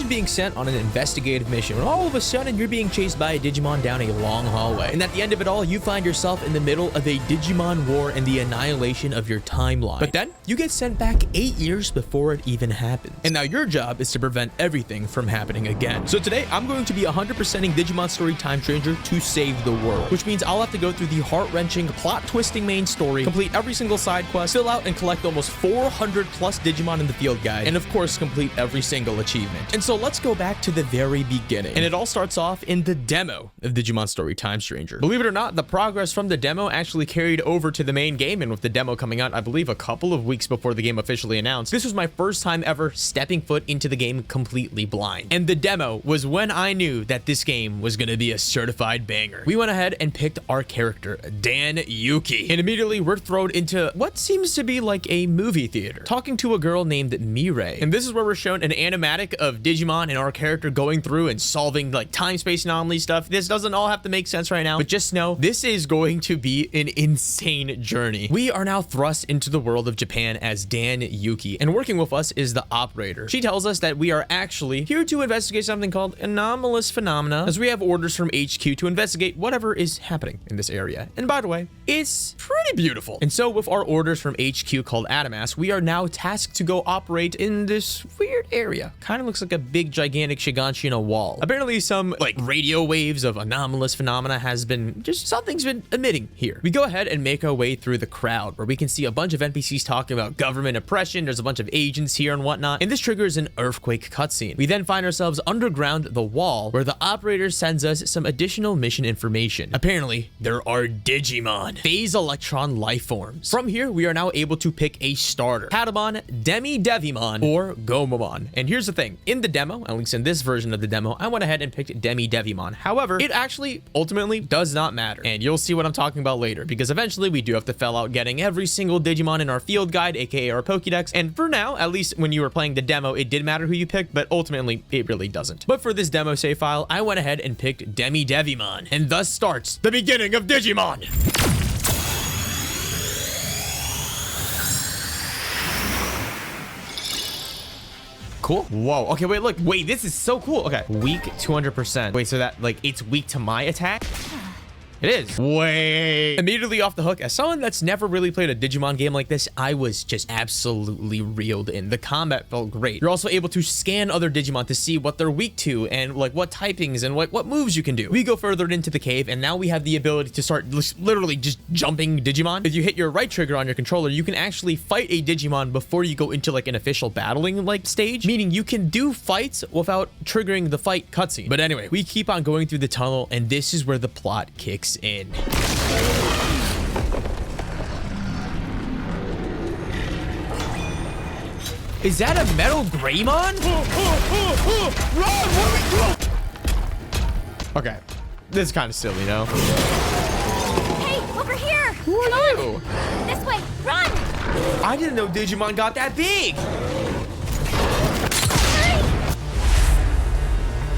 Imagine being sent on an investigative mission when all of a sudden you're being chased by a Digimon down a long hallway. And at the end of it all, you find yourself in the middle of a Digimon war and the annihilation of your timeline. But then you get sent back 8 years before it even happens. And now your job is to prevent everything from happening again. So today I'm going to be 100%ing Digimon Story Time Stranger to save the world, which means I'll have to go through the heart-wrenching, plot-twisting main story, complete every single side quest, fill out and collect almost 400 plus Digimon in the field guide, and of course complete every single achievement. And so let's go back to the very beginning. And it all starts off in the demo of Digimon Story Time Stranger. Believe it or not, the progress from the demo actually carried over to the main game, and with the demo coming out, I believe a couple of weeks before the game officially announced, this was my first time ever stepping foot into the game completely blind. And the demo was when I knew that this game was going to be a certified banger. We went ahead and picked our character, Dan Yuki, and immediately we're thrown into what seems to be like a movie theater, talking to a girl named Mirai. And this is where we're shown an animatic of Digimon and our character going through and solving like time-space anomaly stuff. This doesn't all have to make sense right now, but just know this is going to be an insane journey. We are now thrust into the world of Japan as Dan Yuki, and working with us is the operator. She tells us that we are actually here to investigate something called anomalous phenomena, as we have orders from HQ to investigate whatever is happening in this area. And by the way, it's pretty beautiful. And so with our orders from HQ called Adamas, we are now tasked to go operate in this weird area. Kind of looks like a big gigantic Shiganshina wall. Apparently some like radio waves of anomalous phenomena has been just something's been emitting here. We go ahead and make our way through the crowd where we can see a bunch of NPCs talking about government oppression. There's a bunch of agents here and whatnot, and this triggers an earthquake cutscene. We then find ourselves underground the wall where the operator sends us some additional mission information. Apparently there are Digimon, phase electron life forms. From here we are now able to pick a starter, Patamon, Demi-Devimon, or Gomamon. And here's the thing, in the demo, at least in this version of the demo, I went ahead and picked Demi-Devimon. However, it actually ultimately does not matter, and you'll see what I'm talking about later, because eventually we do have to fill out getting every single Digimon in our field guide, aka our Pokédex, and for now, at least when you were playing the demo, it did matter who you picked, but ultimately it really doesn't. But for this demo save file, I went ahead and picked Demi-Devimon, and thus starts the beginning of Digimon! Cool. Whoa. Okay, wait, look. Wait, this is so cool. Okay. Weak 200%. Wait, so that, like, it's weak to my attack? It is. Wait. Immediately off the hook, as someone that's never really played a Digimon game like this, I was just absolutely reeled in. The combat felt great. You're also able to scan other Digimon to see what they're weak to and like what typings and what moves you can do. We go further into the cave, and now we have the ability to start literally just jumping Digimon. If you hit your right trigger on your controller, you can actually fight a Digimon before you go into like an official battling like stage, meaning you can do fights without triggering the fight cutscene. But anyway, we keep on going through the tunnel, and this is where the plot kicks in. Is that a metal Greymon? Run! Okay, this is kind of silly, no? Hey, over here! Who are you? This way, run! I didn't know Digimon got that big.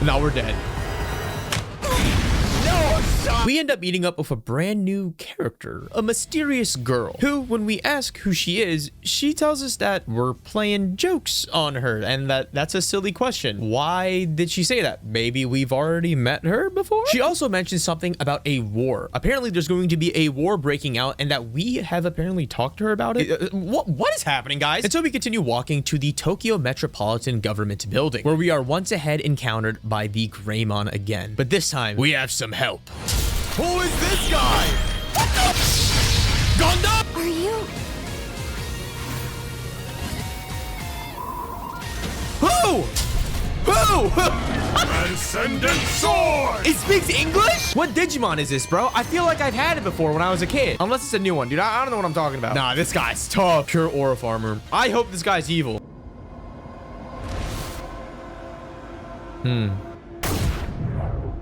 Now we're dead. We end up meeting up with a brand new character, a mysterious girl, who, when we ask who she is, she tells us that we're playing jokes on her, and that's a silly question. Why did she say that? Maybe we've already met her before? She also mentioned something about a war. Apparently there's going to be a war breaking out, and that we have apparently talked to her about it. What is happening, guys? And so we continue walking to the Tokyo Metropolitan Government Building, where we are once ahead encountered by the Greymon again. But this time, we have some help. Who is this guy? What the? Gundam? Are you? Who? Transcendent Sword! It speaks English? What Digimon is this, bro? I feel like I've had it before when I was a kid. Unless it's a new one, dude. I don't know what I'm talking about. Nah, this guy's tough. Pure aura farmer. I hope this guy's evil.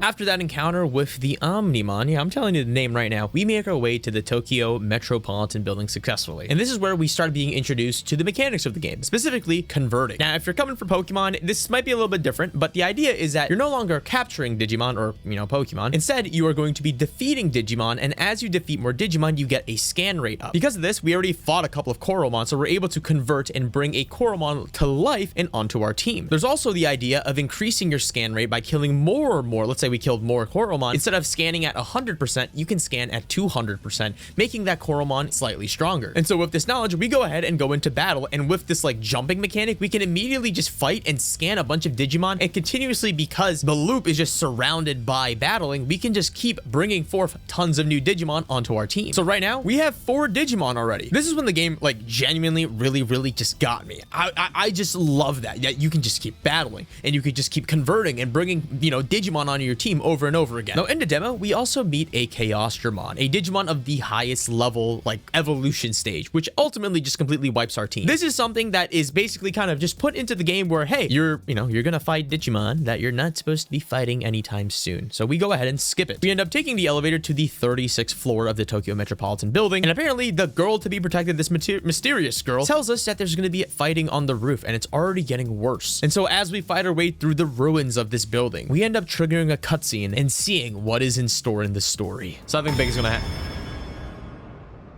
After that encounter with the Omnimon, yeah, I'm telling you the name right now, we make our way to the Tokyo Metropolitan Building successfully. And this is where we start being introduced to the mechanics of the game, specifically converting. Now, if you're coming from Pokemon, this might be a little bit different, but the idea is that you're no longer capturing Digimon or, Pokemon. Instead, you are going to be defeating Digimon, and as you defeat more Digimon, you get a scan rate up. Because of this, we already fought a couple of Coromon, so we're able to convert and bring a Coromon to life and onto our team. There's also the idea of increasing your scan rate by killing more. Let's say we killed more Coromon. Instead of scanning at 100%, you can scan at 200%, making that Coromon slightly stronger. And so with this knowledge, we go ahead and go into battle, and with this like jumping mechanic, we can immediately just fight and scan a bunch of Digimon, and continuously, because the loop is just surrounded by battling, we can just keep bringing forth tons of new Digimon onto our team. So right now, we have 4 Digimon already. This is when the game like genuinely really just got me. I just love that you can just keep battling, and you could just keep converting and bringing, Digimon onto your team over and over again. Now in the demo, we also meet a Chaos Dramon, a Digimon of the highest level like evolution stage, which ultimately just completely wipes our team. This is something that is basically kind of just put into the game where, hey, you're gonna fight Digimon that you're not supposed to be fighting anytime soon. So we go ahead and skip it. We end up taking the elevator to the 36th floor of the Tokyo Metropolitan Building, and apparently the girl to be protected, this mysterious girl, tells us that there's gonna be fighting on the roof, and it's already getting worse. And so as we fight our way through the ruins of this building, we end up triggering a cutscene and seeing what is in store in the story. Something big is gonna happen.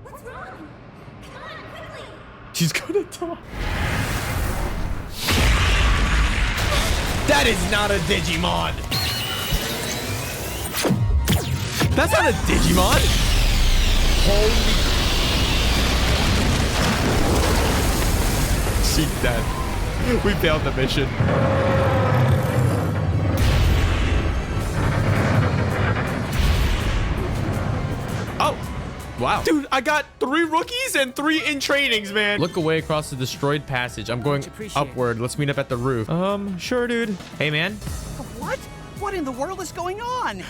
What's wrong? Come on, quickly. She's gonna die. That is not a Digimon. That's not a Digimon. Holy. She's dead. We failed the mission. Oh, wow. Dude, I got 3 rookies and 3 in trainings, man. Look away across the destroyed passage. I'm going upward. Let's meet up at the roof. Sure, dude. Hey, man. What? What in the world is going on?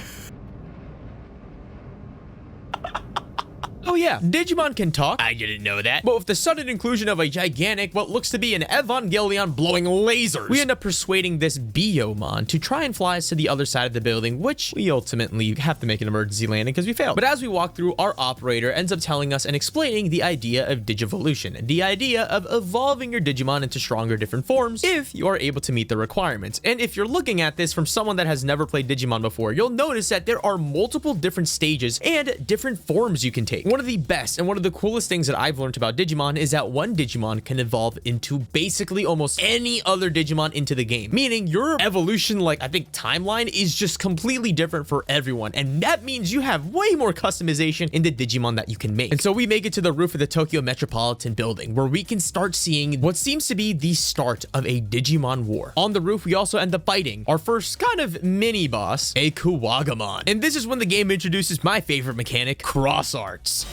Oh yeah, Digimon can talk. I didn't know that. But with the sudden inclusion of a gigantic, what looks to be an Evangelion blowing lasers, we end up persuading this Biyomon to try and fly us to the other side of the building, which we ultimately have to make an emergency landing because we failed. But as we walk through, our operator ends up telling us and explaining the idea of Digivolution, the idea of evolving your Digimon into stronger different forms if you are able to meet the requirements. And if you're looking at this from someone that has never played Digimon before, you'll notice that there are multiple different stages and different forms you can take. One of the best and one of the coolest things that I've learned about Digimon is that one Digimon can evolve into basically almost any other Digimon into the game, meaning your evolution, like I think timeline, is just completely different for everyone, and that means you have way more customization in the Digimon that you can make. And so we make it to the roof of the Tokyo Metropolitan Building, where we can start seeing what seems to be the start of a Digimon war. On the roof, we also end up fighting our first kind of mini boss, a Kuwagamon, and this is when the game introduces my favorite mechanic, cross arts.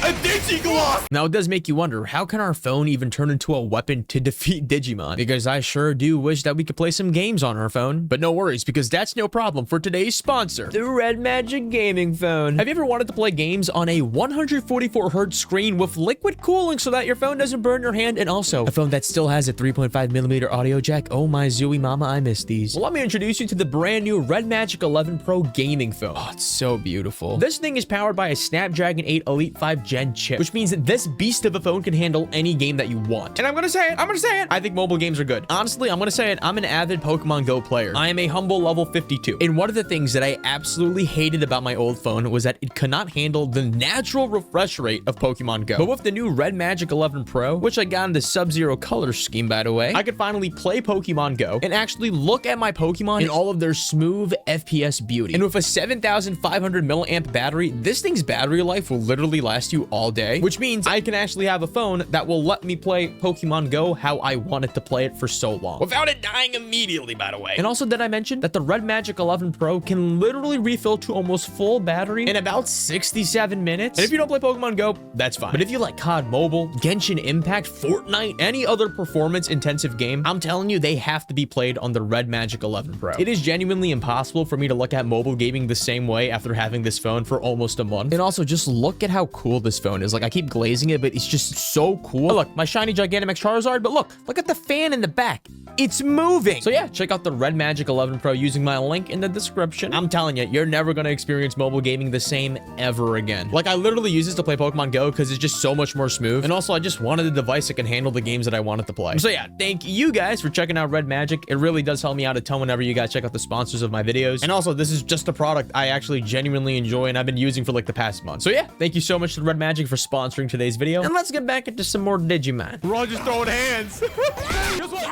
A Digigloss! Now, it does make you wonder, how can our phone even turn into a weapon to defeat Digimon? Because I sure do wish that we could play some games on our phone. But no worries, because that's no problem for today's sponsor, the REDMAGIC gaming phone. Have you ever wanted to play games on a 144Hz screen with liquid cooling so that your phone doesn't burn your hand, and also a phone that still has a 3.5mm audio jack? Oh my zooey mama, I miss these. Well, let me introduce you to the brand new REDMAGIC 11 Pro gaming phone. Oh, it's so beautiful. This thing is powered by a Snapdragon 8 Elite 5 Gen chip, which means that this beast of a phone can handle any game that you want. And I'm gonna say it, I think mobile games are good. Honestly, I'm gonna say it, I'm an avid Pokemon Go player. I am a humble level 52. And one of the things that I absolutely hated about my old phone was that it could not handle the natural refresh rate of Pokemon Go. But with the new REDMAGIC 11 Pro, which I got in the Sub-Zero color scheme, by the way, I could finally play Pokemon Go and actually look at my Pokemon in all of their smooth FPS beauty. And with a 7,500 milliamp battery, this thing's battery life will literally last you all day, which means I can actually have a phone that will let me play Pokemon Go how I wanted to play it for so long without it dying immediately, by the way. And also, did I mention that the REDMAGIC 11 Pro can literally refill to almost full battery in about 67 minutes? And if you don't play Pokemon Go, that's fine. But if you like COD Mobile, Genshin Impact, Fortnite, any other performance intensive game, I'm telling you, they have to be played on the REDMAGIC 11 Pro. It is genuinely impossible for me to look at mobile gaming the same way after having this phone for almost a month. And also, just look at how cool this this phone is. Like, I keep glazing it, but it's just so cool. Oh, look, my shiny Gigantamax Charizard, but look at the fan in the back. It's moving. So yeah, check out the REDMAGIC 11 Pro using my link in the description. I'm telling you, you're never gonna experience mobile gaming the same ever again. Like, I literally use this to play Pokemon Go because it's just so much more smooth. And also, I just wanted a device that can handle the games that I wanted to play. So yeah, thank you guys for checking out REDMAGIC. It really does help me out a ton whenever you guys check out the sponsors of my videos. And also, this is just a product I actually genuinely enjoy and I've been using for like the past month. So yeah, thank you so much to REDMAGIC for sponsoring today's video. And let's get back into some more Digimon. We're all just throwing hands. Guess what?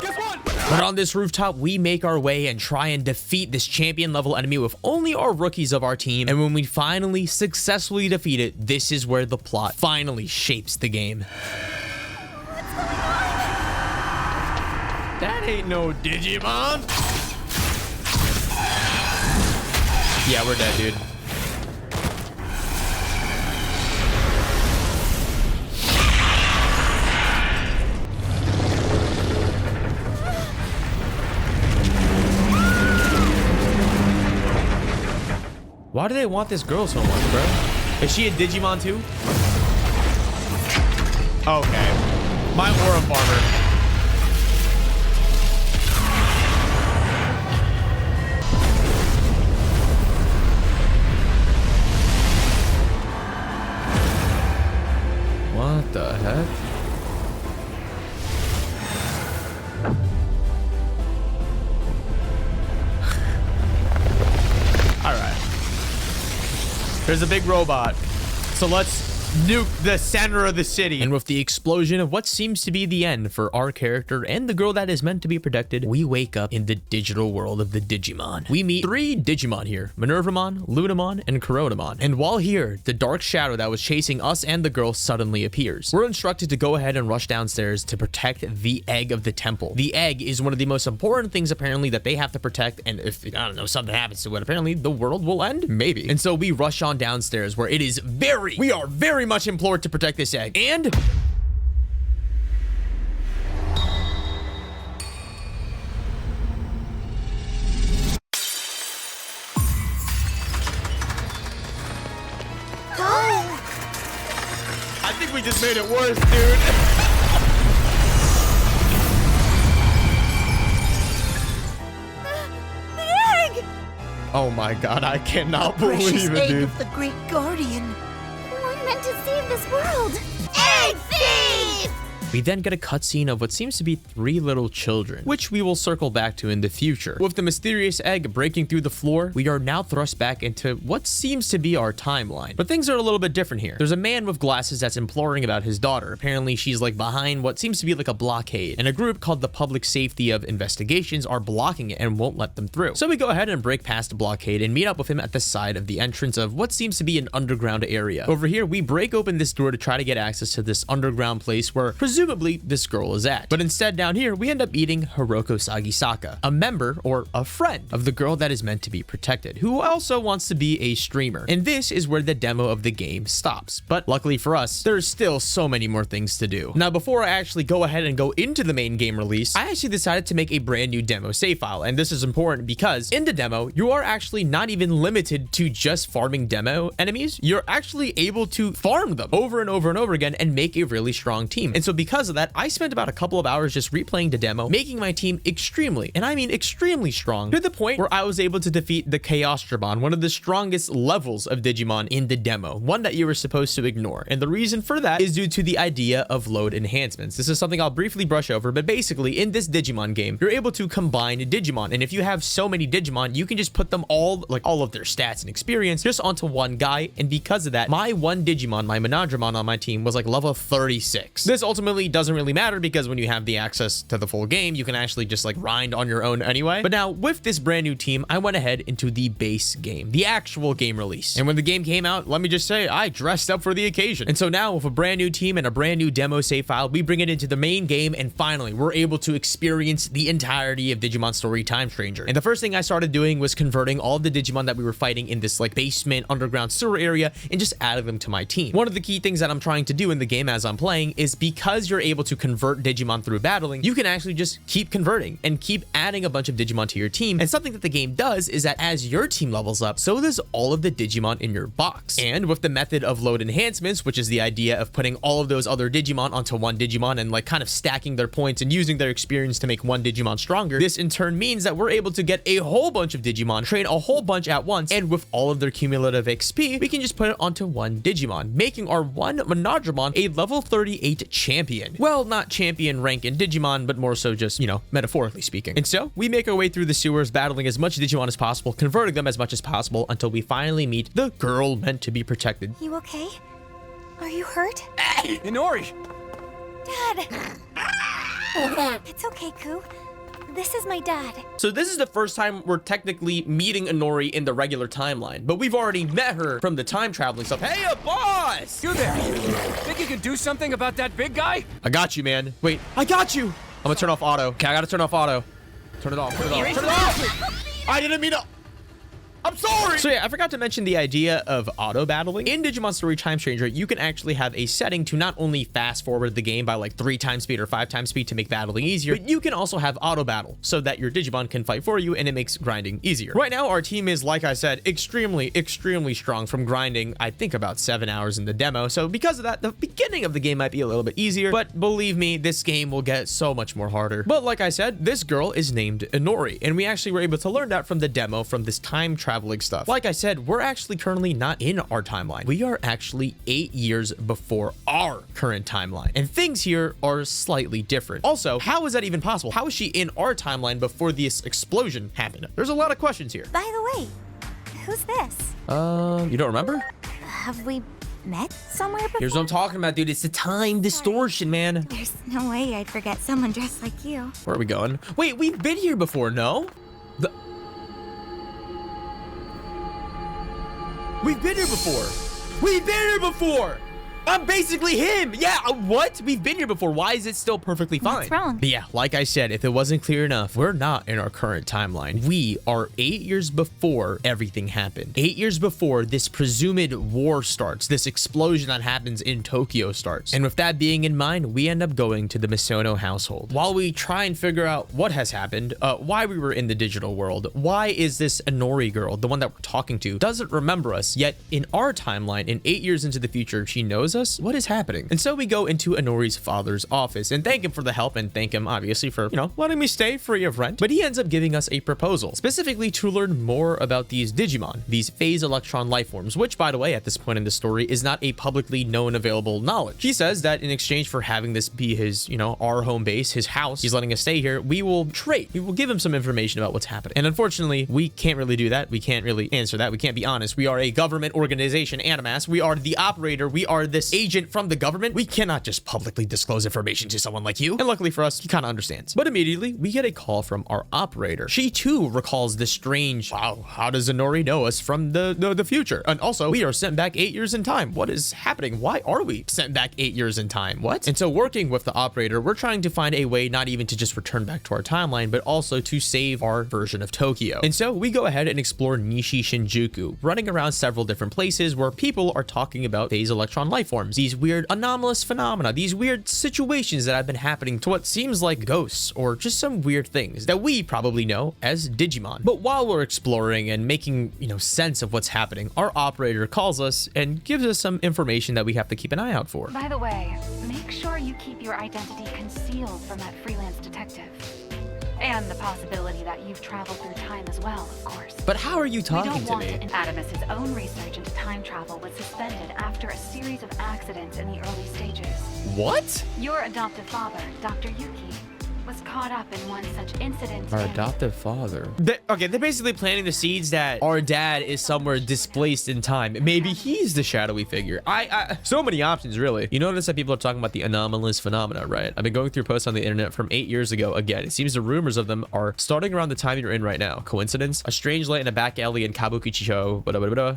Guess what? But on this rooftop, we make our way and try and defeat this champion level enemy with only our rookies of our team. And when we finally successfully defeat it, this is where the plot finally shapes the game. That ain't no Digimon. Yeah, we're dead, dude. Why do they want this girl so much, bro? Is she a Digimon too? Okay. My aura farmer. What the heck? All right. There's a big robot. So let's nuke the center of the city. And with the explosion of what seems to be the end for our character and the girl that is meant to be protected, we wake up in the digital world of the Digimon. We meet 3 Digimon here: Minervamon, Lunamon, and Chronomon. And while here, the dark shadow that was chasing us and the girl suddenly appears. We're instructed to go ahead and rush downstairs to protect the egg of the temple. The egg is one of the most important things apparently that they have to protect, and if, I don't know, something happens to it, apparently the world will end? Maybe. And so we rush on downstairs where it is we are very much implored to protect this egg. And I think we just made it worse, dude. The egg! oh my god, I cannot Precious believe it, egg dude. of the great guardian. One meant to save this world. Egg thief! We then get a cutscene of what seems to be 3 little children, which we will circle back to in the future. With the mysterious egg breaking through the floor, we are now thrust back into what seems to be our timeline. But things are a little bit different here. There's a man with glasses that's imploring about his daughter. Apparently, she's like behind what seems to be like a blockade, and a group called the Public Safety of Investigations are blocking it and won't let them through. So we go ahead and break past the blockade and meet up with him at the side of the entrance of what seems to be an underground area. Over here, we break open this door to try to get access to this underground place where presumably this girl is at. But instead, down here, we end up meeting Hiroko Sagisaka, a member or a friend of the girl that is meant to be protected, who also wants to be a streamer. And this is where the demo of the game stops. But luckily for us, there's still so many more things to do. Now, before I actually go ahead and go into the main game release, I actually decided to make a brand new demo save file. And this is important because in the demo, you are actually not even limited to just farming demo enemies. You're actually able to farm them over and over and over again and make a really strong team. And so because of that, I spent about a couple of hours just replaying the demo, making my team extremely, and I mean extremely strong, to the point where I was able to defeat the Chaos Digimon, one of the strongest levels of Digimon in the demo, one that you were supposed to ignore. And the reason for that is due to the idea of load enhancements. This is something I'll briefly brush over, but basically in this Digimon game, you're able to combine Digimon, and if you have so many Digimon, you can just put them all, like all of their stats and experience, just onto one guy. And because of that, my one Digimon, my Monadramon on my team, was like level 36. This ultimately doesn't really matter because when you have the access to the full game, you can actually just like grind on your own anyway. But now with this brand new team, I went ahead into the base game, the actual game release. And when the game came out, let me just say, I dressed up for the occasion. And so now with a brand new team and a brand new demo save file, we bring it into the main game, and finally we're able to experience the entirety of Digimon Story Time Stranger. And the first thing I started doing was converting all the Digimon that we were fighting in this like basement underground sewer area and just adding them to my team. One of the key things that I'm trying to do in the game as I'm playing is because because you're able to convert Digimon through battling, you can actually just keep converting and keep adding a bunch of Digimon to your team. And something that the game does is that as your team levels up, so does all of the Digimon in your box. And with the method of load enhancements, which is the idea of putting all of those other Digimon onto one Digimon and like kind of stacking their points and using their experience to make one Digimon stronger, this in turn means that we're able to get a whole bunch of Digimon, train a whole bunch at once, and with all of their cumulative XP, we can just put it onto one Digimon, making our one Monodramon a level 38 champion. Well, not champion rank in Digimon, but more so just, you know, metaphorically speaking. And so we make our way through the sewers, battling as much Digimon as possible, converting them as much as possible until we finally meet the girl meant to be protected. You okay? Are you hurt? Inori! Dad! It's okay, Ku. This is my dad. So this is the first time we're technically meeting Inori in the regular timeline, but we've already met her from the time traveling stuff. Hey, a boss! You there! Think you can do something about that big guy? I got you, man. Wait, I got you! I'm gonna turn off auto. Okay, I gotta turn off auto. Turn it off, turn it off, turn it off! I didn't mean to... I'm sorry! So yeah, I forgot to mention the idea of auto battling. In Digimon Story Time Stranger, you can actually have a setting to not only fast forward the game by like 3 times speed or 5 times speed to make battling easier, but you can also have auto battle so that your Digimon can fight for you and it makes grinding easier. Right now, our team is, like I said, extremely strong from grinding, I think about 7 hours in the demo. So because of that, the beginning of the game might be a little bit easier, but believe me, this game will get so much more harder. But like I said, this girl is named Inori, and we actually were able to learn that from the demo from this time traveling stuff. Like I said, we're actually currently not in our timeline. We are actually 8 years before our current timeline, and things here are slightly different. Also, how is that even possible? How is she in our timeline before this explosion happened? There's a lot of questions here. By the way, who's this? You don't remember? Have we met somewhere before? Here's what I'm talking about, dude. It's the time distortion, man. There's no way I'd forget someone dressed like you. Where are we going? Wait, we've been here before, no? We've been here before. We've been here before. I'm basically him. Yeah, what? We've been here before. Why is it still perfectly fine? What's wrong? But yeah, like I said, if it wasn't clear enough, we're not in our current timeline. We are 8 years before everything happened. 8 years before this presumed war starts, this explosion that happens in Tokyo starts. And with that being in mind, we end up going to the Misono household. While we try and figure out what has happened, why we were in the digital world, why is this Inori girl, the one that we're talking to, doesn't remember us, yet in our timeline, in 8 years into the future, she knows us? What is happening? And so we go into Inori's father's office and thank him for the help and thank him obviously for, you know, letting me stay free of rent. But he ends up giving us a proposal, specifically to learn more about these Digimon, these phase electron life forms, which by the way, at this point in the story is not a publicly known available knowledge. He says that in exchange for having this be his, you know, our home base, his house, he's letting us stay here, we will trade. We will give him some information about what's happening. And unfortunately, we can't really do that. We can't really answer that. We can't be honest. We are a government organization, Animas. We are the operator. We are this agent from the government. We cannot just publicly disclose information to someone like you. And luckily for us, he kind of understands. But immediately we get a call from our operator. She too recalls this strange, wow, how does Inori know us from the future? And also we are sent back 8 years in time. What is happening? Why are we sent back 8 years in time? What? And so working with the operator, we're trying to find a way not even to just return back to our timeline, but also to save our version of Tokyo. And so we go ahead and explore Nishi Shinjuku, running around several different places where people are talking about phase electron life forms, these weird anomalous phenomena, these weird situations that have been happening to what seems like ghosts or just some weird things that we probably know as Digimon. But while we're exploring and making, you know, sense of what's happening, our operator calls us and gives us some information that we have to keep an eye out for. By the way, make sure you keep your identity concealed from that freelance detective. And the possibility that you've traveled through time as well, of course. But how are you talking to me? Adamus's own research into time travel was suspended after a series of accidents in the early stages. What? Your adoptive father, Dr. Yuki, was caught up in one such incident. Our adoptive father. Okay, they're basically planting the seeds that our dad is somewhere displaced in time. Maybe he's the shadowy figure. So many options, really. You notice that people are talking about the anomalous phenomena, right? I've been going through posts on the internet from 8 years ago. Again, it seems the rumors of them are starting around the time you're in right now. Coincidence? A strange light in a back alley in Kabukicho.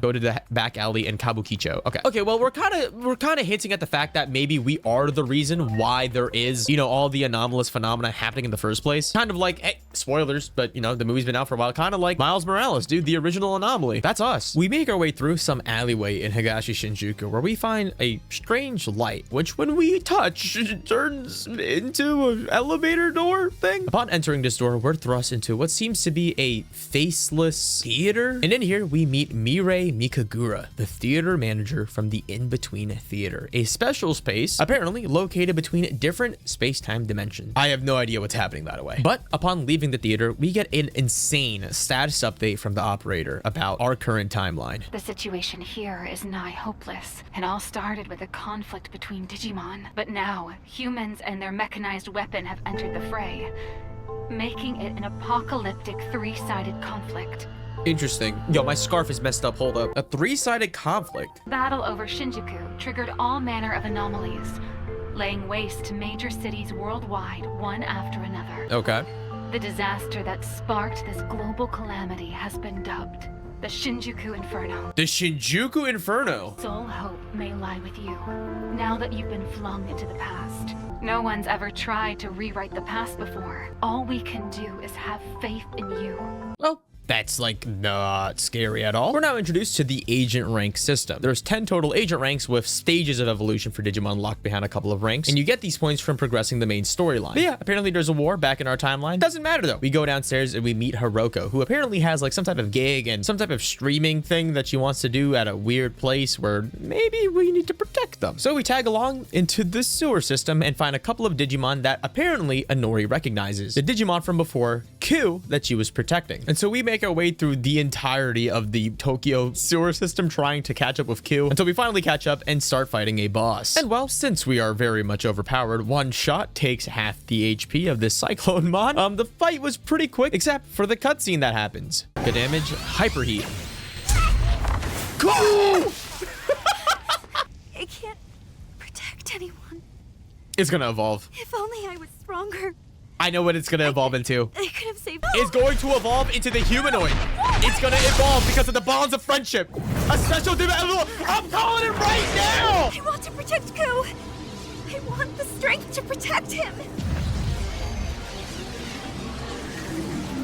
Go to the back alley in Kabukicho. Okay, well, we're kind of hinting at the fact that maybe we are the reason why there is, you know, all the anomalous phenomena happening in the first place. Kind of like, hey, spoilers, but you know, the movie's been out for a while. Kind of like Miles Morales, dude, the original Anomaly. That's us. We make our way through some alleyway in Higashi Shinjuku where we find a strange light, which when we touch, turns into an elevator door thing. Upon entering this door, we're thrust into what seems to be a faceless theater. And in here, we meet Mirei Mikagura, the theater manager from the In-Between Theater, a special space apparently located between different space-time dimensions. I have no idea what's happening, by the way. But upon leaving the theater, we get an insane status update from the operator about our current timeline. The situation here is nigh hopeless. It all started with a conflict between Digimon, but now humans and their mechanized weapon have entered the fray, making it an apocalyptic three-sided conflict. Interesting. Yo, my scarf is messed up. Hold up. A three-sided conflict. Battle over Shinjuku triggered all manner of anomalies, laying waste to major cities worldwide, one after another. Okay. The disaster that sparked this global calamity has been dubbed the Shinjuku Inferno. The Shinjuku Inferno. Sole hope may lie with you, now that you've been flung into the past. No one's ever tried to rewrite the past before. All we can do is have faith in you. Well, that's like not scary at all. We're now introduced to the agent rank system. There's 10 total agent ranks with stages of evolution for Digimon locked behind a couple of ranks, and you get these points from progressing the main storyline. But yeah, apparently there's a war back in our timeline. Doesn't matter though. We go downstairs and we meet Hiroko, who apparently has like some type of gig and some type of streaming thing that she wants to do at a weird place where maybe we need to protect them. So we tag along into the sewer system and find a couple of Digimon that apparently Inori recognizes. The Digimon from before, Q, that she was protecting. And so we make our way through the entirety of the Tokyo sewer system trying to catch up with Q until we finally catch up and start fighting a boss. And well, since we are very much overpowered, one shot takes half the HP of this Cyclone Mon. The fight was pretty quick, except for the cutscene that happens. Good damage, hyperheat. Cool! I can't protect anyone. It's gonna evolve. If only I was stronger. I know what it's gonna evolve into. I could have saved. It's going to evolve into the humanoid. It's gonna evolve because of the bonds of friendship. A special development. I'm calling it right now. I want to protect Ku. I want the strength to protect him.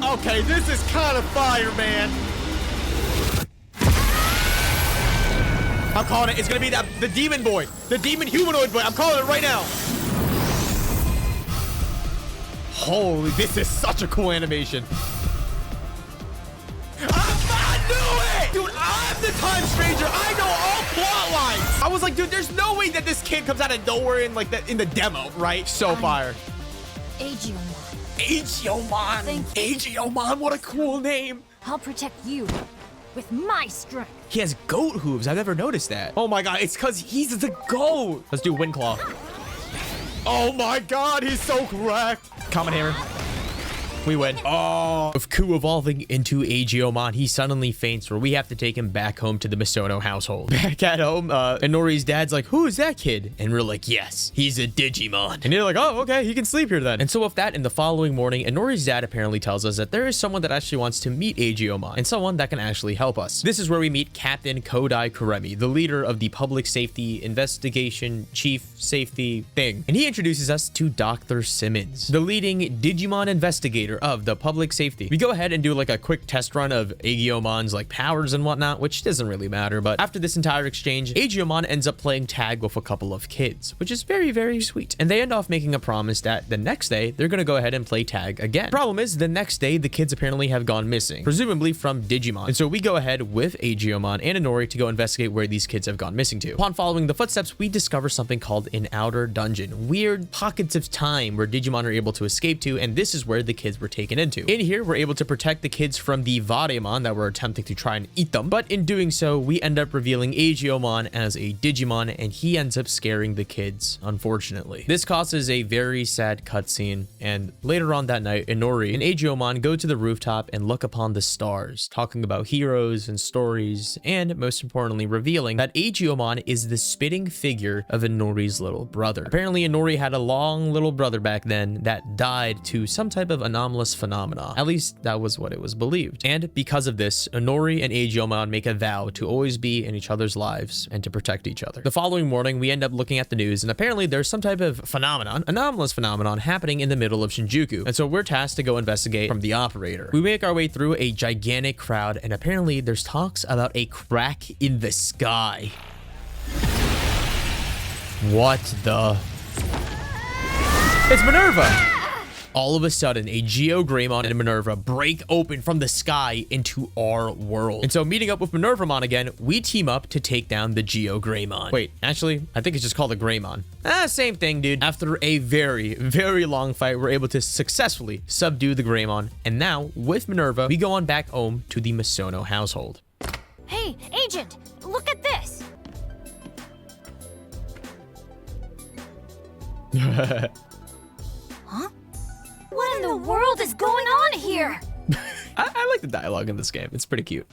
Okay, this is kind of fire, man. I'm calling it. It's gonna be the demon boy, the demon humanoid boy. I'm calling it right now. Holy, this is such a cool animation. I knew it! Dude, I'm the time stranger. I know all plot lines. I was like, dude, there's no way that this kid comes out of nowhere in like in the demo, right? So fire. Agiomon. Agiomon. Thank Agiomon, what a cool name. I'll protect you with my strength. He has goat hooves. I've never noticed that. Oh my god, it's because he's the goat. Let's do Wind Claw. Oh my god, he's so correct. Common Hammer. We win. Oh, with Ku evolving into Agiomon, he suddenly faints where we have to take him back home to the Misono household. Back at home, Inori's dad's like, who is that kid? And we're like, yes, he's a Digimon. And they're like, oh, okay, he can sleep here then. And so with that, in the following morning, Inori's dad apparently tells us that there is someone that actually wants to meet Agiomon and someone that can actually help us. This is where we meet Captain Kodai Kuremi, the leader of the public safety investigation chief safety thing. And he introduces us to Dr. Simmons, the leading Digimon investigator of the public safety. We go ahead and do like a quick test run of Agiomon's like powers and whatnot, which doesn't really matter. But after this entire exchange, Agiomon ends up playing tag with a couple of kids, which is very, very sweet. And they end off making a promise that the next day they're going to go ahead and play tag again. Problem is, the next day the kids apparently have gone missing, presumably from Digimon. And so we go ahead with Agiomon and Inori to go investigate where these kids have gone missing to. Upon following the footsteps, we discover something called an outer dungeon, weird pockets of time where Digimon are able to escape to, and this is where the kids were taken into. In here, we're able to protect the kids from the Vademon that were attempting to try and eat them, but in doing so, we end up revealing Agiomon as a Digimon, and he ends up scaring the kids, unfortunately. This causes a very sad cutscene, and later on that night, Inori and Agiomon go to the rooftop and look upon the stars, talking about heroes and stories, and most importantly, revealing that Agiomon is the spitting figure of Inori's little brother. Apparently, Inori had a long little brother back then that died to some type of anomaly anomalous phenomena. At least that was what it was believed. And because of this, Inori and Agumon make a vow to always be in each other's lives and to protect each other. The following morning, we end up looking at the news, and apparently there's some type of phenomenon, anomalous phenomenon, happening in the middle of Shinjuku. And so we're tasked to go investigate from the operator. We make our way through a gigantic crowd, and apparently there's talks about a crack in the sky. What the? It's Minerva! All of a sudden, a Geogreymon and Minerva break open from the sky into our world. And so meeting up with Minervamon again, we team up to take down the Geogreymon. Wait, actually, I think it's just called a Greymon. Same thing, dude. After a very, very long fight, we're able to successfully subdue the Greymon. And now, with Minerva, we go on back home to the Misono household. Hey, Agent, look at this. Huh? What in the world is going on here? I like the dialogue in this game. It's pretty cute.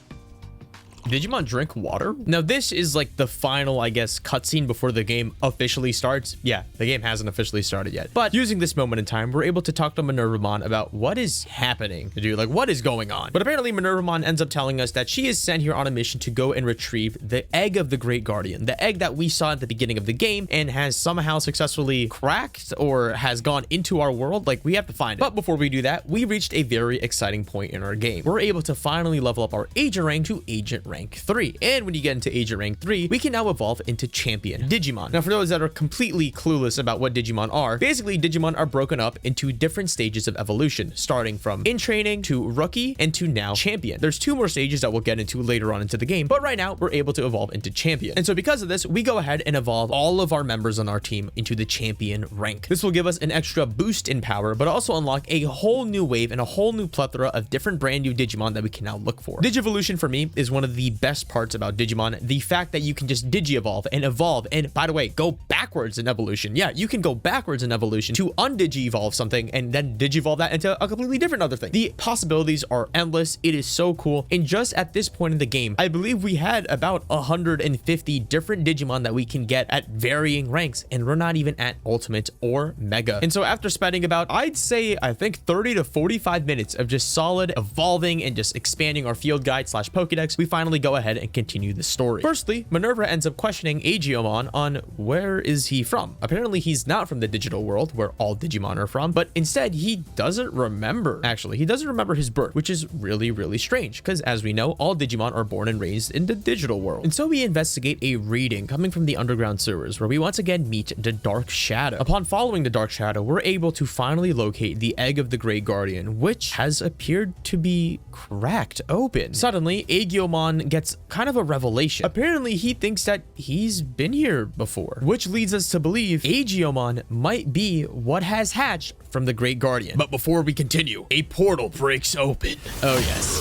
Digimon drink water? Now, this is like the final, I guess, cutscene before the game officially starts. Yeah, the game hasn't officially started yet. But using this moment in time, we're able to talk to Minervamon about what is happening. Dude, like, what is going on? But apparently, Minervamon ends up telling us that she is sent here on a mission to go and retrieve the egg of the Great Guardian. The egg that we saw at the beginning of the game and has somehow successfully cracked or has gone into our world. Like, we have to find it. But before we do that, we reached a very exciting point in our game. We're able to finally level up our agent rank to agent rank 3. And when you get into agent rank 3, we can now evolve into champion Digimon. Now, for those that are completely clueless about what Digimon are, basically Digimon are broken up into different stages of evolution, starting from in training to rookie and to now champion. There's 2 more stages that we'll get into later on into the game, but right now we're able to evolve into champion. And so because of this, we go ahead and evolve all of our members on our team into the champion rank. This will give us an extra boost in power, but also unlock a whole new wave and a whole new plethora of different brand new Digimon that we can now look for. Digivolution for me is one of the best parts about Digimon. The fact that you can just digi-evolve and evolve, and by the way, go backwards in evolution. Yeah, you can go backwards in evolution to undigi-evolve something and then digi-evolve that into a completely different other thing. The possibilities are endless. It is so cool. And just at this point in the game, I believe we had about 150 different Digimon that we can get at varying ranks, and we're not even at Ultimate or Mega. And so after spending about, I'd say, I think 30 to 45 minutes of just solid evolving and just expanding our field guide / Pokedex, we finally go ahead and continue the story. Firstly, Minerva ends up questioning Agumon on where is he from. Apparently, he's not from the digital world where all Digimon are from, but instead he doesn't remember. Actually, he doesn't remember his birth, which is really, really strange because as we know, all Digimon are born and raised in the digital world. And so we investigate a reading coming from the underground sewers where we once again meet the Dark Shadow. Upon following the Dark Shadow, we're able to finally locate the egg of the Great Guardian, which has appeared to be cracked open. Suddenly, Agumon gets kind of a revelation. Apparently, he thinks that he's been here before, which leads us to believe Agumon might be what has hatched from the Great Guardian. But before we continue, a portal breaks open. Oh yes.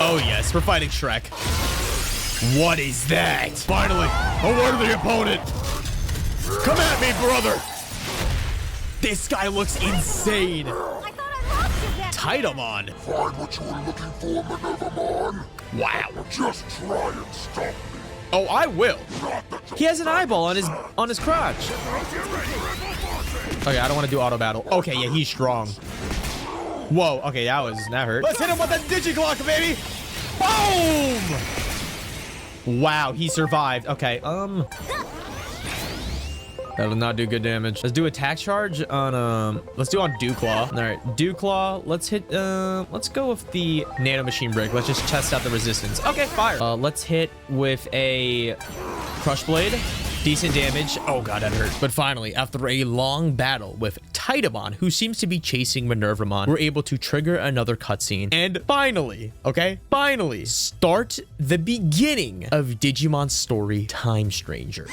Oh yes, we're fighting Shrek. What is that? Finally, a worthy opponent. Come at me, brother. This guy looks insane. I thought I lost you yet. Titamon. Find what you were looking for, Minervamon. Wow. Just try and stop me. Oh, I will. Not that you He has an eyeball on his crotch. Okay, I don't want to do auto battle. Okay, yeah, he's strong. Whoa, okay, that hurt. Let's hit him with a Digiglock, baby. Boom! Wow, he survived. Okay, that'll not do good damage. Let's do attack charge on, let's do on Dewclaw. All right, Dewclaw, let's hit, let's go with the Nano Machine Brick. Let's just test out the resistance. Okay, fire. Let's hit with a Crush Blade. Decent damage. Oh god, that hurt. But finally, after a long battle with Titamon, who seems to be chasing Minervamon, we're able to trigger another cutscene. And finally, finally, start the beginning of Digimon Story Time Stranger.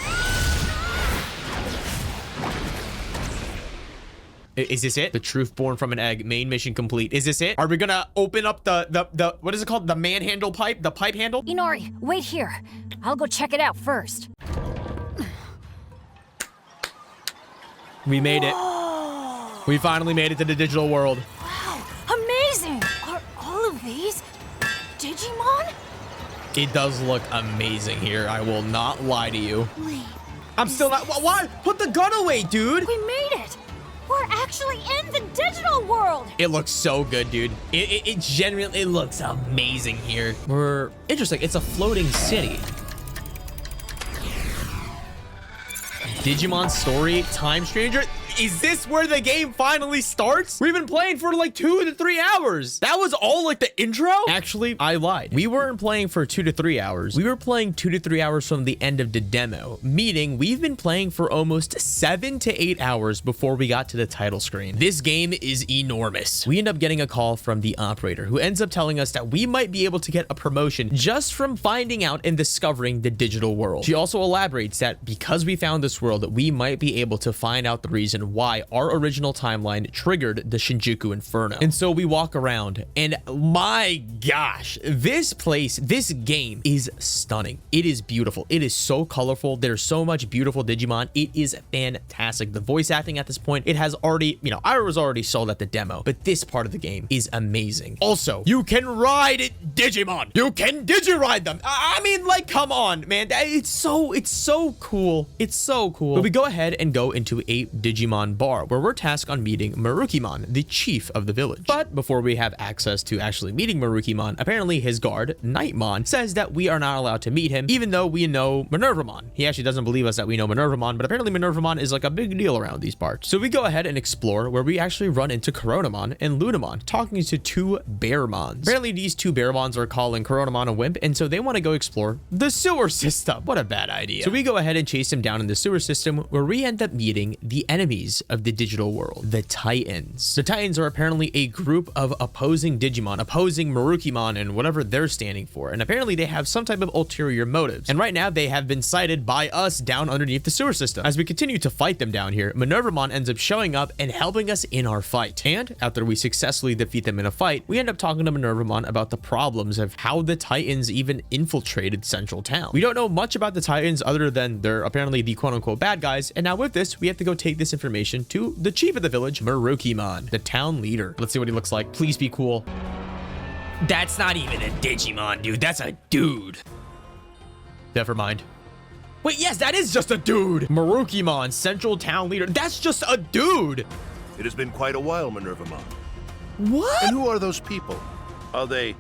Is this it? The truth born from an egg. Main mission complete. Is this it? Are we gonna open up the what is it called? The manhandle pipe? The pipe handle? Inori, wait here. I'll go check it out first. We made it. We finally made it to the digital world. Wow, amazing! Are all of these Digimon? It does look amazing here. I will not lie to you. Wait, I'm still not. Why? Put the gun away, dude. we made it! We're are actually in the digital world! It looks so good, dude. It genuinely looks amazing here. We're interesting. It's a floating city. Digimon Story, Time Stranger. Is this where the game finally starts? We've been playing for like 2 to 3 hours. That was all like the intro? Actually, I lied. We weren't playing for 2 to 3 hours. We were playing 2 to 3 hours from the end of the demo, meaning we've been playing for almost 7 to 8 hours before we got to the title screen. This game is enormous. We end up getting a call from the operator who ends up telling us that we might be able to get a promotion just from finding out and discovering the digital world. She also elaborates that because we found this world, we might be able to find out the reason why our original timeline triggered the Shinjuku Inferno. And so we walk around and my gosh, this place, this game is stunning. It is beautiful. It is so colorful. There's so much beautiful Digimon. It is fantastic. The voice acting at this point, it has already, I was already sold at the demo, but this part of the game is amazing. Also, you can ride Digimon. You can Digi-ride them. I mean, like, come on, man. It's so cool. It's so cool. But we go ahead and go into a Digimon bar where we're tasked on meeting Marukimon, the chief of the village. But before we have access to actually meeting Marukimon, apparently his guard, Nightmon, says that we are not allowed to meet him, even though we know Minervamon. He actually doesn't believe us that we know Minervamon, but apparently Minervamon is like a big deal around these parts. So we go ahead and explore where we actually run into Chronomon and Lunamon, talking to 2 Bearmons. Apparently these 2 Bearmons are calling Chronomon a wimp, and so they want to go explore the sewer system. What a bad idea. So we go ahead and chase him down in the sewer system, where we end up meeting the enemies of the digital world, the Titans. The Titans are apparently a group of opposing Digimon, opposing Marukimon and whatever they're standing for, and apparently they have some type of ulterior motives. And right now they have been sighted by us down underneath the sewer system. As we continue to fight them down here, Minervamon ends up showing up and helping us in our fight. And after we successfully defeat them in a fight, we end up talking to Minervamon about the problems of how the Titans even infiltrated Central Town. We don't know much about the Titans other than they're apparently the quote-unquote bad guys, and now with this, we have to go take this information to the chief of the village, Marukimon, the town leader. Let's see what he looks like. Please be cool. That's not even a Digimon, dude. That's a dude. Never mind. Wait, yes, that is just a dude. Marukimon, central town leader. That's just a dude. It has been quite a while, Minervamon. What? And who are those people? Are they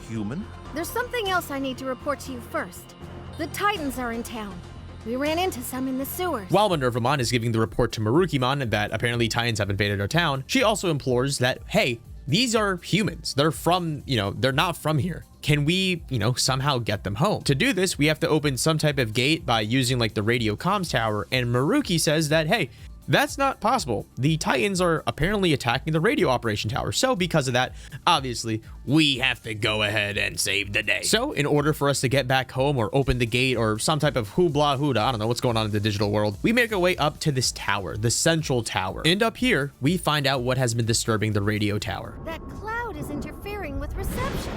human? There's something else I need to report to you first. The Titans are in town. We ran into some in the sewers. While Minervamon is giving the report to Marukimon that apparently Titans have invaded our town, she also implores that, hey, these are humans. They're from, they're not from here. Can we, somehow get them home? To do this, we have to open some type of gate by using like the radio comms tower. And Maruki says that, hey, that's not possible. The Titans are apparently attacking the radio operation tower. So because of that, obviously, we have to go ahead and save the day. So in order for us to get back home or open the gate or some type of hoobla hooda, I don't know what's going on in the digital world, we make our way up to this tower, the central tower. And up here, we find out what has been disturbing the radio tower. That cloud is interfering with reception.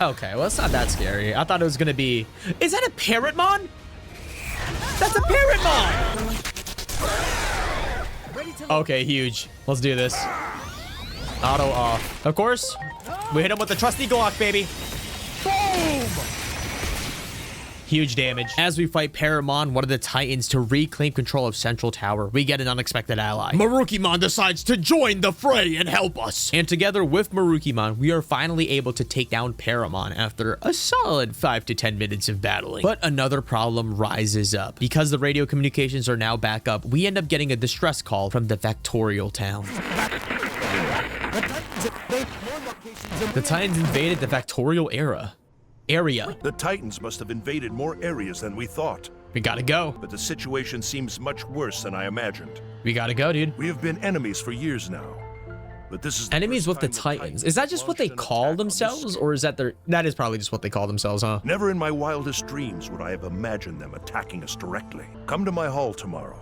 Okay, well, it's not that scary. I thought it was gonna be... Is that a Parrotmon? That's a Parrotmon! Okay, huge. Let's do this. Auto off. Of course, we hit him with the trusty Glock, baby. Boom! Huge damage. As we fight Paramon, one of the Titans, to reclaim control of Central Tower, we get an unexpected ally. Marukimon decides to join the fray and help us. And together with Marukimon, we are finally able to take down Paramon after a solid 5 to 10 minutes of battling. But another problem rises up. Because the radio communications are now back up, we end up getting a distress call from the Factorial town. The Titans invaded the Factorial area. The Titans must have invaded more areas than we thought. We gotta go. But the situation seems much worse than I imagined. We gotta go, dude. We have been enemies for years now. But this is the enemies with the first time Titans. Is that just what they call themselves, or is that that is probably just what they call themselves, huh? Never in my wildest dreams would I have imagined them attacking us directly. Come to my hall tomorrow,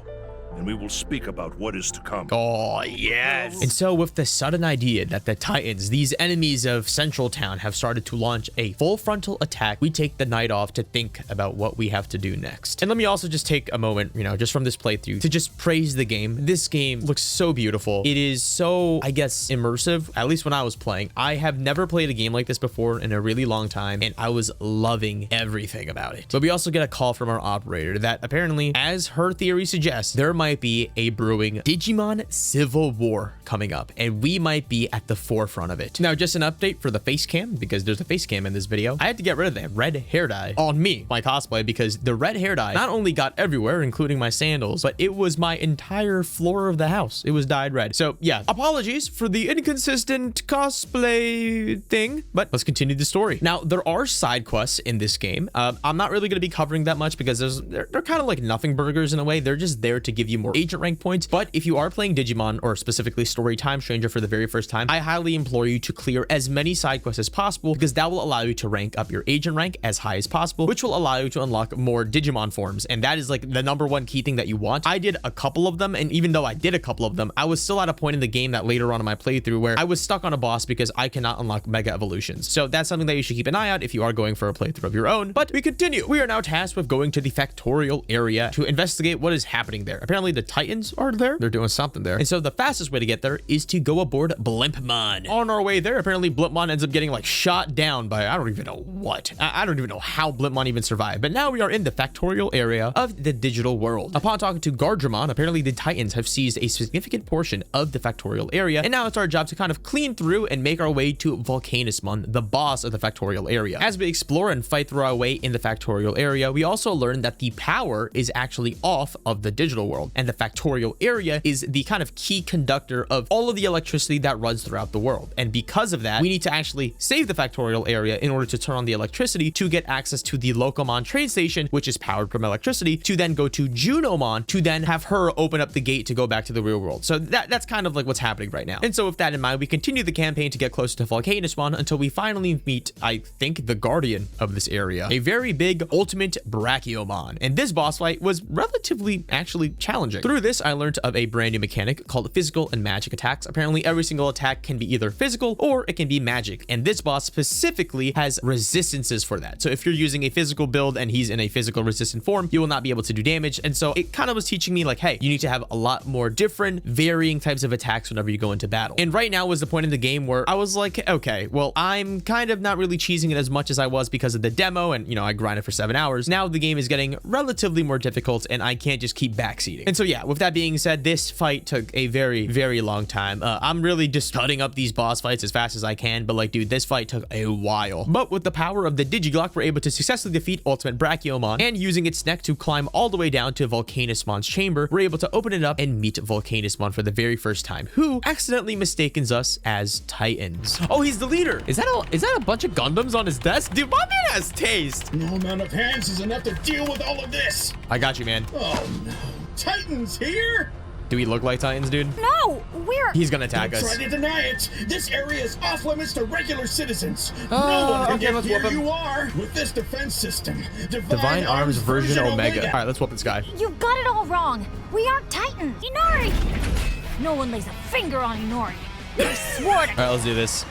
and we will speak about what is to come. Oh, yes. And so with the sudden idea that the Titans, these enemies of Central Town, have started to launch a full frontal attack, we take the night off to think about what we have to do next. And let me also just take a moment, just from this playthrough to just praise the game. This game looks so beautiful. It is so, I guess, immersive, at least when I was playing. I have never played a game like this before in a really long time, and I was loving everything about it. But we also get a call from our operator that apparently, as her theory suggests, there might be a brewing Digimon Civil War coming up, and we might be at the forefront of it. Now, just an update for the face cam, because there's a face cam in this video. I had to get rid of that red hair dye on me, my cosplay, because the red hair dye not only got everywhere, including my sandals, but it was my entire floor of the house. It was dyed red. So yeah, apologies for the inconsistent cosplay thing, but let's continue the story. Now, there are side quests in this game. I'm not really going to be covering that much because they're kind of like nothing burgers in a way. They're just there to give you more agent rank points. But if you are playing Digimon, or specifically Story Time Stranger for the very first time, I highly implore you to clear as many side quests as possible, because that will allow you to rank up your agent rank as high as possible, which will allow you to unlock more Digimon forms. And that is like the number one key thing that you want. I did a couple of them, and even though I did a couple of them, I was still at a point in the game that later on in my playthrough where I was stuck on a boss because I cannot unlock Mega Evolutions. So that's something that you should keep an eye out if you are going for a playthrough of your own. But we continue. We are now tasked with going to the Factorial area to investigate what is happening there. Apparently the Titans are there. They're doing something there. And so the fastest way to get there is to go aboard Blimpmon. On our way there, apparently Blimpmon ends up getting like shot down by, I don't even know what. I don't even know how Blimpmon even survived. But now we are in the Factorial area of the digital world. Upon talking to Gardramon, apparently the Titans have seized a significant portion of the Factorial area, and now it's our job to kind of clean through and make our way to Volcanismon, the boss of the Factorial area. As we explore and fight through our way in the Factorial area, we also learn that the power is actually off of the digital world, and the Factorial area is the kind of key conductor of all of the electricity that runs throughout the world. And because of that, we need to actually save the Factorial area in order to turn on the electricity to get access to the Locomon train station, which is powered from electricity, to then go to Junomon to then have her open up the gate to go back to the real world. So that's kind of like what's happening right now. And so with that in mind, we continue the campaign to get closer to Volcanismon until we finally meet, I think, the guardian of this area, a very big ultimate Brachiomon. And this boss fight was relatively actually challenging. Through this, I learned of a brand new mechanic called physical and magic attacks. Apparently every single attack can be either physical or it can be magic, and this boss specifically has resistances for that. So if you're using a physical build and he's in a physical resistant form, you will not be able to do damage. And so it kind of was teaching me like, hey, you need to have a lot more different varying types of attacks whenever you go into battle. And right now was the point in the game where I was like, okay, well, I'm kind of not really cheesing it as much as I was because of the demo, and I grinded for 7 hours. Now the game is getting relatively more difficult and I can't just keep backseating. And so yeah, with that being said, this fight took a very, very long time. I'm really just cutting up these boss fights as fast as I can, but like, dude, this fight took a while. But with the power of the Digiglock, we're able to successfully defeat Ultimate Brachiomon, and using its neck to climb all the way down to Volcanismon's chamber, we're able to open it up and meet Volcanismon for the very first time, who accidentally mistakes us as Titans. Oh, he's the leader. Is that a bunch of Gundams on his desk? Dude, my man has taste. No amount of hands is enough to deal with all of this. I got you, man. Oh no, Titans here? Do we look like Titans, dude? No, we're... He's gonna attack us. Try to deny it. This area is off limits to regular citizens. No one can get here. You are with this defense system. Divine Arms version Omega. All right, let's whoop this guy. You got it all wrong. We aren't Titans. Inori! No one lays a finger on Inori. I swore to... All right, let's do this.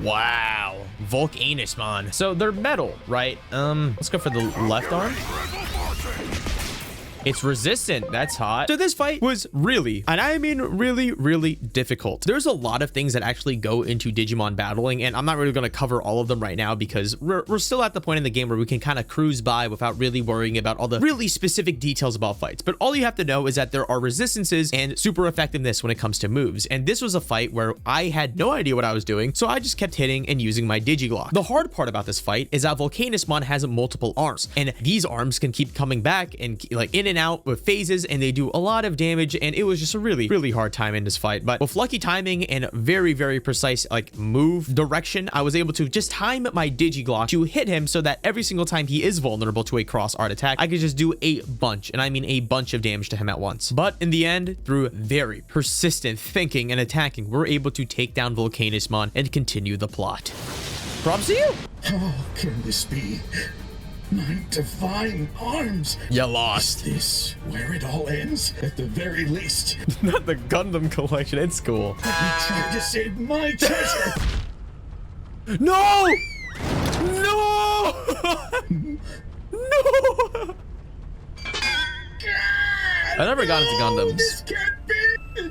Wow. Volcanismon. So they're metal, right? Let's go for the left arm. It's resistant. That's hot. So this fight was really, and I mean really, really difficult. There's a lot of things that actually go into Digimon battling, and I'm not really going to cover all of them right now because we're still at the point in the game where we can kind of cruise by without really worrying about all the really specific details about fights. But all you have to know is that there are resistances and super effectiveness when it comes to moves. And this was a fight where I had no idea what I was doing, so I just kept hitting and using my Digiglock. The hard part about this fight is that Volcanismon has multiple arms, and these arms can keep coming back and like in and out with phases, and they do a lot of damage, and it was just a really, really hard time in this fight. But with lucky timing and very, very precise like move direction, I was able to just time my Digiglock to hit him so that every single time he is vulnerable to a cross art attack, I could just do a bunch, and I mean a bunch of damage to him at once. But in the end, through very persistent thinking and attacking, we're able to take down Volcanismon and continue the plot. Props to you. How can this be? My divine arms. You lost. Is this where it all ends? At the very least. Not the Gundam collection. It's cool. You tried to save my treasure. No! No! No! I never got into Gundams. This can't be.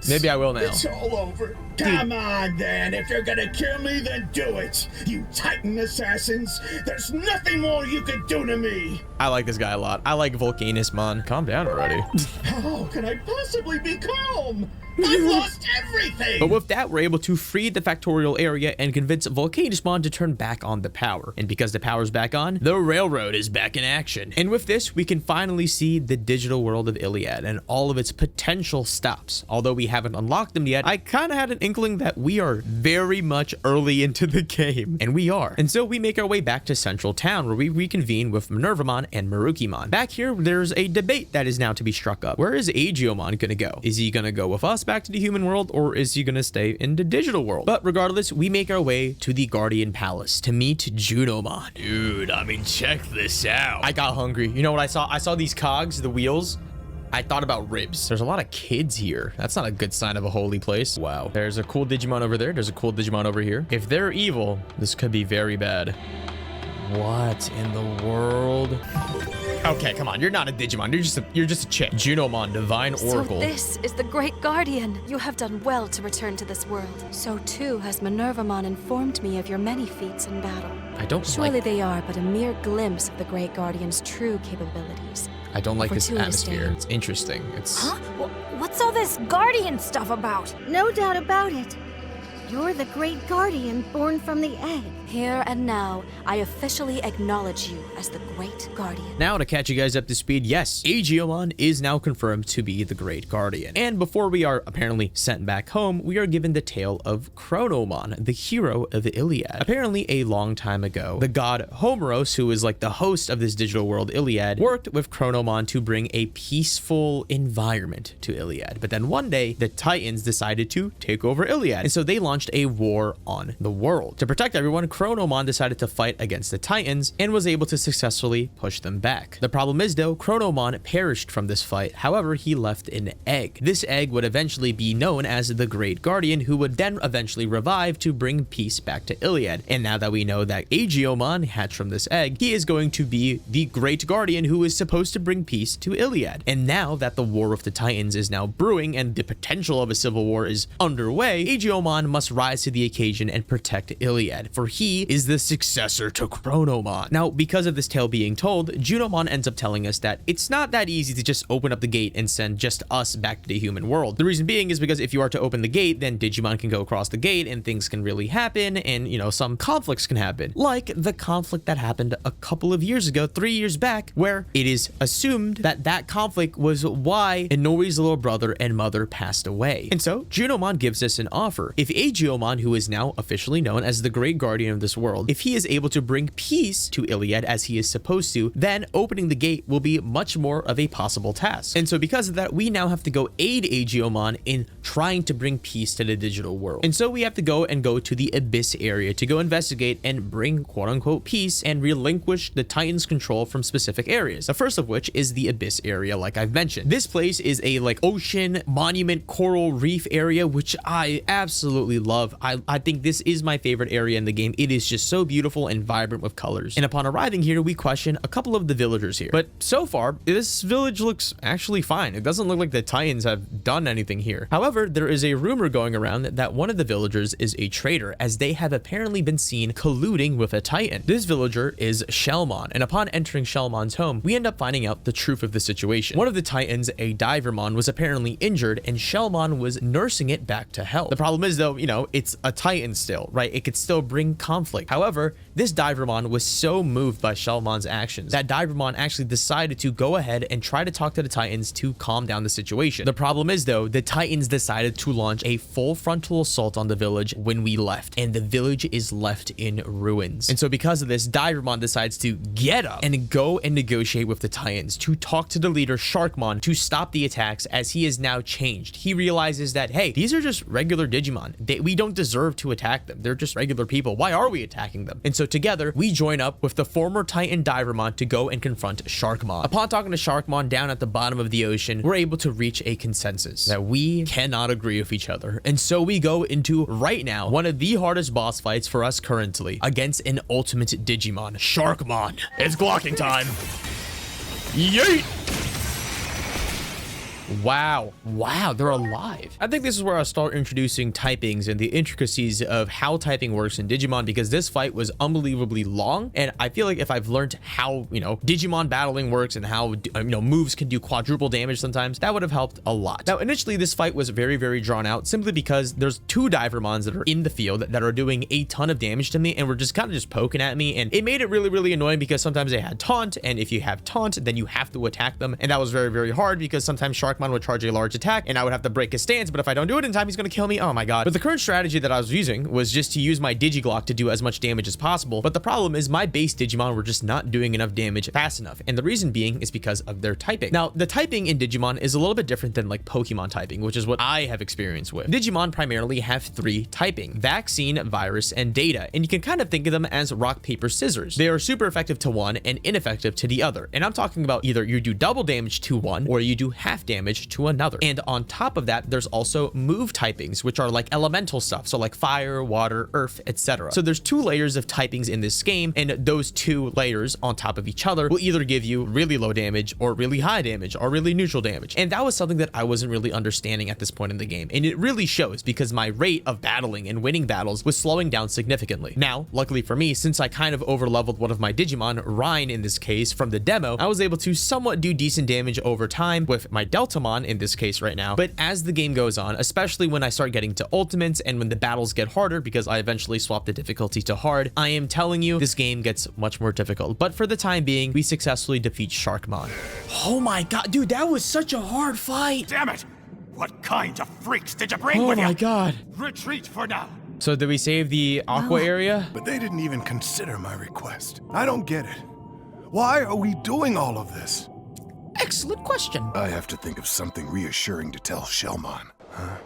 Maybe I will now. It's all over. Come on, then. If you're gonna kill me, then do it. You Titan assassins. There's nothing more you can do to me. I like this guy a lot. I like Volcanismon. Calm down already. How can I possibly be calm? I've lost everything. But with that, we're able to free the Factorial area and convince Volcanismon to turn back on the power. And because the power's back on, the railroad is back in action. And with this, we can finally see the digital world of Iliad and all of its potential stops. Although we haven't unlocked them yet, I kind of had an inkling that we are very much early into the game. And we are. And so we make our way back to Central Town, where we reconvene with Minervamon and Marukimon. Back here, there's a debate that is now to be struck up. Where is Agiomon gonna go? Is he gonna go with us back to the human world, or is he gonna stay in the digital world? But regardless, we make our way to the Guardian Palace to meet Junomon. Dude, I mean, check this out. I got hungry. You know what I saw? I saw these cogs, the wheels. I thought about ribs. There's a lot of kids here. That's not a good sign of a holy place. Wow. There's a cool Digimon over there. There's a cool Digimon over here. If they're evil, this could be very bad. What in the world? Okay, come on. You're not a Digimon. You're just a chick. Junomon, Divine Oracle. So this is the Great Guardian. You have done well to return to this world. So too has Minervamon informed me of your many feats in battle. I don't Surely like... they are but a mere glimpse of the Great Guardian's true capabilities. I don't like this Fortuitous atmosphere. day. It's interesting. It's... Huh? What's all this Guardian stuff about? No doubt about it. You're the Great Guardian born from the egg. Here and now, I officially acknowledge you as the Great Guardian. Now, to catch you guys up to speed, yes, Agiomon is now confirmed to be the Great Guardian. And before we are apparently sent back home, we are given the tale of Chronomon, the hero of Iliad. Apparently, a long time ago, the god Homeros, who is like the host of this digital world Iliad, worked with Chronomon to bring a peaceful environment to Iliad. But then one day, the Titans decided to take over Iliad. And so they launched a war on the world. To protect everyone, Chronomon decided to fight against the Titans and was able to successfully push them back. The problem is though, Chronomon perished from this fight. However, he left an egg. This egg would eventually be known as the Great Guardian, who would then eventually revive to bring peace back to Iliad. And now that we know that Agiomon hatched from this egg, he is going to be the Great Guardian who is supposed to bring peace to Iliad. And now that the War of the Titans is now brewing and the potential of a civil war is underway, Agiomon must rise to the occasion and protect Iliad, for he is the successor to Chronomon. Now, because of this tale being told, Junomon ends up telling us that it's not that easy to just open up the gate and send just us back to the human world. The reason being is because if you are to open the gate, then Digimon can go across the gate and things can really happen, and you know, some conflicts can happen. Like the conflict that happened a couple of years ago, 3 years back, where it is assumed that that conflict was why Inori's little brother and mother passed away. And so Junomon gives us an offer. If Agiomon, who is now officially known as the Great Guardian of this world, if he is able to bring peace to Iliad as he is supposed to, then opening the gate will be much more of a possible task. And so because of that, we now have to go aid Agiomon in trying to bring peace to the digital world. And so we have to go to the Abyss area to go investigate and bring quote-unquote peace and relinquish the Titans' control from specific areas. The first of which is the Abyss area, like I've mentioned. This place is a like ocean monument coral reef area, which I absolutely love. I think this is my favorite area in the game. It is just so beautiful and vibrant with colors. And upon arriving here, we question a couple of the villagers here. But so far, this village looks actually fine. It doesn't look like the Titans have done anything here. However, there is a rumor going around that one of the villagers is a traitor, as they have apparently been seen colluding with a Titan. This villager is Shellmon, and upon entering Shellmon's home, we end up finding out the truth of the situation. One of the Titans, a Divermon, was apparently injured, and Shellmon was nursing it back to health. The problem is though, you know, it's a Titan still, right? It could still bring conflict. However, this Divermon was so moved by Shellmon's actions that Divermon actually decided to go ahead and try to talk to the Titans to calm down the situation. The problem is though, the Titans decided to launch a full frontal assault on the village when we left, and the village is left in ruins. And so because of this, Digivolution decides to get up and go and negotiate with the Titans to talk to the leader Sharkmon to stop the attacks, as he is now changed. He realizes that, hey, these are just regular Digimon. We don't deserve to attack them. They're just regular people. Why are we attacking them? And so together, we join up with the former Titan Digivolution to go and confront Sharkmon. Upon talking to Sharkmon down at the bottom of the ocean, we're able to reach a consensus that we cannot agree with each other. And so we go into, right now, one of the hardest boss fights for us currently against an ultimate Digimon, Sharkmon. It's glocking time. Yeet! Wow, they're alive. I think this is where I'll start introducing typings and the intricacies of how typing works in Digimon, because this fight was unbelievably long, and I feel like if I've learned how, Digimon battling works and how, moves can do quadruple damage sometimes, that would have helped a lot. Now, initially, this fight was very, very drawn out, simply because there's two Digivoltions that are in the field that are doing a ton of damage to me, and were just kind of just poking at me, and it made it really, really annoying because sometimes they had taunt, and if you have taunt, then you have to attack them, and that was very, very hard because sometimes Sharkmon would charge a large attack and I would have to break his stance, but if I don't do it in time, he's going to kill me. Oh my god. But the current strategy that I was using was just to use my Digiglock to do as much damage as possible, but the problem is my base Digimon were just not doing enough damage fast enough, and the reason being is because of their typing. Now, the typing in Digimon is a little bit different than like Pokemon typing, which is what I have experience with. Digimon primarily have three typing: vaccine, virus, and data, and you can kind of think of them as rock, paper, scissors. They are super effective to one and ineffective to the other, and I'm talking about either you do double damage to one or you do half damage to another. And on top of that, there's also move typings, which are like elemental stuff, so like fire, water, earth, etc. So there's two layers of typings in this game, and those two layers on top of each other will either give you really low damage or really high damage or really neutral damage. And that was something that I wasn't really understanding at this point in the game, and it really shows because my rate of battling and winning battles was slowing down significantly. Now, luckily for me, since I kind of over-leveled one of my Digimon, Rhine in this case, from the demo, I was able to somewhat do decent damage over time with my Deltamon in this case right now. But as the game goes on, especially when I start getting to ultimates and when the battles get harder, because I eventually swapped the difficulty to hard, I am telling you, this game gets much more difficult. But for the time being, we successfully defeat Sharkmon. Oh my god, dude, that was such a hard fight. Damn it! What kind of freaks did you bring with you? Oh my god. Retreat for now. So did we save the aqua area? But they didn't even consider my request. I don't get it. Why are we doing all of this? Excellent question. I have to think of something reassuring to tell Shelmon, huh?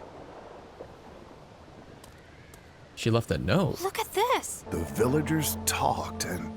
She left a note. Look at this. The villagers talked, and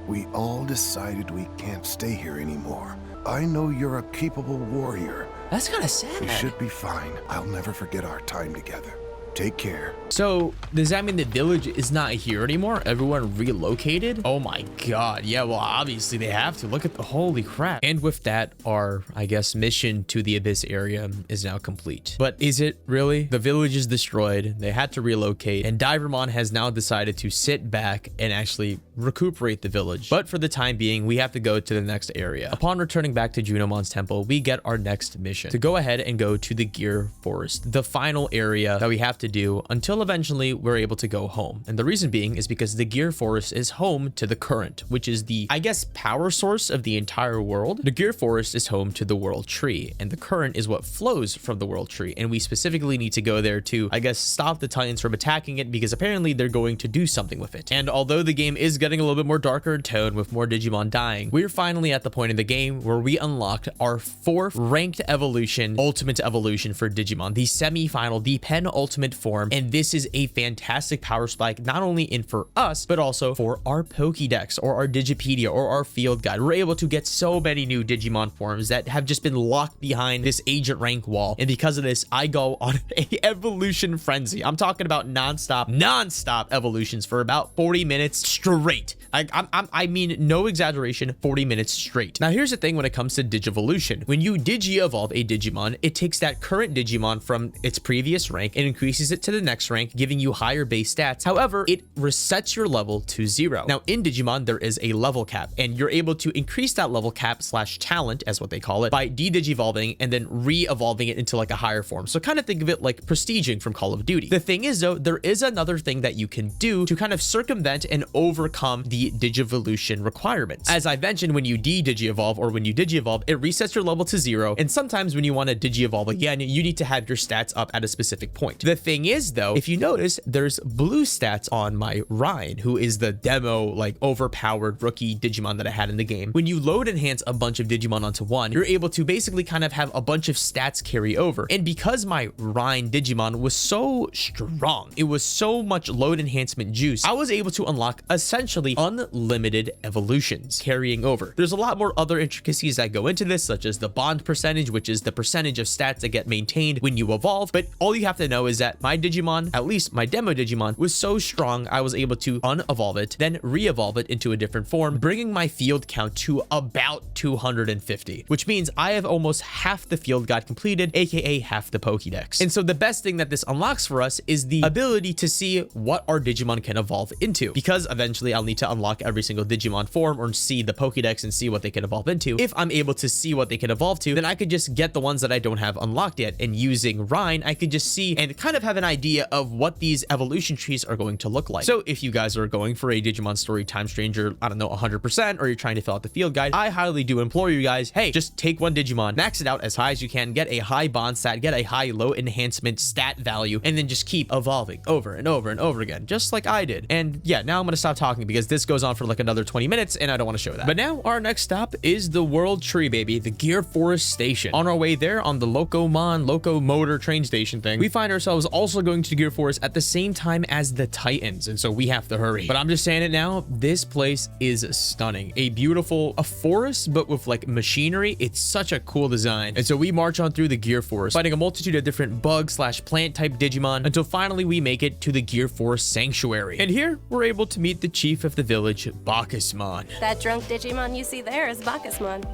we all decided we can't stay here anymore. I know you're a capable warrior. That's kind of sad. You should be fine. I'll never forget our time together. Take care. So, does that mean the village is not here anymore? Everyone relocated? Oh my god. Yeah, well, obviously they have to. Look at the holy crap. And with that, our, I guess, mission to the Abyss area is now complete. But is it really? The village is destroyed. They had to relocate. And Digivolution has now decided to sit back and actually recuperate the village. But for the time being, we have to go to the next area. Upon returning back to Junomon's temple, we get our next mission to go ahead and go to the Gear Forest, the final area that we have to do until eventually we're able to go home. And the reason being is because the Gear Forest is home to the current, which is the, I guess, power source of the entire world. The Gear Forest is home to the World Tree, and the current is what flows from the World Tree. And we specifically need to go there to, I guess, stop the Titans from attacking it, because apparently they're going to do something with it. And although the game is getting a little bit more darker in tone with more Digimon dying, we're finally at the point in the game where we unlocked our 4th ranked evolution, ultimate evolution for Digimon, the semi-final, the penultimate form. And this is a fantastic power spike, not only in for us, but also for our Pokédex or our Digipedia or our field guide. We're able to get so many new Digimon forms that have just been locked behind this agent rank wall. And because of this, I go on a evolution frenzy. I'm talking about non-stop evolutions for about 40 minutes straight. I mean, no exaggeration, 40 minutes straight. Now, here's the thing when it comes to Digivolution. When you Digi-evolve a Digimon, it takes that current Digimon from its previous rank and increases increases it to the next rank, giving you higher base stats. However, it resets your level to 0. Now, in Digimon, there is a level cap, and you're able to increase that level cap / talent, as what they call it, by de-digivolving and then re-evolving it into like a higher form. So kind of think of it like prestiging from Call of Duty. The thing is, though, there is another thing that you can do to kind of circumvent and overcome the Digivolution requirements. As I mentioned, when you de-Digi-evolve or when you Digi-evolve, it resets your level to 0, and sometimes when you want to Digi-evolve again, you need to have your stats up at a specific point. The thing is, though, if you notice, there's blue stats on my Ryan, who is the demo, like, overpowered rookie Digimon that I had in the game. When you load enhance a bunch of Digimon onto one, you're able to basically kind of have a bunch of stats carry over. And because my Ryan Digimon was so strong, it was so much load enhancement juice, I was able to unlock essentially unlimited evolutions carrying over. There's a lot more other intricacies that go into this, such as the bond percentage, which is the percentage of stats that get maintained when you evolve. But all you have to know is that my Digimon, at least my demo Digimon, was so strong, I was able to unevolve it, then re-evolve it into a different form, bringing my field count to about 250, which means I have almost half the field guide completed, aka half the Pokédex. And so the best thing that this unlocks for us is the ability to see what our Digimon can evolve into, because eventually I'll need to unlock every single Digimon form or see the Pokédex and see what they can evolve into. If I'm able to see what they can evolve to, then I could just get the ones that I don't have unlocked yet, and using Rhine, I could just see and kind of have an idea of what these evolution trees are going to look like. So if you guys are going for a Digimon Story Time Stranger, I don't know, 100%, or you're trying to fill out the field guide, I highly do implore you guys, hey, just take one Digimon, max it out as high as you can, get a high bond stat, get a high low enhancement stat value, and then just keep evolving over and over and over again, just like I did. And yeah, now I'm gonna stop talking because this goes on for like another 20 minutes and I don't want to show that. But now our next stop is the World Tree, baby, the Gear Forest Station. On our way there, on the Locomotor train station thing, we find ourselves also going to Gear Forest at the same time as the Titans, and so we have to hurry. But I'm just saying it now, this place is stunning. A forest, but with like machinery. It's such a cool design. And so we march on through the Gear Forest, fighting a multitude of different bug / plant type Digimon until finally we make it to the Gear Forest Sanctuary. And here we're able to meet the chief of the village, Bacchusmon. That drunk Digimon you see there is Bacchusmon.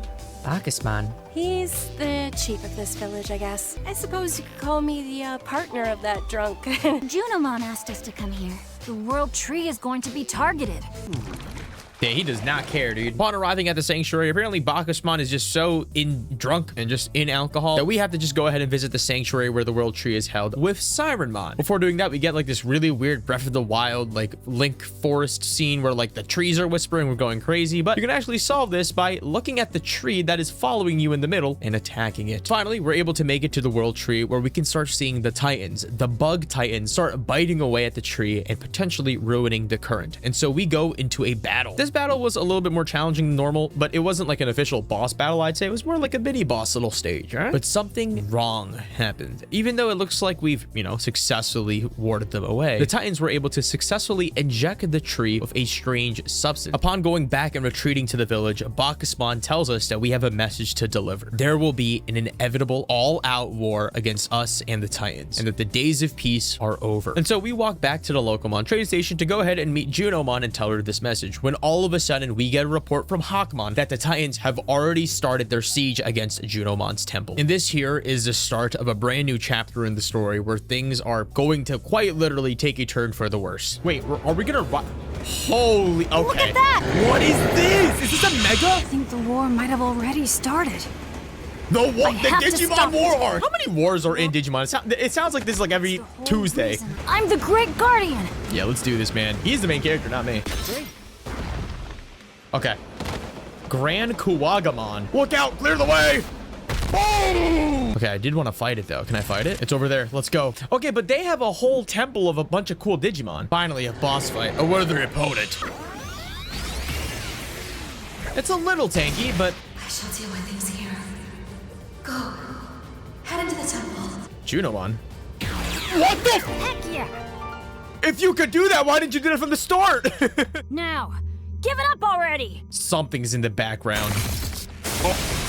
Bacchusmon. He's the chief of this village, I guess. I suppose you could call me the partner of that drunk. Junimon asked us to come here. The World Tree is going to be targeted. Yeah, he does not care, dude. Upon arriving at the sanctuary, apparently Bacchusmon is just so drunk and just in alcohol that we have to just go ahead and visit the sanctuary where the World Tree is held with Sirenmon. Before doing that, we get like this really weird Breath of the Wild, like Link forest scene where like the trees are whispering, we're going crazy. But you can actually solve this by looking at the tree that is following you in the middle and attacking it. Finally, we're able to make it to the World Tree where we can start seeing the Titans, the bug Titans, start biting away at the tree and potentially ruining the current. And so we go into a battle. This battle was a little bit more challenging than normal, but it wasn't like an official boss battle, I'd say. It was more like a mini boss little stage, right? But something wrong happened. Even though it looks like we've, successfully warded them away, the Titans were able to successfully inject the tree with a strange substance. Upon going back and retreating to the village, Bacchusmon tells us that we have a message to deliver. There will be an inevitable all-out war against us and the Titans, and that the days of peace are over. And so we walk back to the Locomon train station to go ahead and meet Junomon and tell her this message, when all of a sudden we get a report from Hawkmon that the Titans have already started their siege against Junomon's temple. And this here is the start of a brand new chapter in the story where things are going to quite literally take a turn for the worse. Wait, are we gonna holy, okay. Look at that! What is this? Is this a mega? I think the war might have already started. The Digimon war arc. How many wars are in Digimon? It sounds like this is like every Tuesday. Reason. I'm the Great Guardian. Yeah, let's do this, man. He's the main character, not me. Okay. Grand Kuwagamon. Look out! Clear the way! Boom! Okay, I did want to fight it, though. Can I fight it? It's over there. Let's go. Okay, but they have a whole temple of a bunch of cool Digimon. Finally, a boss fight. A worthy opponent. It's a little tanky, but... I shall deal with things here. Go. Head into the temple. Junomon. What the? Heck yeah! If you could do that, why didn't you do it from the start? Now, give it up already! Something's in the background. Oh.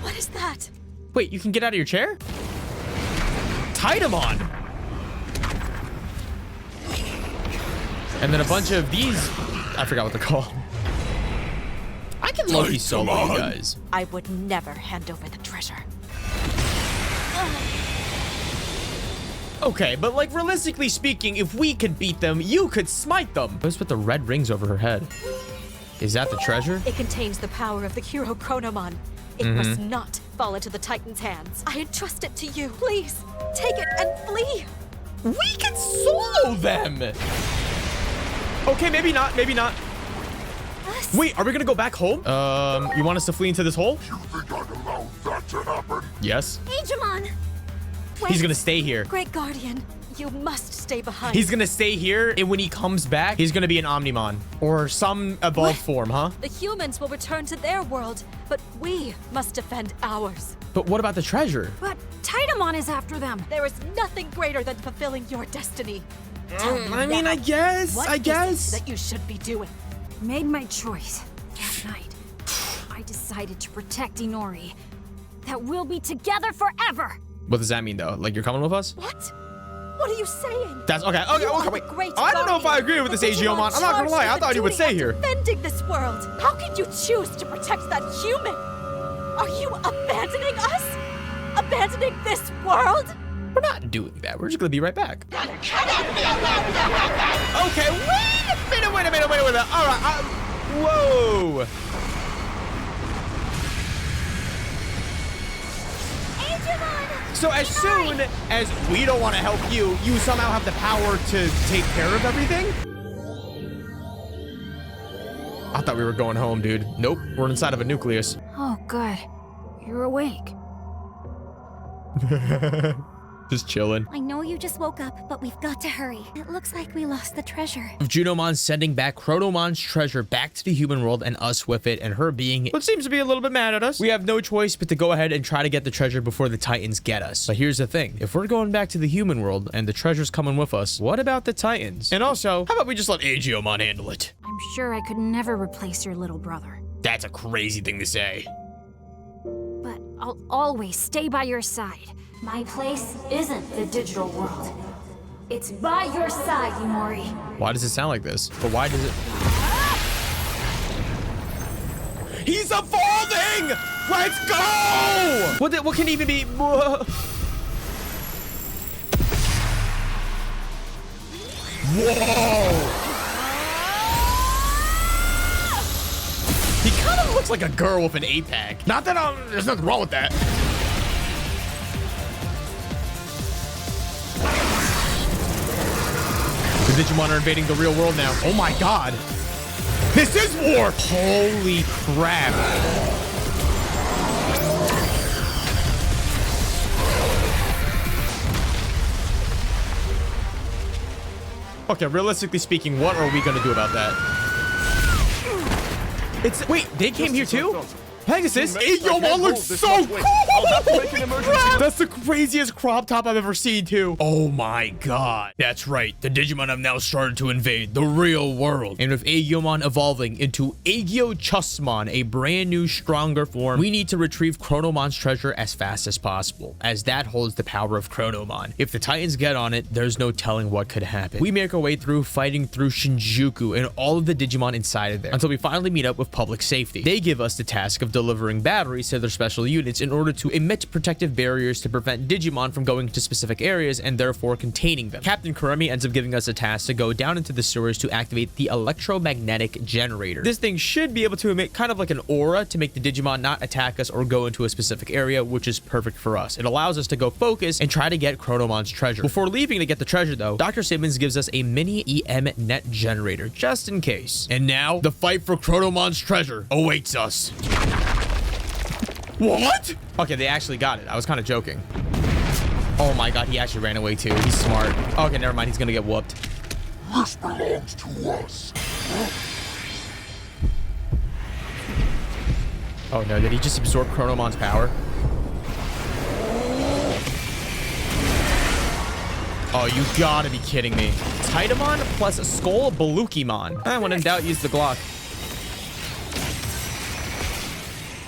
What is that? Wait, you can get out of your chair? Titamon! And then a bunch of these... I forgot what they're called. I can low-key solo you guys. I would never hand over the treasure. Okay, but like realistically speaking, if we could beat them, you could smite them. Let's put the red rings over her head. Is that the treasure? It contains the power of the hero Chronomon. It must not fall into the Titan's hands. I entrust it to you. Please, take it and flee. We can solo them. Okay, maybe not, maybe not. Wait, are we gonna go back home? You want us to flee into this hole? You think I'd allow that to happen? Yes. Digimon! He's gonna stay here. Great Guardian, you must stay behind. He's gonna stay here, and when he comes back, he's gonna be an Omnimon. Or some evolved form, huh? The humans will return to their world, but we must defend ours. But what about the treasure? But Titanmon is after them. There is nothing greater than fulfilling your destiny. I mean, I guess. What is it that you should be doing? Made my choice. That night, I decided to protect Inori. That we'll be together forever. What does that mean, though? Like, you're coming with us? What? What are you saying? That's okay. Okay, You okay, are wait. the great I don't know if I agree with this, Agiomon. I'm not gonna lie. I thought you would stay here. Defending this world. How could you choose to protect that human? Are you abandoning us? Abandoning this world? We're not doing that. We're just gonna be right back. Okay, wait a minute. All right. Whoa. So as soon as we don't want to help you, you somehow have the power to take care of everything? I thought we were going home, dude. Nope, we're inside of a nucleus. Oh, good. You're awake. Just chilling. I know you just woke up, but we've got to hurry. It looks like we lost the treasure. Of Junomon sending back Chronomon's treasure back to the human world and us with it, and her being What seems to be a little bit mad at us. we have no choice but to go ahead and try to get the treasure before the Titans get us. But here's the thing. If we're going back to the human world and the treasure's coming with us, what about the Titans? And also, how about we just let Agiomon handle it? I'm sure I could never replace your little brother. That's a crazy thing to say. But I'll always stay by your side. My place isn't the digital world. It's by your side, Inori. Why does it sound like this? But why does it... He's evolving! Let's go! What can even be... Whoa! He kind of looks like a girl with an 8-pack. Not that there's nothing wrong with that. The Digimon are invading the real world now. Oh my god. This is war! Holy crap. Okay, realistically speaking, what are we gonna do about that? Wait, they came here too? Pegasus, Agiomon looks so cool! That's the craziest crop top I've ever seen, too. Oh my god. That's right. The Digimon have now started to invade the real world. And with Agiomon evolving into Agiochusmon, a brand new, stronger form, we need to retrieve Chronomon's treasure as fast as possible, as that holds the power of Chronomon. If the Titans get on it, there's no telling what could happen. We make our way through, fighting through Shinjuku and all of the Digimon inside of there, until we finally meet up with public safety. They give us the task of delivering batteries to their special units in order to emit protective barriers to prevent Digimon from going to specific areas and therefore containing them. Captain Kurumi ends up giving us a task to go down into the sewers to activate the electromagnetic generator. This thing should be able to emit kind of like an aura to make the Digimon not attack us or go into a specific area, which is perfect for us. It allows us to go focus and try to get Chronomon's treasure. Before leaving to get the treasure though, Dr. Simmons gives us a mini EM net generator just in case. And now, the fight for Chronomon's treasure awaits us. What? Okay, they actually got it. I was kind of joking. Oh my god, he actually ran away too. He's smart. Okay, never mind. He's gonna get whooped. This belongs to us. Oh no, did he just absorb Chronomon's power? Oh, you gotta be kidding me. Titamon plus Skull Balukimon. When in doubt, use the Glock.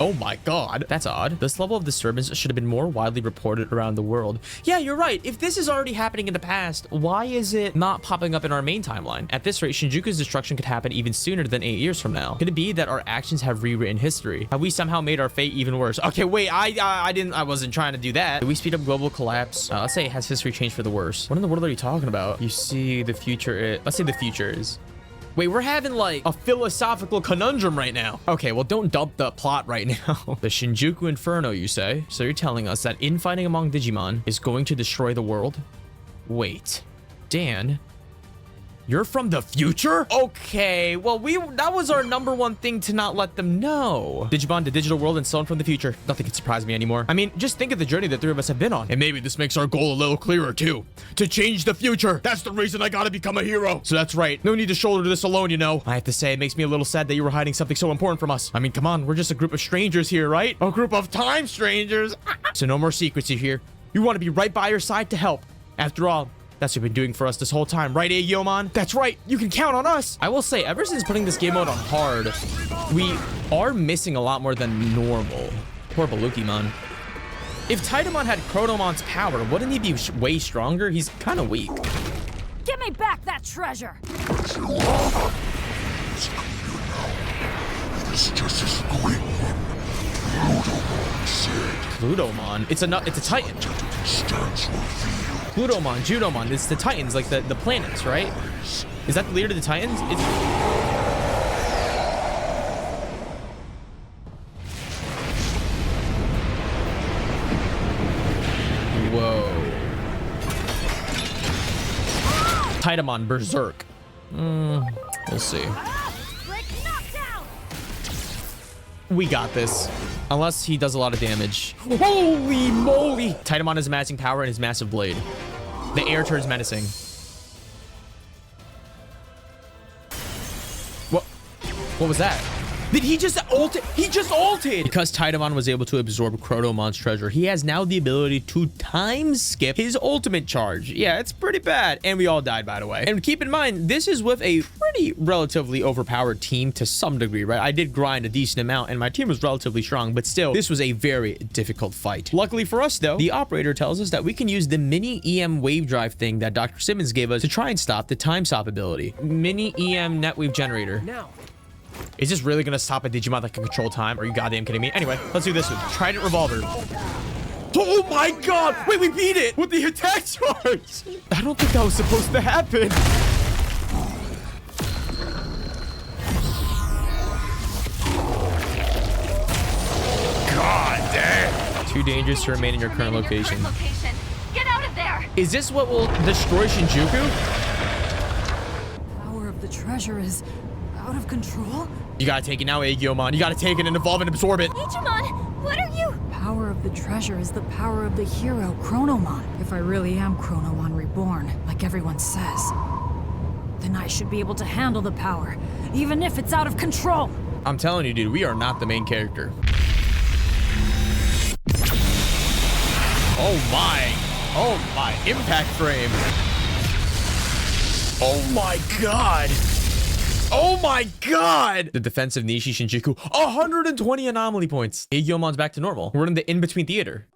Oh my god, that's odd. This level of disturbance should have been more widely reported around the world. Yeah, you're right. If this is already happening in the past, why is it not popping up in our main timeline? At this rate, Shinjuku's destruction could happen even sooner than 8 years from now. Could it be that our actions have rewritten history? Have we somehow made our fate even worse? Okay, wait, I wasn't trying to do that. Did we speed up global collapse? Let's say, has history changed for the worse? What in the world are you talking about? You see the future, let's say the future is. Wait, we're having like a philosophical conundrum right now. Okay, well, don't dump the plot right now. The Shinjuku Inferno, you say? So you're telling us that infighting among Digimon is going to destroy the world? Wait, Dan, you're from the future? Okay, well, that was our #1 thing to not let them know. Digimon, the digital world, and someone from the future. Nothing can surprise me anymore. I mean, just think of the journey the three of us have been on. And maybe this makes our goal a little clearer, too. To change the future. That's the reason I gotta become a hero. So that's right. No need to shoulder this alone, you know. I have to say, it makes me a little sad that you were hiding something so important from us. I mean, come on, we're just a group of strangers here, right? A group of time strangers. So no more secrets, you hear? We want to be right by your side to help. After all, that's what you've been doing for us this whole time, right, Aegomon? That's right, you can count on us. I will say, ever since putting this game mode on hard, we are missing a lot more than normal. Poor Balukimon. If Titamon had Chronomon's power, wouldn't he be way stronger? He's kind of weak. Give me back that treasure! It's clear now. It is just as quick when Plutomon said. Plutomon? It's a Titan. Stands revealed. Plutomon, Judomon, it's the Titans, like the planets, right? Is that the leader of the Titans? Whoa. Titamon Berserk. We'll see. We got this. Unless he does a lot of damage. Holy moly! Titamon is amassing power in his massive blade. The air turns menacing. What was that? Did he just ult? He just ulted! Because Titamon was able to absorb Chronomon's treasure, he has now the ability to time skip his ultimate charge. Yeah, it's pretty bad. And we all died, by the way. And keep in mind, this is with a pretty relatively overpowered team to some degree, right? I did grind a decent amount and my team was relatively strong, but still, this was a very difficult fight. Luckily for us, though, the operator tells us that we can use the mini EM wave drive thing that Dr. Simmons gave us to try and stop the time stop ability. Mini EM net wave generator. Now. Is this really gonna stop a Digimon that can control time? Are you goddamn kidding me? Anyway, let's do this one. Trident Revolver. Oh my god! Wait, we beat it with the attack charge! I don't think that was supposed to happen. God damn! Too dangerous to remain in your current location. Get out of there! Is this what will destroy Shinjuku? Power of the treasure is out of control? You gotta take it now, Aegomon. You gotta take it and evolve and absorb it. Digimon, what are you? Power of the treasure is the power of the hero, Chronomon. If I really am Chronomon reborn, like everyone says, then I should be able to handle the power, even if it's out of control. I'm telling you, dude, we are not the main character. Oh my, impact frame. Oh my god. Oh my god! The defensive Nishi Shinjuku, 120 anomaly points. Aegomon's back to normal. We're in the in-between theater.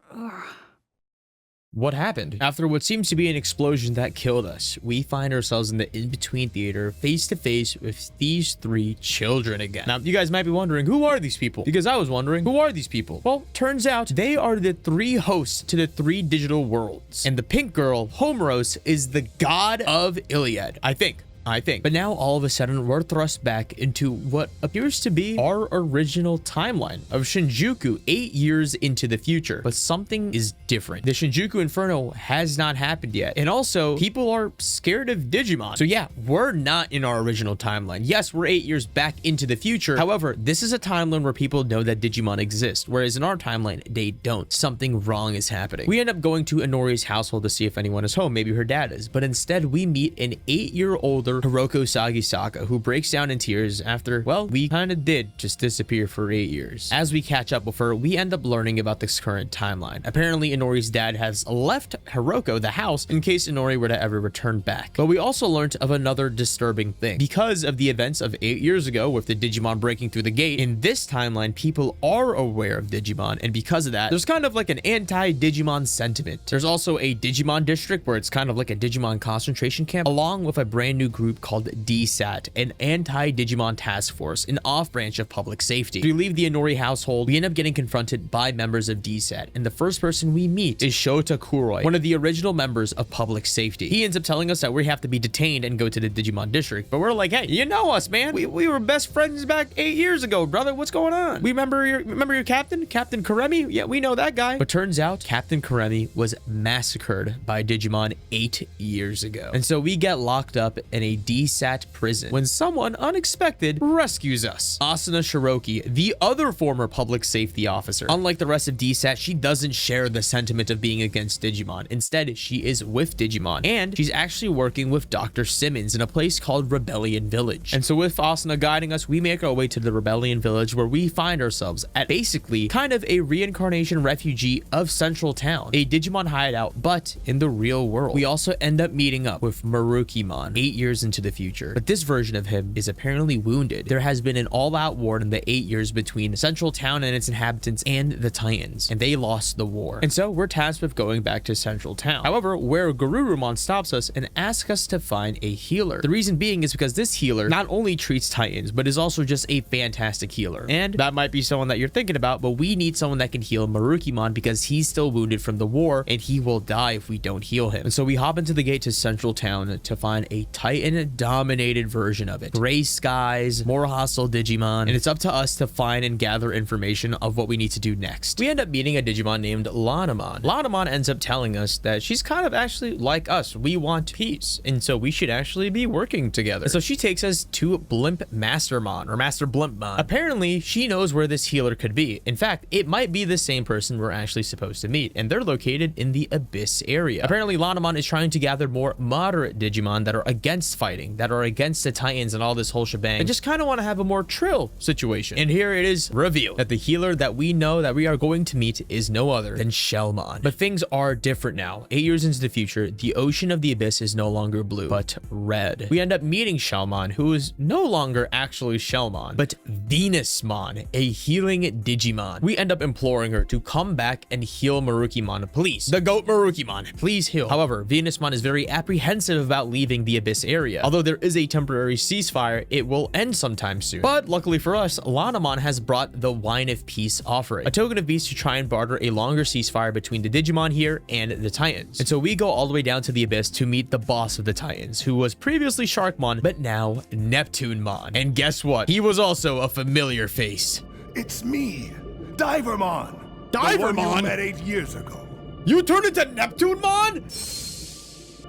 What happened? After what seems to be an explosion that killed us, we find ourselves in the in-between theater face to face with these three children again. Now, you guys might be wondering, who are these people? Because I was wondering, who are these people? Well, turns out they are the three hosts to the three digital worlds. And the pink girl, Homeros, is the god of Iliad, I think. But now all of a sudden we're thrust back into what appears to be our original timeline of Shinjuku 8 years into the future. But something is different. The Shinjuku Inferno has not happened yet. And also people are scared of Digimon. So yeah, we're not in our original timeline. Yes, we're 8 years back into the future. However, this is a timeline where people know that Digimon exist. Whereas in our timeline, they don't. Something wrong is happening. We end up going to Inori's household to see if anyone is home. Maybe her dad is. But instead we meet an 8-year-older mother, Hiroko Sagisaka, who breaks down in tears after, well, we kind of did just disappear for 8 years. As we catch up with her, we end up learning about this current timeline. Apparently, Inori's dad has left Hiroko the house in case Inori were to ever return back. But we also learned of another disturbing thing. Because of the events of 8 years ago with the Digimon breaking through the gate, in this timeline, people are aware of Digimon, and because of that, there's kind of like an anti-Digimon sentiment. There's also a Digimon district where it's kind of like a Digimon concentration camp, along with a brand new group called DSAT, an anti-Digimon task force, an off-branch of public safety. We leave the Inori household, we end up getting confronted by members of DSAT, and the first person we meet is Shota Kuroi, one of the original members of public safety. He ends up telling us that we have to be detained and go to the Digimon district, but we're like, hey, you know us, man. We were best friends back 8 years ago, brother. What's going on? We remember your captain, Captain Karemi? Yeah, we know that guy. But turns out Captain Karemi was massacred by Digimon 8 years ago. And so we get locked up in a DSAT prison when someone unexpected rescues us. Asuna Shiroki, the other former public safety officer. Unlike the rest of DSAT, she doesn't share the sentiment of being against Digimon. Instead, she is with Digimon, and she's actually working with Dr. Simmons in a place called Rebellion Village. And so with Asuna guiding us, we make our way to the Rebellion Village, where we find ourselves at basically kind of a reincarnation refugee of Central Town, a Digimon hideout, but in the real world. We also end up meeting up with Marukimon 8 years into the future, but this version of him is apparently wounded. There has been an all-out war in the 8 years between Central Town and its inhabitants and the Titans, and they lost the war. And so we're tasked with going back to Central Town. However, where Garurumon stops us and asks us to find a healer. The reason being is because this healer not only treats Titans, but is also just a fantastic healer. And that might be someone that you're thinking about, but we need someone that can heal Marukimon because he's still wounded from the war and he will die if we don't heal him. And so we hop into the gate to Central Town to find a Titan-dominated version of it. Gray skies, more hostile Digimon, and it's up to us to find and gather information of what we need to do next. We end up meeting a Digimon named Lanamon. Lanamon ends up telling us that she's kind of actually like us. We want peace, and so we should actually be working together. And so she takes us to Blimp Mastermon, or Master Blimpmon. Apparently, she knows where this healer could be. In fact, it might be the same person we're actually supposed to meet, and they're located in the Abyss area. Apparently, Lanamon is trying to gather more moderate Digimon that are against fighting, that are against the Titans and all this whole shebang, and just kind of want to have a more trill situation. And here it is revealed that the healer that we know that we are going to meet is no other than Shellmon. But things are different now. 8 years into the future, the ocean of the Abyss is no longer blue, but red. We end up meeting Shellmon, who is no longer actually Shellmon, but Venusmon, a healing Digimon. We end up imploring her to come back and heal Marukimon, please. The goat Marukimon, please heal. However, Venusmon is very apprehensive about leaving the Abyss area. Although there is a temporary ceasefire, it will end sometime soon. But luckily for us, Lanamon has brought the Wine of Peace offering, a token of peace to try and barter a longer ceasefire between the Digimon here and the Titans. And so we go all the way down to the Abyss to meet the boss of the Titans, who was previously Sharkmon, but now Neptunemon. And guess what? He was also a familiar face. It's me, Divermon. Divermon? The one you met 8 years ago. You turned into Neptunemon?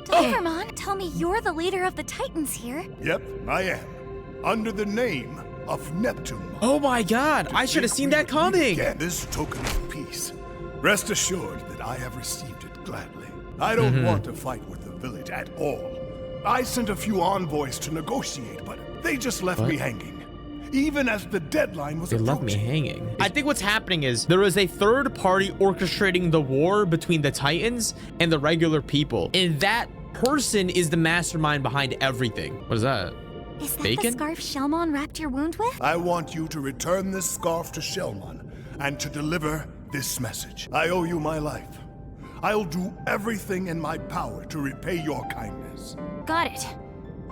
Divermon, tell me you're the leader of the Titans here. Yep, I am. Under the name of Neptunemon. Oh my god, I should have seen that coming. Get this token of peace. Rest assured that I have received it gladly. I don't want to fight with the village at all. I sent a few envoys to negotiate, but they just left me hanging. Even as the deadline was approaching. They left me hanging. I think what's happening is there is a third party orchestrating the war between the Titans and the regular people. And that person is the mastermind behind everything. What is that? Is that Bacon? the scarf Shellmon wrapped your wound with? I want you to return this scarf to Shellmon and to deliver this message. I owe you my life. I'll do everything in my power to repay your kindness. Got it.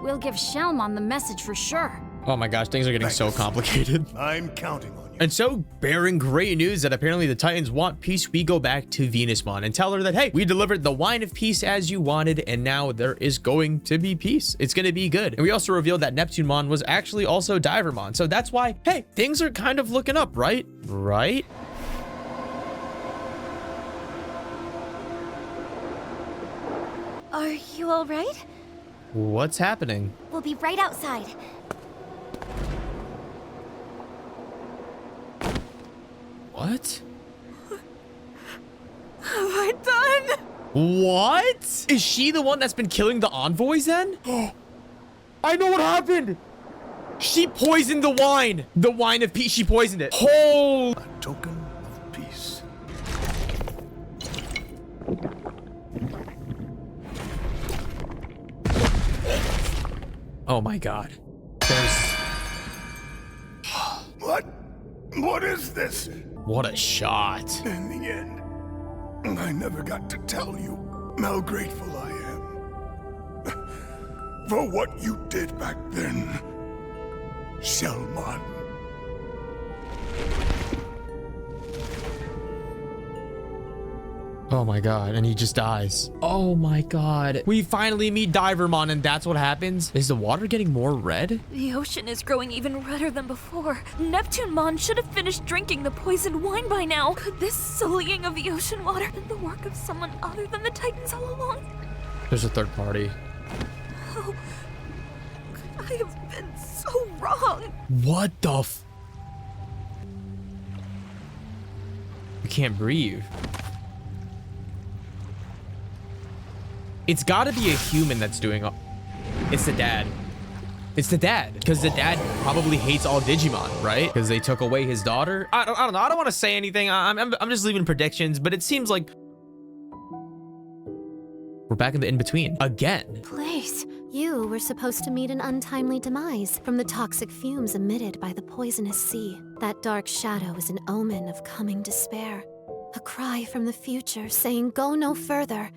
We'll give Shellmon the message for sure. Oh my gosh, things are getting so complicated. I'm counting on you. And so, bearing great news that apparently the Titans want peace, we go back to Venusmon and tell her that, hey, we delivered the Wine of Peace as you wanted, and now there is going to be peace. It's going to be good. And we also revealed that Neptunemon was actually also Divermon. So that's why, hey, things are kind of looking up, right? Right? Are you all right? What's happening? We'll be right outside. What? Have I done? What? Is she the one that's been killing the envoys then? I know what happened. She poisoned the wine. The wine of peace. She poisoned it. Whole A token of peace. Oh my God. There's... What is this? What a shot. In the end, I never got to tell you how grateful I am for what you did back then, Shelmon. Oh my God, and he just dies. Oh my God. We finally meet Divermon, and that's what happens? Is the water getting more red? The ocean is growing even redder than before. Neptunemon should have finished drinking the poisoned wine by now. Could this sullying of the ocean water be the work of someone other than the Titans all along? There's a third party. Oh, I have been so wrong. What the f... We can't breathe. It's gotta be a human that's doing all... It's the dad. It's the dad. Because the dad probably hates all Digimon, right? Because they took away his daughter. I don't know. I don't want to say anything. I'm just leaving predictions, but it seems like... We're back in the in-between. Again. Place. You were supposed to meet an untimely demise from the toxic fumes emitted by the poisonous sea. That dark shadow is an omen of coming despair. A cry from the future saying go no further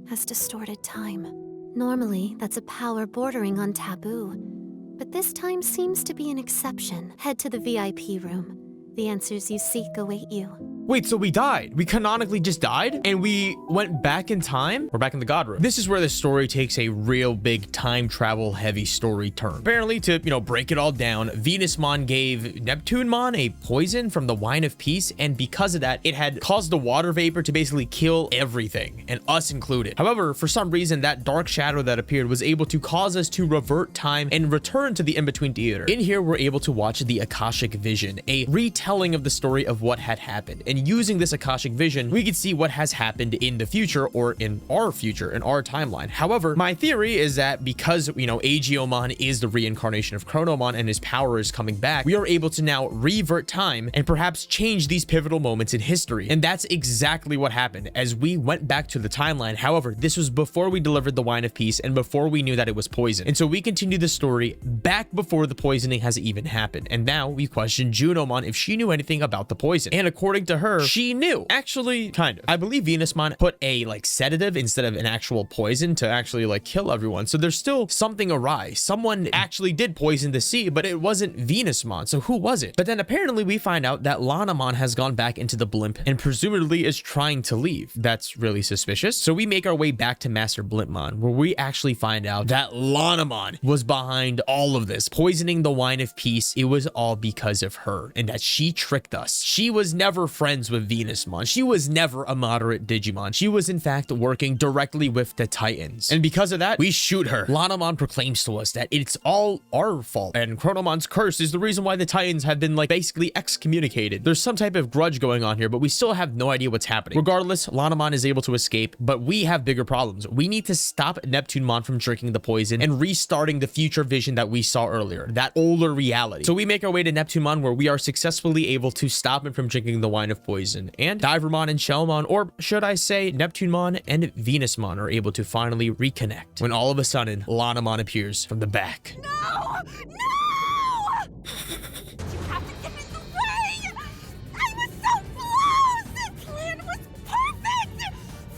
has distorted time. Normally, that's a power bordering on taboo. But this time seems to be an exception. Head to the VIP room. The answers you seek await you. Wait, so we died. We canonically just died and we went back in time? We're back in the God room. This is where the story takes a real big time travel heavy story turn. Apparently to, break it all down, Venusmon gave Neptunemon a poison from the wine of peace. And because of that, it had caused the water vapor to basically kill everything and us included. However, for some reason, that dark shadow that appeared was able to cause us to revert time and return to the in-between theater. In here, we're able to watch the Akashic Vision, a retelling of the story of what had happened. And using this Akashic Vision, we could see what has happened in the future or in our future, in our timeline. However, my theory is that because, Agiomon is the reincarnation of Chronomon and his power is coming back, we are able to now revert time and perhaps change these pivotal moments in history. And that's exactly what happened as we went back to the timeline. However, this was before we delivered the wine of peace and before we knew that it was poison. And so we continue the story back before the poisoning has even happened. And now we question Junomon if she knew anything about the poison. And according to her, she knew. Actually, kind of. I believe Venusmon put a sedative instead of an actual poison to actually kill everyone. So there's still something awry. Someone actually did poison the sea, but it wasn't Venusmon. So who was it? But then apparently we find out that Lanamon has gone back into the blimp and presumably is trying to leave. That's really suspicious. So we make our way back to Master Blimpmon, where we actually find out that Lanamon was behind all of this, poisoning the wine of peace. It was all because of her and that she tricked us. She was never friends with Venusmon. She was never a moderate Digimon. She was in fact working directly with the Titans. And because of that, we shoot her. Lanamon proclaims to us that it's all our fault and Chronomon's curse is the reason why the Titans have been basically excommunicated. There's some type of grudge going on here, but we still have no idea what's happening. Regardless, Lanamon is able to escape, but we have bigger problems. We need to stop Neptunemon from drinking the poison and restarting the future vision that we saw earlier, that older reality. So we make our way to Neptunemon, where we are successfully able to stop him from drinking the wine of poison. And Divermon and Shellmon, or should I say Neptunemon and Venusmon, are able to finally reconnect when all of a sudden Lanamon appears from the back. No! No! You have to give me the way! I was so close! The plan was perfect!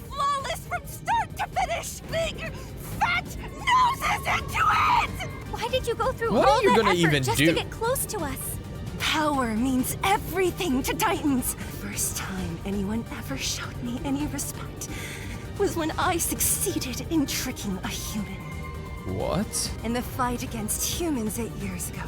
Flawless from start to finish! Big, fat noses into it! Why did you go through What all are you that gonna effort even just do? to get close to us? Power means everything to Titans. First time anyone ever showed me any respect was when I succeeded in tricking a human. What? In the fight against humans 8 years ago,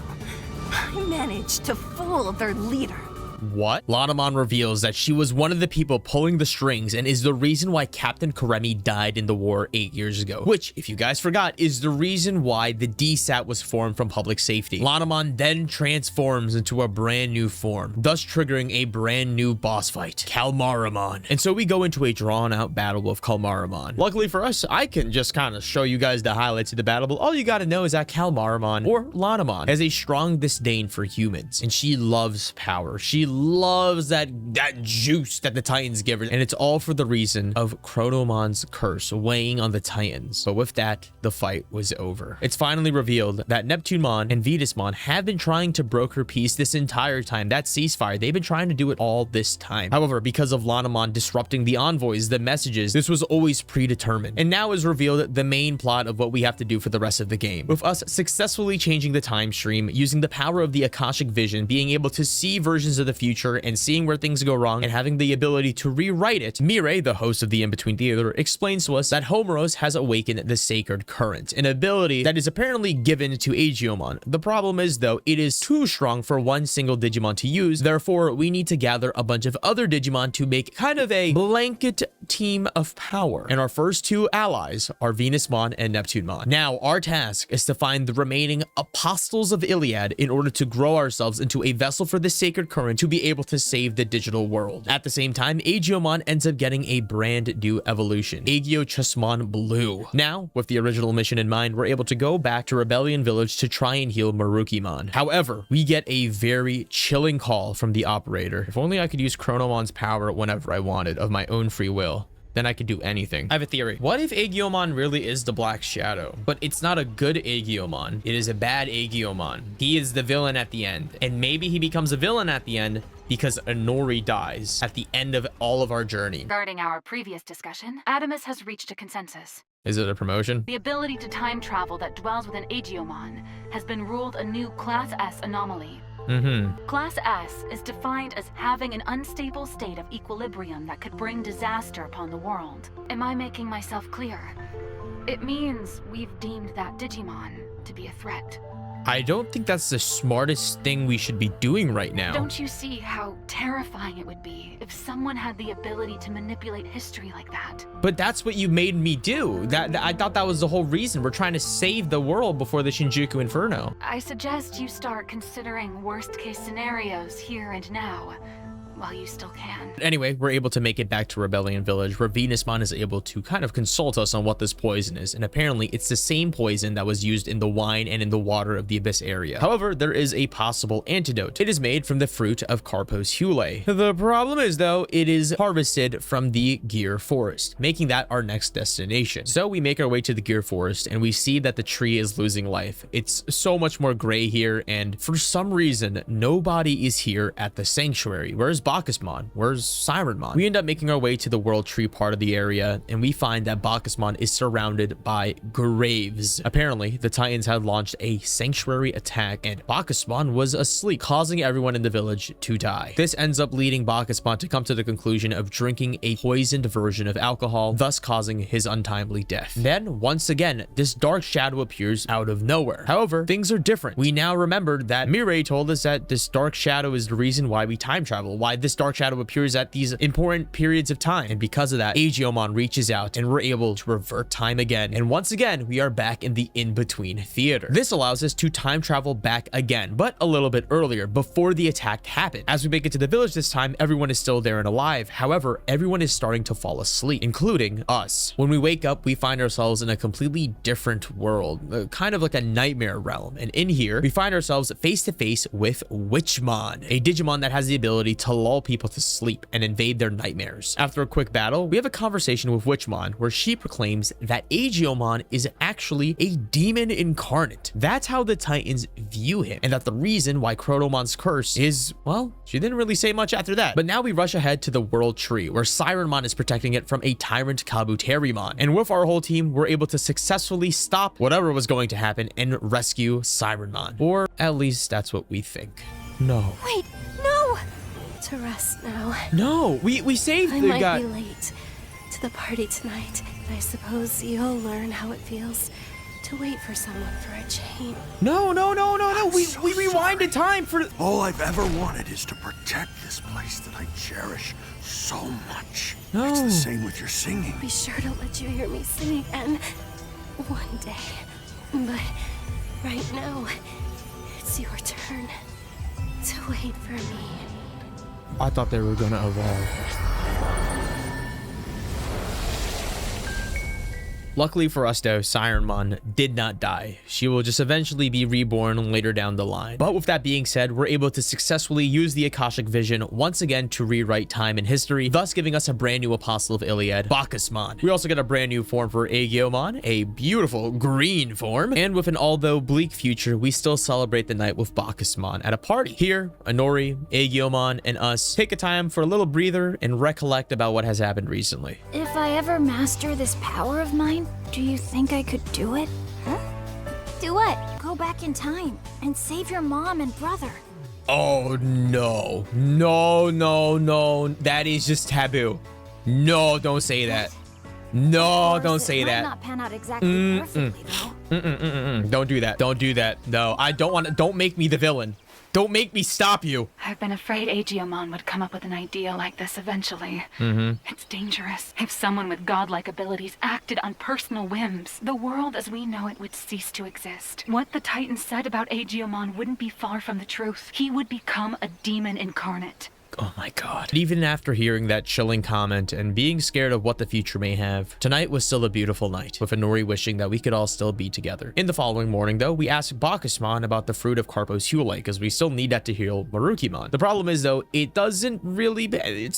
I managed to fool their leader. What? Lanamon reveals that she was one of the people pulling the strings and is the reason why Captain Karemi died in the war 8 years ago, which, if you guys forgot, is the reason why the DSAT was formed from public safety. Lanamon then transforms into a brand new form, thus triggering a brand new boss fight, Kalmaramon. And so we go into a drawn out battle of Kalmaramon. Luckily for us, I can just kind of show you guys the highlights of the battle, but all you gotta know is that Kalmaramon, or Lanamon, has a strong disdain for humans, and she loves power. She loves that juice that the Titans give her, and it's all for the reason of Chronomon's curse weighing on the Titans. But with that, the fight was over. It's finally revealed that Neptunemon and Venusmon have been trying to broker peace this entire time. That ceasefire, they've been trying to do it all this time. However, because of Lanamon disrupting the envoys, the messages, this was always predetermined. And now is revealed the main plot of what we have to do for the rest of the game, with us successfully changing the time stream, using the power of the Akashic Vision, being able to see versions of the future and seeing where things go wrong, and having the ability to rewrite it. Mireille, the host of the In-Between Theater, explains to us that Homeros has awakened the Sacred Current, an ability that is apparently given to Agiomon. The problem is, though, it is too strong for one single Digimon to use. Therefore, we need to gather a bunch of other Digimon to make kind of a blanket team of power. And our first two allies are Venusmon and Neptunemon. Now, our task is to find the remaining Apostles of Iliad in order to grow ourselves into a vessel for the Sacred Current to be able to save the digital world. At the same time, Agiomon ends up getting a brand new evolution, Agiochusmon Blue. Now, with the original mission in mind, we're able to go back to Rebellion Village to try and heal Marukimon. However, we get a very chilling call from the operator. If only I could use Chronomon's power whenever I wanted of my own free will. Then I could do anything. I have a theory. What if Agiomon really is the Black Shadow? But it's not a good Agiomon. It is a bad Agiomon. He is the villain at the end. And maybe he becomes a villain at the end because Inori dies at the end of all of our journey. Regarding our previous discussion, Adamus has reached a consensus. Is it a promotion? The ability to time travel that dwells within Agiomon has been ruled a new Class S anomaly. Class S is defined as having an unstable state of equilibrium that could bring disaster upon the world. Am I making myself clear? It means we've deemed that Digimon to be a threat. I don't think that's the smartest thing we should be doing right now. Don't you see how terrifying it would be if someone had the ability to manipulate history like that? But that's what you made me do. I thought that was the whole reason. We're trying to save the world before the Shinjuku Inferno. I suggest you start considering worst-case scenarios here and now, while you still can. Anyway, we're able to make it back to Rebellion Village, where Venusmon is able to kind of consult us on what this poison is, and apparently it's the same poison that was used in the wine and in the water of the Abyss area. However, there is a possible antidote. It is made from the fruit of Carpos Hule. The problem is, though, it is harvested from the Gear Forest, making that our next destination. So we make our way to the Gear Forest, and we see that the tree is losing life. It's so much more gray here, and for some reason, nobody is here at the sanctuary. Whereas Bacchusmon? Where's Sirenmon? We end up making our way to the World Tree part of the area, and we find that Bacchusmon is surrounded by graves. Apparently, the Titans had launched a sanctuary attack, and Bacchusmon was asleep, causing everyone in the village to die. This ends up leading Bacchusmon to come to the conclusion of drinking a poisoned version of alcohol, thus causing his untimely death. Then, once again, this dark shadow appears out of nowhere. However, things are different. We now remember that Mireille told us that this dark shadow is the reason why we time travel, why this dark shadow appears at these important periods of time. And because of that, Agiomon reaches out and we're able to revert time again. And once again, we are back in the In-Between Theater. This allows us to time travel back again, but a little bit earlier, before the attack happened. As we make it to the village this time, everyone is still there and alive. However, everyone is starting to fall asleep, including us. When we wake up, we find ourselves in a completely different world, kind of like a nightmare realm. And in here, we find ourselves face to face with Witchmon, a Digimon that has the ability to lull people to sleep and invade their nightmares. After a quick battle, we have a conversation with Witchmon where she proclaims that Agiomon is actually a demon incarnate. That's how the Titans view him, and that the reason why Chronomon's curse is, well, she didn't really say much after that. But now we rush ahead to the World Tree, where Sirenmon is protecting it from a tyrant Kabuterimon. And with our whole team, we're able to successfully stop whatever was going to happen and rescue Sirenmon. Or at least that's what we think. No. Wait, no! To rest now. No, we saved the guy. I might be late to the party tonight, but I suppose you'll learn how it feels to to wait for someone for a change. No. We rewinded time for... All I've ever wanted is to protect this place that I cherish so much. No. It's the same with your singing. Be sure to let you hear me sing again one day. But right now, it's your turn to wait for me. I thought they were gonna evolve. Luckily for us though, Sirenmon did not die. She will just eventually be reborn later down the line. But with that being said, we're able to successfully use the Akashic Vision once again to rewrite time and history, thus giving us a brand new Apostle of Iliad, Bacchusmon. We also get a brand new form for Aegiomon, a beautiful green form. And with an although bleak future, we still celebrate the night with Bacchusmon at a party. Here, Inori, Aegiomon, and us take a time for a little breather and recollect about what has happened recently. If I ever master this power of mine, do you think I could do it? Huh? Do what? Go back in time and save your mom and brother. Oh no. No. That is just taboo. No, don't say that. No, don't say that. Might not pan out exactly perfectly though. Don't do that. Don't do that. No, I don't want to. Don't make me the villain. Don't make me stop you. I've been afraid Aegiomon would come up with an idea like this eventually. It's dangerous. If someone with godlike abilities acted on personal whims, the world as we know it would cease to exist. What the Titans said about Aegiomon wouldn't be far from the truth. He would become a demon incarnate. Oh my god. Even after hearing that chilling comment and being scared of what the future may have, tonight was still a beautiful night, with Inori wishing that we could all still be together. In the following morning though, we asked Bacchusmon about the fruit of Carpo's Hule, because we still need that to heal Marukimon. The problem is though, it's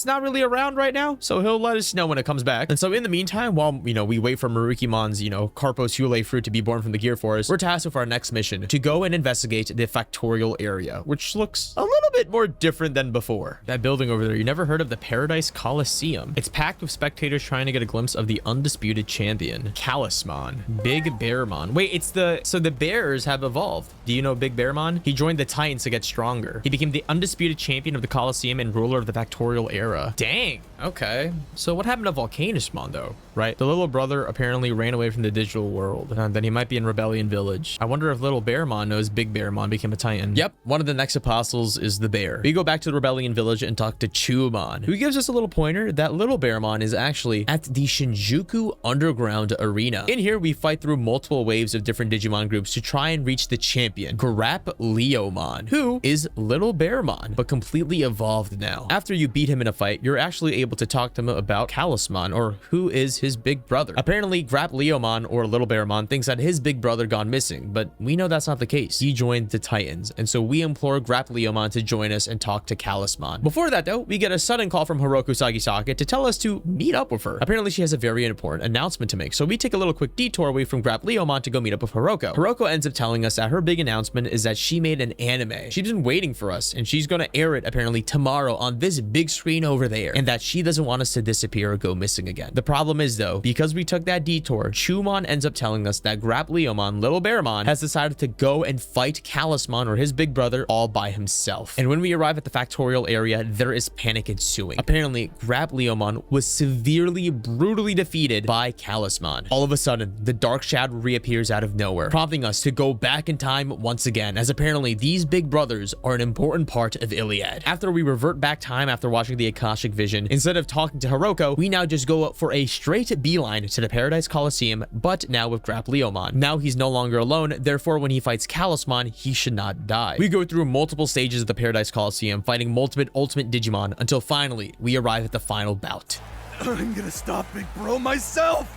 not really around right now, so he'll let us know when it comes back. And so in the meantime, while, we wait for Marukimon's, Carpo's Hule fruit to be born from the Gear Forest, we're tasked with our next mission, to go and investigate the Factorial area, which looks a little bit more different than before. That building over there, you never heard of the Paradise Coliseum? It's packed with spectators trying to get a glimpse of the undisputed champion, Calismon, Big Bearmon. Wait, so the bears have evolved. Do you know Big Bearmon? He joined the Titans to get stronger. He became the undisputed champion of the Coliseum and ruler of the Factorial era. Dang. Okay. So what happened to Volcanusmon though, right? The little brother apparently ran away from the digital world. Then he might be in Rebellion Village. I wonder if little Bearmon knows Big Bearmon became a Titan. Yep. One of the next apostles is the bear. We go back to the Rebellion Village and talk to Chumon, who gives us a little pointer that little Bearmon is actually at the Shinjuku Underground Arena. In here, we fight through multiple waves of different Digimon groups to try and reach the champion, Grapleomon, who is little Bearmon, but completely evolved now. After you beat him in a fight, you're actually able to talk to him about Calismon, or who is his big brother. Apparently, Grapleomon, or little Bearmon, thinks that his big brother gone missing, but we know that's not the case. He joined the Titans, and so we implore Grapleomon to join us and talk to Calismon. Before that though, we get a sudden call from Hiroko Sagisake to tell us to meet up with her. Apparently she has a very important announcement to make, so we take a little quick detour away from Grapleomon to go meet up with Hiroko. Hiroko ends up telling us that her big announcement is that she made an anime. She's been waiting for us, and she's gonna air it apparently tomorrow on this big screen over there, and that she doesn't want us to disappear or go missing again. The problem is though, because we took that detour, Chumon ends up telling us that Grapleomon, little Bearmon, has decided to go and fight Calismon, or his big brother, all by himself. And when we arrive at the Factorial area, there is panic ensuing. Apparently, Grapleomon was severely, brutally defeated by Calismon. All of a sudden, the Dark Shadow reappears out of nowhere, prompting us to go back in time once again, as apparently these big brothers are an important part of Iliad. After we revert back time after watching the Akashic Vision, instead of talking to Hiroko, we now just go up for a straight beeline to the Paradise Coliseum, but now with Grapleomon. Now he's no longer alone, therefore when he fights Calismon, he should not die. We go through multiple stages of the Paradise Coliseum, fighting multiple ultimate Digimon, until finally we arrive at the final bout. I'm gonna stop Big Bro myself!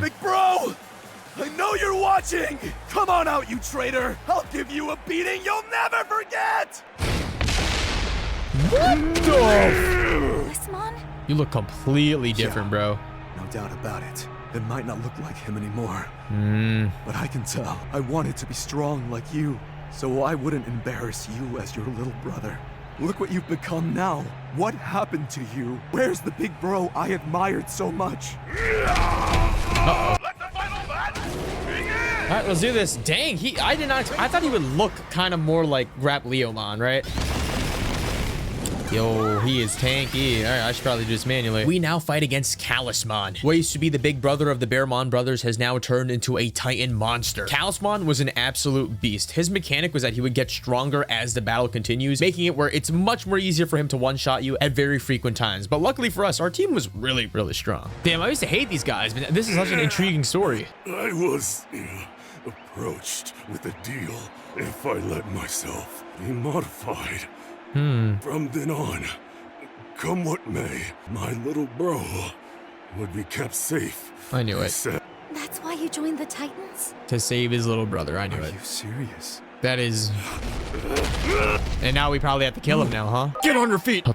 Big Bro! I know you're watching! Come on out, you traitor! I'll give you a beating you'll never forget! What the? Calismon? You look completely different, bro. No doubt about it. It might not look like him anymore. But I can tell. I wanted to be strong like you, so I wouldn't embarrass you as your little brother. Look what you've become now. What happened to you? Where's the big bro I admired so much? Uh-oh. All right, let's do this. Dang, I thought he would look kind of more like Grapleomon, right? Yo, he is tanky. All right, I should probably do this manually. We now fight against Coliseum. What used to be the big brother of the Bearmon brothers has now turned into a Titan monster. Coliseum was an absolute beast. His mechanic was that he would get stronger as the battle continues, making it where it's much more easier for him to one-shot you at very frequent times. But luckily for us, our team was really, really strong. Damn, I used to hate these guys, but this is such an intriguing story. I was approached with a deal if I let myself be modified. From then on, come what may, my little bro would be kept safe. I knew it. That's why you joined the Titans? To save his little brother, I knew it. Are you serious? That is... And now we probably have to kill him now, huh? Get on your feet!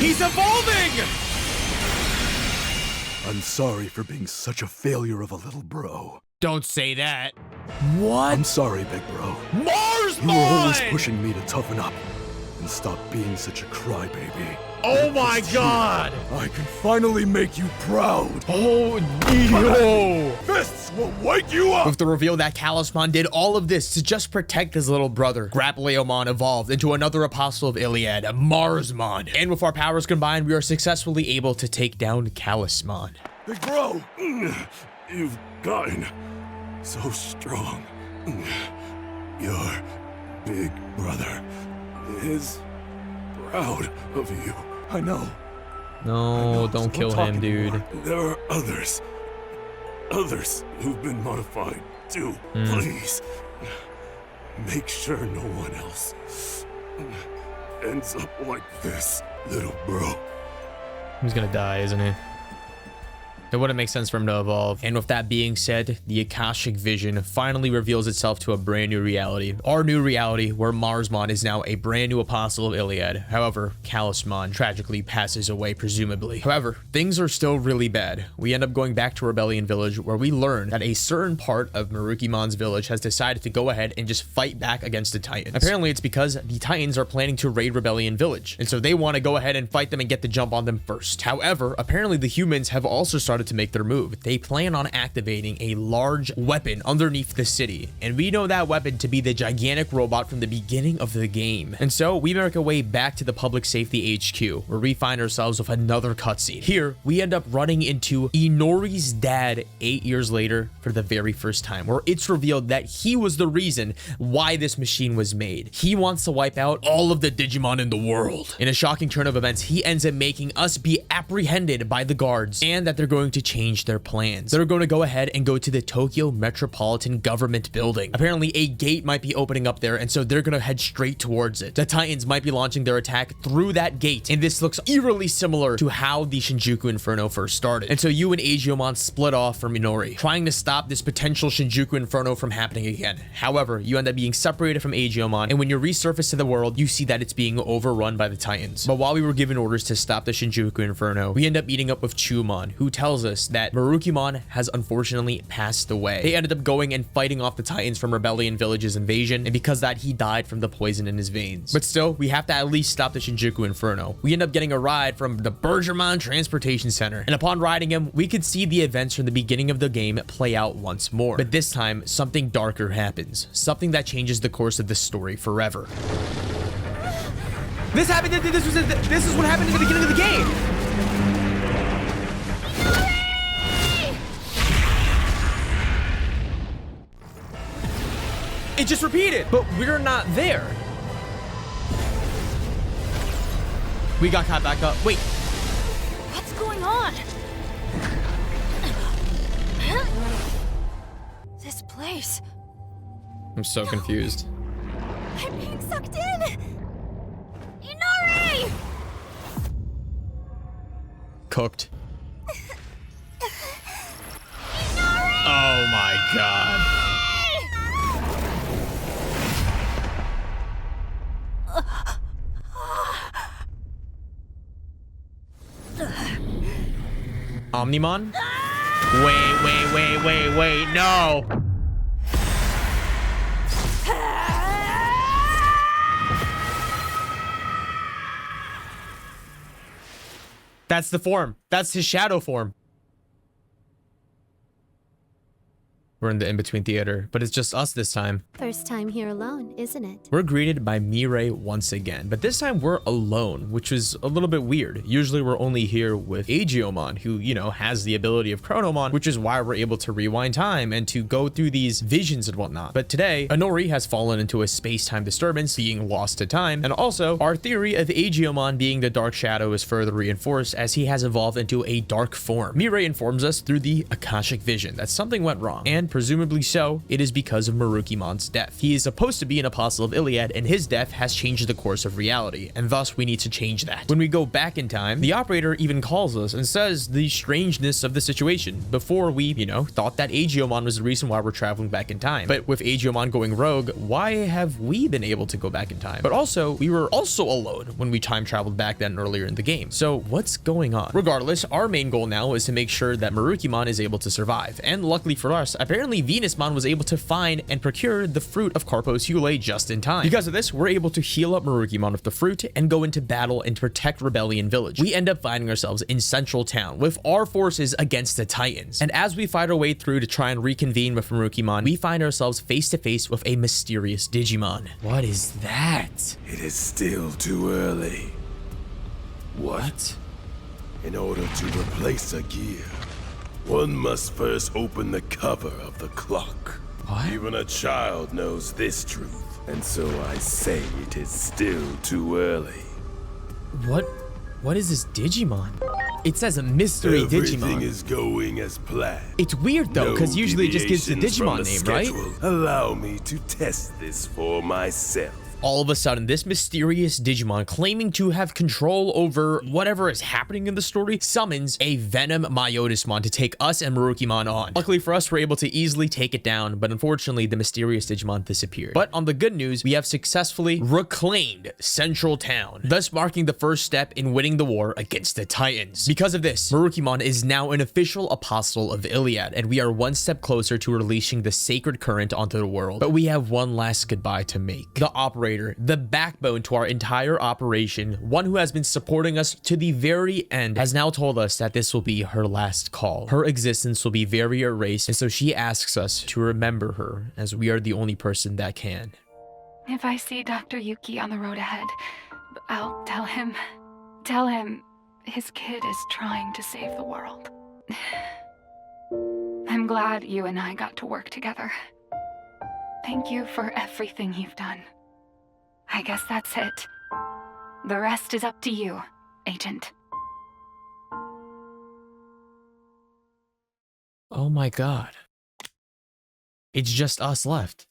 He's evolving! I'm sorry for being such a failure of a little bro. Don't say that. What? I'm sorry, big bro. Mars You were always pushing me to toughen up and stop being such a crybaby. Oh my god! I can finally make you proud. Oh, yo! Fists will wake you up! With the reveal that Coliseum did all of this to just protect his little brother, Grappleomon evolved into another apostle of Iliad, Marsmon. And with our powers combined, we are successfully able to take down Coliseum. Big bro, you've gotten so strong. Your big brother is proud of you. I know. No, don't kill him, dude. There are others who've been modified too. Please, make sure no one else ends up like this, little bro. He's gonna die, isn't he? It wouldn't make sense for him to evolve. And with that being said, the Akashic Vision finally reveals itself to a brand new reality. Our new reality where Marsmon is now a brand new apostle of Iliad. However, Coliseum tragically passes away, presumably. However, things are still really bad. We end up going back to Rebellion Village where we learn that a certain part of Marukimon's village has decided to go ahead and just fight back against the Titans. Apparently, it's because the Titans are planning to raid Rebellion Village. And so they want to go ahead and fight them and get the jump on them first. However, apparently the humans have also started to make their move. They plan on activating a large weapon underneath the city, and we know that weapon to be the gigantic robot from the beginning of the game. And so we make our way back to the public safety HQ, where we find ourselves with another cutscene. Here we end up running into Inori's dad 8 years later for the very first time, where it's revealed that he was the reason why this machine was made. He wants to wipe out all of the Digimon in the world. In a shocking turn of events, he ends up making us be apprehended by the guards, and that they're going to change their plans. They're going to go ahead and go to the Tokyo Metropolitan Government Building. Apparently a gate might be opening up there, and so they're going to head straight towards it. The Titans might be launching their attack through that gate, and this looks eerily similar to how the Shinjuku Inferno first started. And so you and Agiomon split off from Inori, trying to stop this potential Shinjuku Inferno from happening again. However, you end up being separated from Agiomon, and when you resurface to the world, you see that it's being overrun by the Titans. But while we were given orders to stop the Shinjuku Inferno, we end up meeting up with Chumon, who tells us that Marukimon has unfortunately passed away. They ended up going and fighting off the Titans from Rebellion Village's invasion, and because of that, he died from the poison in his veins. But still, we have to at least stop the Shinjuku Inferno. We end up getting a ride from the Bergermon Transportation Center, and upon riding him, we could see the events from the beginning of the game play out once more. But this time, something darker happens. Something that changes the course of this story forever. This happened. This is what happened at the beginning of the game. It just repeated, but we're not there. We got caught back up. Wait. What's going on? This place. I'm so confused. I'm being sucked in. Inori! Cooked. Inori! Oh my god. Omnimon? Wait, no! That's the form. That's his shadow form. We're in the in-between theater, but it's just us this time. First time here alone, isn't it? We're greeted by Mirai once again, but this time we're alone, which is a little bit weird. Usually we're only here with Agiomon, who, you know, has the ability of Chronomon, which is why we're able to rewind time and to go through these visions and whatnot. But today, Inori has fallen into a space-time disturbance, being lost to time, and also our theory of Agiomon being the Dark Shadow is further reinforced as he has evolved into a dark form. Mirai informs us through the Akashic vision that something went wrong, and presumably so, it is because of Marukimon's death. He is supposed to be an apostle of Iliad, and his death has changed the course of reality, and thus we need to change that. When we go back in time, the operator even calls us and says the strangeness of the situation before we, you know, thought that Agiomon was the reason why we're traveling back in time. But with Agiomon going rogue, why have we been able to go back in time? But also, we were also alone when we time traveled back then earlier in the game. So what's going on? Regardless, our main goal now is to make sure that Marukimon is able to survive. And luckily for us, apparently Venusmon was able to find and procure the fruit of Carpo's Hule just in time. Because of this, we're able to heal up Marukimon with the fruit and go into battle and protect Rebellion Village. We end up finding ourselves in Central Town with our forces against the Titans. And as we fight our way through to try and reconvene with Marukimon, we find ourselves face to face with a mysterious Digimon. What is that? It is still too early. What? In order to replace a gear, one must first open the cover of the clock. What? Even a child knows this truth, and so I say it is still too early. What is this Digimon? It says a mystery Everything Digimon. is going as planned. It's weird though, because usually it just gives the Digimon name, right? Allow me to test this for myself. All of a sudden, this mysterious Digimon claiming to have control over whatever is happening in the story summons a Venom Myotismon to take us and Marukimon on. Luckily for us, we're able to easily take it down, but unfortunately, the mysterious Digimon disappeared. But on the good news, we have successfully reclaimed Central Town, thus marking the first step in winning the war against the Titans. Because of this, Marukimon is now an official apostle of Iliad, and we are one step closer to releasing the sacred current onto the world. But we have one last goodbye to make. The operator, the backbone to our entire operation, one who has been supporting us to the very end, has now told us that this will be her last call. Her existence will be very erased, and so she asks us to remember her, as we are the only person that can. If I see Dr. Yuki on the road ahead, I'll tell him his kid is trying to save the world. I'm glad you and I got to work together. Thank you for everything you've done. I guess that's it. The rest is up to you, Agent. Oh my god. It's just us left.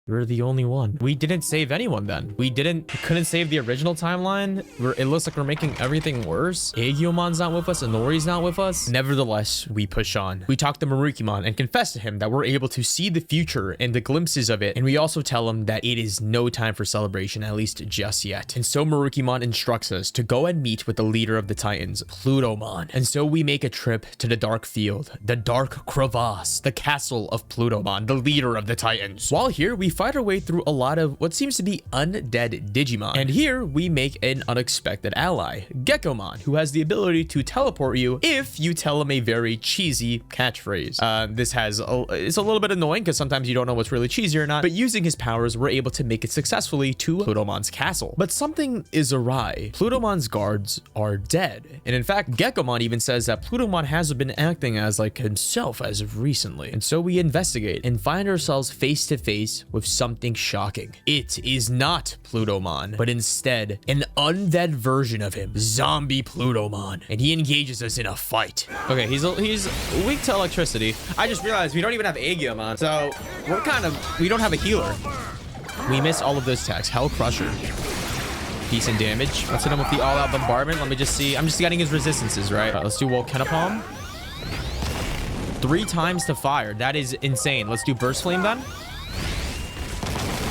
We're the only one. We didn't save anyone then. We couldn't save the original timeline. It looks like we're making everything worse. Agiomon's not with us. Inori's not with us. Nevertheless, we push on. We talk to Marukimon and confess to him that we're able to see the future and the glimpses of it. And we also tell him that it is no time for celebration, at least just yet. And so Marukimon instructs us to go and meet with the leader of the Titans, Plutomon. And so we make a trip to the Dark Field, the Dark Crevasse, the castle of Plutomon, the leader of the Titans. While here, we fight our way through a lot of what seems to be undead Digimon. And here we make an unexpected ally, Geckomon, who has the ability to teleport you if you tell him a very cheesy catchphrase. It's a little bit annoying because sometimes you don't know what's really cheesy or not, but using his powers, we're able to make it successfully to Plutomon's castle. But something is awry. Plutomon's guards are dead. And in fact, Geckomon even says that Plutomon hasn't been acting as like himself as of recently. And so we investigate and find ourselves face to face with something shocking. It is not Plutomon, but instead an undead version of him, Zombie Plutomon, and he engages us in a fight. Okay, he's weak to electricity. I just realized we don't even have Agiomon, so we don't have a healer. We miss all of those attacks. Hell Crusher, decent damage. Let's hit him with the all-out bombardment. Let me just see. I'm just getting his resistances right. Let's do Volcanopalm. 3 times to fire. That is insane. Let's do Burst Flame then.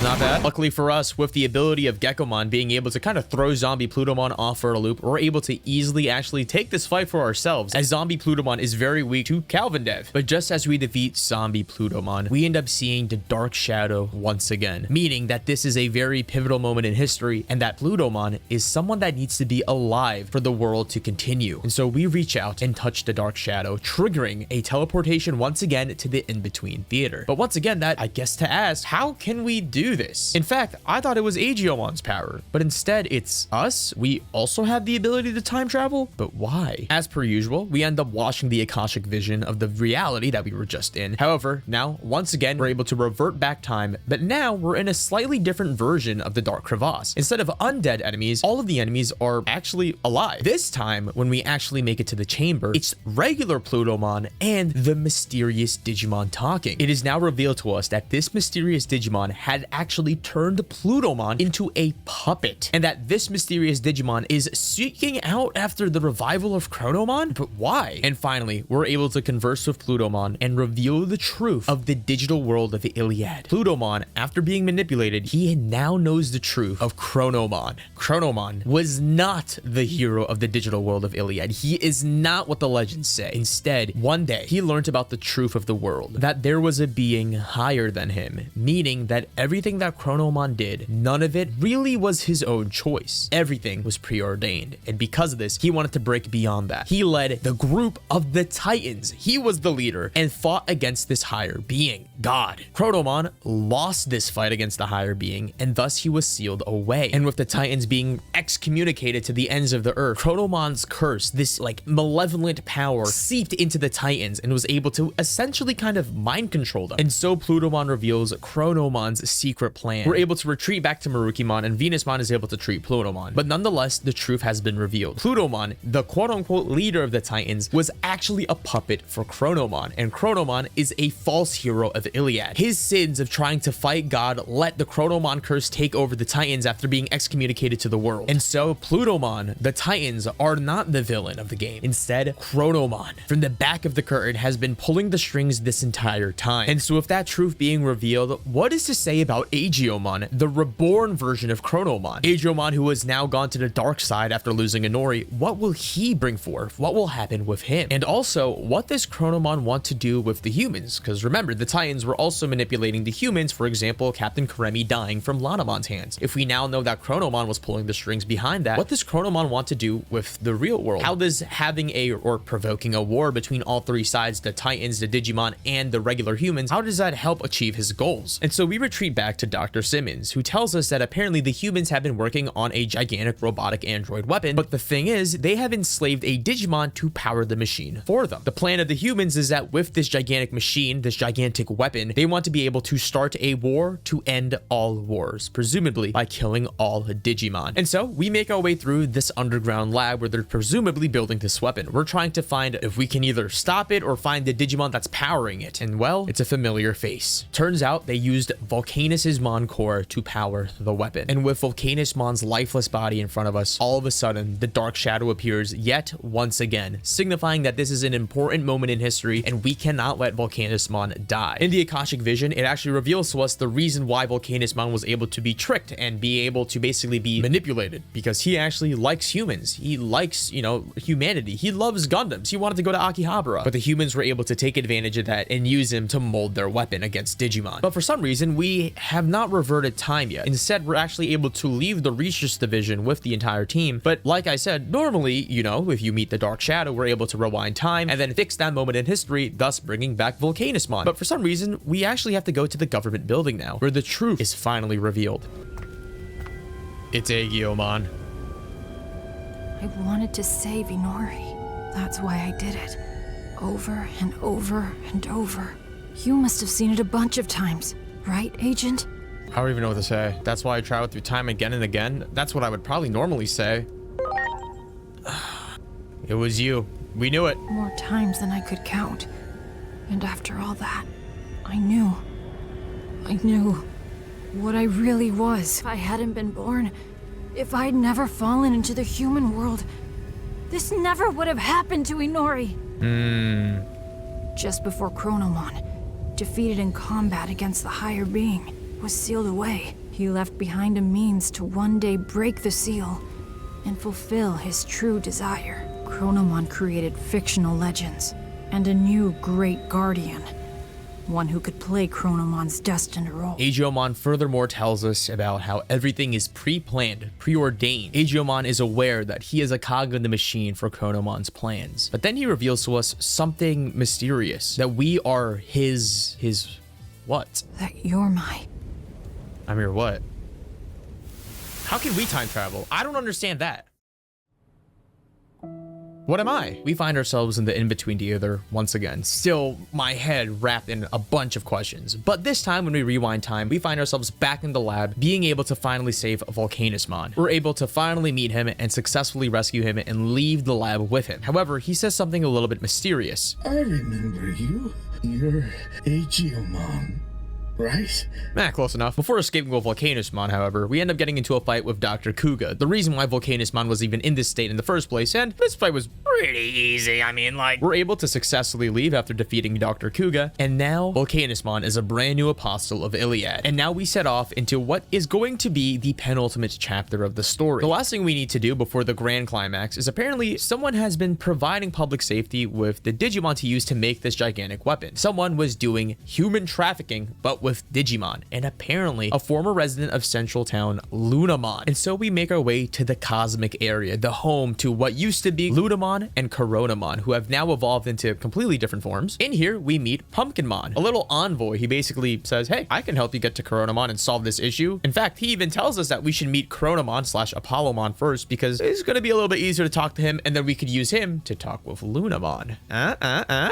Not bad. Luckily for us, with the ability of Gekomon being able to kind of throw Zombie Plutomon off for a loop, we're able to easily actually take this fight for ourselves, as Zombie Plutomon is very weak to Calvin Dev. But just as we defeat Zombie Plutomon, we end up seeing the Dark Shadow once again, meaning that this is a very pivotal moment in history, and that Plutomon is someone that needs to be alive for the world to continue. And so we reach out and touch the Dark Shadow, triggering a teleportation once again to the In-Between Theater. But once again, that I guess to ask, how can we do this? In fact, I thought it was Agiomon's power, but instead it's us. We also have the ability to time travel, but why? As per usual, we end up watching the Akashic vision of the reality that we were just in. However, now, once again, we're able to revert back time, but now we're in a slightly different version of the Dark Crevasse. Instead of undead enemies, all of the enemies are actually alive. This time, when we actually make it to the chamber, it's regular Plutomon and the mysterious Digimon talking. It is now revealed to us that this mysterious Digimon had actually turned Plutomon into a puppet, and that this mysterious Digimon is seeking out after the revival of Chronomon? But why? And finally, we're able to converse with Plutomon and reveal the truth of the digital world of the Iliad. Plutomon, after being manipulated, he now knows the truth of Chronomon. Chronomon was not the hero of the digital world of Iliad. He is not what the legends say. Instead, one day, he learned about the truth of the world, that there was a being higher than him, meaning that everything that Chronomon did, none of it really was his own choice. Everything was preordained, and because of this, he wanted to break beyond that. He led the group of the Titans. He was the leader and fought against this higher being, God. Chronomon lost this fight against the higher being, and thus he was sealed away. And with the Titans being excommunicated to the ends of the earth, Chronomon's curse, this like malevolent power, seeped into the Titans and was able to essentially kind of mind control them. And so Plutomon reveals Chronomon's secret plan. We're able to retreat back to Marukimon, and Venusmon is able to treat Plutomon. But nonetheless, the truth has been revealed. Plutomon, the quote-unquote leader of the Titans, was actually a puppet for Chronomon, and Chronomon is a false hero of Iliad. His sins of trying to fight God let the Chronomon curse take over the Titans after being excommunicated to the world. And so Plutomon, the Titans, are not the villain of the game. Instead, Chronomon, from the back of the curtain, has been pulling the strings this entire time. And so with that truth being revealed, what is to say about Agiomon, the reborn version of Chronomon? Agiomon, who has now gone to the dark side after losing Inori, what will he bring forth? What will happen with him? And also, what does Chronomon want to do with the humans? Because remember, the Titans were also manipulating the humans, for example, Captain Karemi dying from Lanamon's hands. If we now know that Chronomon was pulling the strings behind that, what does Chronomon want to do with the real world? How does having or provoking a war between all three sides, the Titans, the Digimon, and the regular humans, how does that help achieve his goals? And so we retreat back to Dr. Simmons, who tells us that apparently the humans have been working on a gigantic robotic android weapon, but the thing is, they have enslaved a Digimon to power the machine for them. The plan of the humans is that with this gigantic machine, this gigantic weapon, they want to be able to start a war to end all wars, presumably by killing all Digimon. And so we make our way through this underground lab where they're presumably building this weapon. We're trying to find if we can either stop it or find the Digimon that's powering it. And well, it's a familiar face. Turns out they used Volcanus's Mon core to power the weapon. And with Volcanusmon's lifeless body in front of us, all of a sudden, the Dark Shadow appears yet once again, signifying that this is an important moment in history and we cannot let Volcanusmon die. In the Akashic vision, it actually reveals to us the reason why Volcanusmon was able to be tricked and be able to basically be manipulated, because he actually likes humans. He likes, you know, humanity. He loves Gundams. He wanted to go to Akihabara, but the humans were able to take advantage of that and use him to mold their weapon against Digimon. But for some reason, we have not reverted time yet. Instead, we're actually able to leave the Research Division with the entire team. But like I said, normally, you know, if you meet the Dark Shadow, we're able to rewind time and then fix that moment in history, thus bringing back Volcanusmon. But for some reason, we actually have to go to the government building now, where the truth is finally revealed. It's Agiomon. I wanted to save Inori. That's why I did it. Over and over and over. You must have seen it a bunch of times, right, Agent? I don't even know what to say. That's why I traveled through time again and again. That's what I would probably normally say. It was you. We knew it. More times than I could count. And after all that, I knew what I really was. If I hadn't been born, if I'd never fallen into the human world, this never would have happened to Inori. Just before Chronomon, defeated in combat against the higher being, was sealed away. He left behind a means to one day break the seal and fulfill his true desire. Chronomon created fictional legends and a new great guardian, one who could play Chronomon's destined role. Adrian furthermore tells us about how everything is pre-planned, preordained. Adrian is aware that he is a cog in the machine for Chronomon's plans. But then he reveals to us something mysterious, that we are his what? That you're my... I'm your what? How can we time travel? I don't understand that. What am I? We find ourselves in the in-between together once again. Still, my head wrapped in a bunch of questions. But this time, when we rewind time, we find ourselves back in the lab, being able to finally save Volcanismon. We're able to finally meet him and successfully rescue him and leave the lab with him. However, he says something a little bit mysterious. I remember you. You're Agiomon, right? Close enough. Before escaping with Volcanismon, however, we end up getting into a fight with Dr. Kuga, the reason why Volcanismon was even in this state in the first place, and this fight was pretty easy. I mean, like, we're able to successfully leave after defeating Dr. Kuga, and now Volcanismon is a brand new apostle of Iliad. And now we set off into what is going to be the penultimate chapter of the story. The last thing we need to do before the grand climax is apparently someone has been providing public safety with the Digimon to use to make this gigantic weapon. Someone was doing human trafficking, but with Digimon, and apparently a former resident of Central Town, Lunamon. And so we make our way to the cosmic area, the home to what used to be Lunamon and Chronomon, who have now evolved into completely different forms. In here, we meet Pumpkinmon, a little envoy. He basically says, hey, I can help you get to Chronomon and solve this issue. In fact, he even tells us that we should meet Chronomon/Apollomon first, because it's going to be a little bit easier to talk to him, and then we could use him to talk with Lunamon.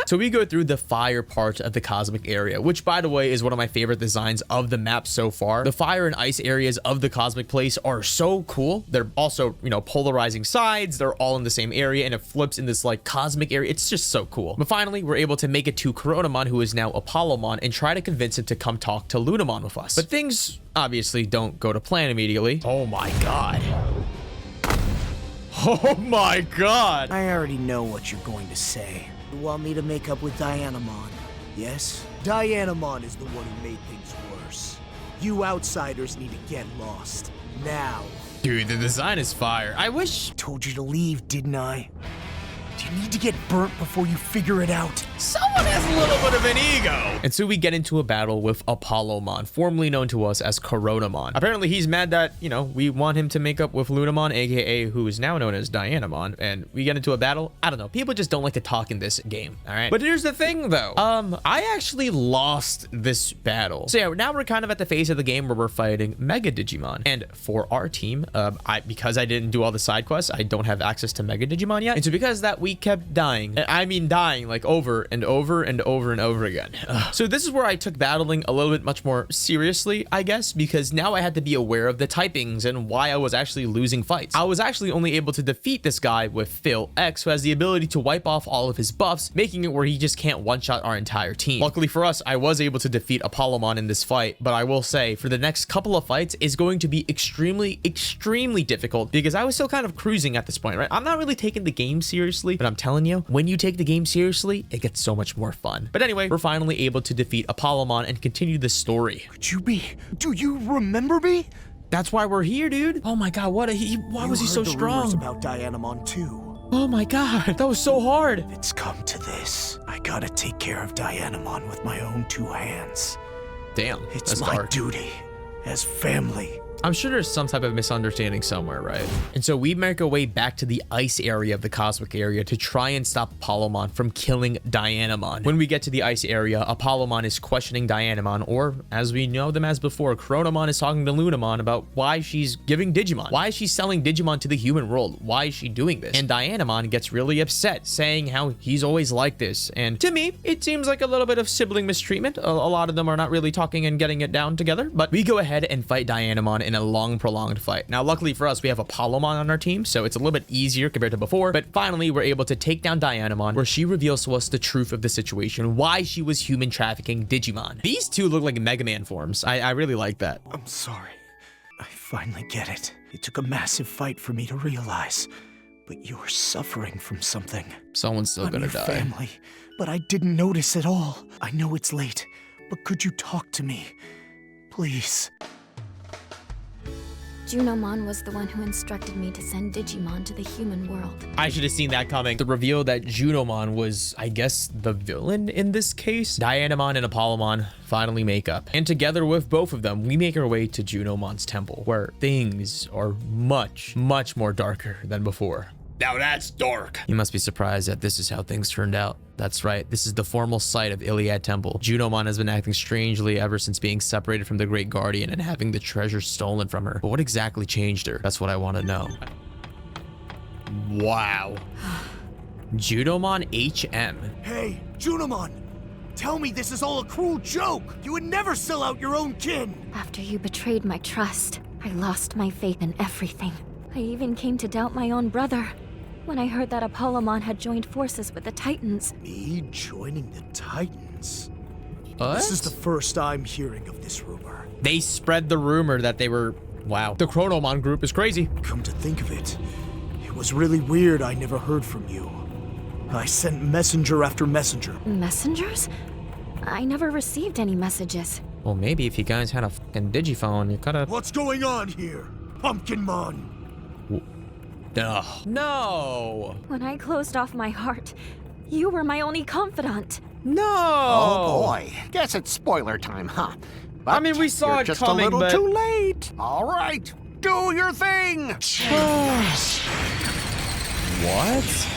So we go through the fire part of the cosmic area, which, by the way, is one of my favorite designs of the map so far. The fire and ice areas of the cosmic place are so cool. They're also, you know, polarizing sides. They're all in the same area, and it flips in this like cosmic area. It's just so cool. But finally, we're able to make it to Chronomon, who is now Apollomon, and try to convince him to come talk to Lunamon with us. But things obviously don't go to plan immediately. Oh my god. Oh my god. I already know what you're going to say. You want me to make up with Dianamon, yes? Dianamon is the one who made things worse. You outsiders need to get lost. Now. Dude, the design is fire. I wish... Told you to leave, didn't I? Do you need to get burnt before you figure it out? Someone has a little bit of an ego. And so we get into a battle with Apollomon, formerly known to us as Chronomon. Apparently he's mad that, you know, we want him to make up with Lunamon, aka who is now known as Dianamon, and we get into a battle. I don't know. People just don't like to talk in this game, all right? But here's the thing, though. I actually lost this battle. So yeah, now we're kind of at the phase of the game where we're fighting Mega Digimon. And for our team, because I didn't do all the side quests, I don't have access to Mega Digimon yet. And so because of that, we kept dying. I mean dying like over and over and over and over again. So this is where I took battling a little bit much more seriously, I guess, because now I had to be aware of the typings and why I was actually losing fights. I was actually only able to defeat this guy with Phil X, who has the ability to wipe off all of his buffs, making it where he just can't one-shot our entire team. Luckily for us, I was able to defeat Apollomon in this fight, but I will say for the next couple of fights is going to be extremely difficult because I was still kind of cruising at this point, right? I'm not really taking the game seriously, but I'm telling you, when you take the game seriously, it gets so much more fun. But anyway, we're finally able to defeat Apollomon and continue the story. Could you be? Do you remember me? That's why we're here, dude. Oh my god, why was he so strong? About Dianamon too. Oh my god, that was so hard. It's come to this. I gotta take care of Dianamon with my own two hands. Damn, it's my duty as family. I'm sure there's some type of misunderstanding somewhere, right? And so we make our way back to the ice area of the cosmic area to try and stop Apollomon from killing Dianamon. When we get to the ice area, Apollomon is questioning Dianamon, or as we know them as before, Chronomon is talking to Lunamon about why she's giving Digimon. Why is she selling Digimon to the human world? Why is she doing this? And Dianamon gets really upset, saying how he's always like this. And to me, it seems like a little bit of sibling mistreatment. A lot of them are not really talking and getting it down together, but we go ahead and fight Dianamon in a long prolonged fight. Now luckily for us, we have Apollomon on our team, so it's a little bit easier compared to before, but finally we're able to take down Dianamon, where she reveals to us the truth of the situation, why she was human trafficking Digimon. These two look like Mega Man forms. I really like that. I'm sorry. I finally get it. It took a massive fight for me to realize, but you're suffering from something. Someone's still gonna die. Family, but I didn't notice at all. I know it's late, but could you talk to me? Please. Junomon was the one who instructed me to send Digimon to the human world. I should have seen that coming. The reveal that Junomon was, I guess, the villain in this case. Dianamon and Apollomon finally make up. And together with both of them, we make our way to Junomon's temple, where things are much, much more darker than before. Now that's dark. You must be surprised that this is how things turned out. That's right, this is the formal site of Iliad Temple. Junomon has been acting strangely ever since being separated from the Great Guardian and having the treasure stolen from her. But what exactly changed her? That's what I want to know. Wow. Junomon HM. Hey, Junomon! Tell me this is all a cruel joke! You would never sell out your own kin! After you betrayed my trust, I lost my faith in everything. I even came to doubt my own brother. When I heard that Apollomon had joined forces with the Titans. Me joining the Titans? What? This is the first I'm hearing of this rumor. They spread the rumor that they were... Wow. The Chronomon group is crazy. Come to think of it, it was really weird I never heard from you. I sent messenger after messenger. Messengers? I never received any messages. Well, maybe if you guys had a fucking digiphone, you could've... What's going on here? Pumpkinmon! Ugh. No! When I closed off my heart, you were my only confidant. No! Oh boy, guess it's spoiler time, huh? But I mean, we saw you're it just coming, a little but... too late. All right, do your thing. What?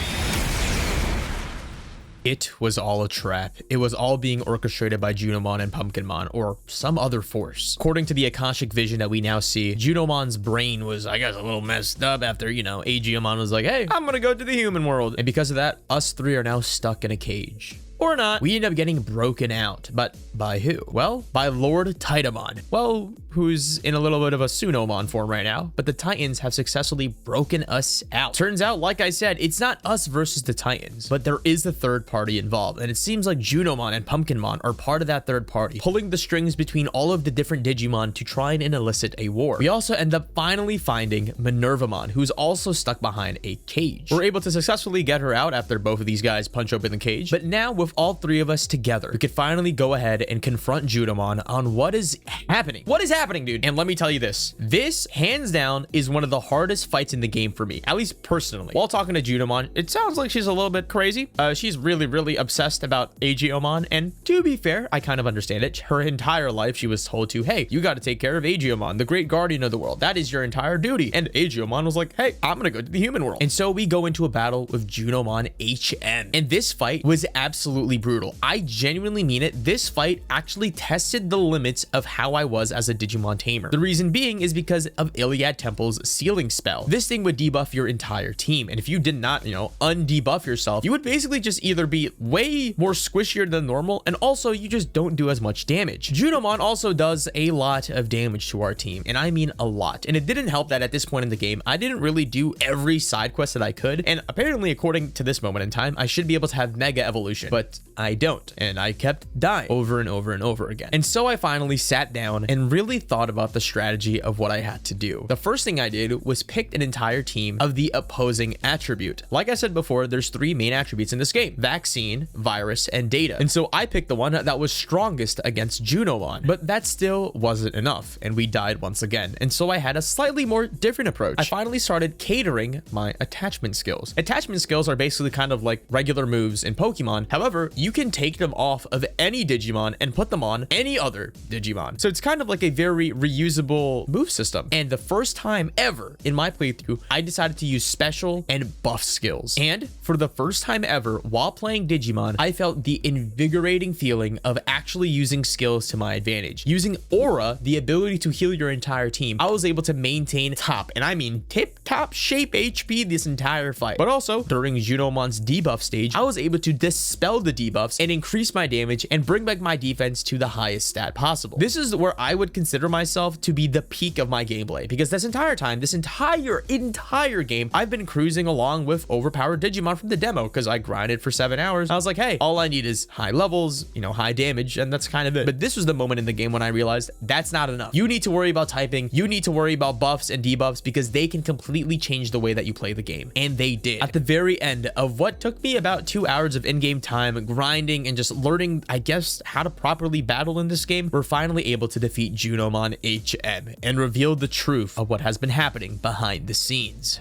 It was all a trap. It was all being orchestrated by Junomon and Pumpkinmon, or some other force. According to the Akashic vision that we now see, Junomon's brain was, I guess, a little messed up after, you know, Agiamon was like, hey, I'm gonna go to the human world. And because of that, us three are now stuck in a cage. Or not. We end up getting broken out. But by who? Well, by Lord Titamon. Well, who's in a little bit of a Sunomon form right now. But the Titans have successfully broken us out. Turns out, like I said, it's not us versus the Titans, but there is a third party involved. And it seems like Junomon and Pumpkinmon are part of that third party, pulling the strings between all of the different Digimon to try and elicit a war. We also end up finally finding Minervamon, who's also stuck behind a cage. We're able to successfully get her out after both of these guys punch open the cage. But now with all three of us together, we could finally go ahead and confront Junomon on what is happening. What is happening, dude? And let me tell you this. This, hands down, is one of the hardest fights in the game for me, at least personally. While talking to Junomon, it sounds like she's a little bit crazy. She's really obsessed about Agiomon, and to be fair, I kind of understand it. Her entire life, she was told to, hey, you got to take care of Agiomon, the great guardian of the world. That is your entire duty. And Agiomon was like, hey, I'm gonna go to the human world. And so we go into a battle with Junomon HM. And this fight was absolutely brutal. I genuinely mean it. This fight actually tested the limits of how I was as a Digimon tamer. The reason being is because of Iliad Temple's sealing spell. This thing would debuff your entire team. And if you did not, undebuff yourself, you would basically just either be way more squishier than normal, and also you just don't do as much damage. Junomon also does a lot of damage to our team, and I mean a lot. And it didn't help that at this point in the game, I didn't really do every side quest that I could. And apparently, according to this moment in time, I should be able to have Mega Evolution, but I don't, and I kept dying over and over and over again. And so I finally sat down and really thought about the strategy of what I had to do. The first thing I did was pick an entire team of the opposing attribute. Like I said before, there's three main attributes in this game: vaccine, virus, and data. And so I picked the one that was strongest against Junomon, but that still wasn't enough, and we died once again. And so I had a slightly more different approach. I finally started catering my attachment skills. Attachment skills are basically kind of like regular moves in Pokemon. However, you can take them off of any Digimon and put them on any other Digimon. So it's kind of like a very reusable move system. And the first time ever in my playthrough, I decided to use special and buff skills. And for the first time ever, while playing Digimon, I felt the invigorating feeling of actually using skills to my advantage. Using Aura, the ability to heal your entire team, I was able to maintain top, and I mean tip-top shape HP this entire fight. But also, during Junomon's debuff stage, I was able to dispel the debuffs and increase my damage and bring back my defense to the highest stat possible. This is where I would consider myself to be the peak of my gameplay, because this entire time, this entire game, I've been cruising along with overpowered Digimon from the demo, because I grinded for 7 hours. I was like, hey, all I need is high levels, high damage, and that's kind of it. But this was the moment in the game when I realized that's not enough. You need to worry about typing. You need to worry about buffs and debuffs, because they can completely change the way that you play the game. And they did. At the very end of what took me about 2 hours of in-game time, time grinding and just learning, I guess, how to properly battle in this game, we're finally able to defeat Junomon HM and reveal the truth of what has been happening behind the scenes.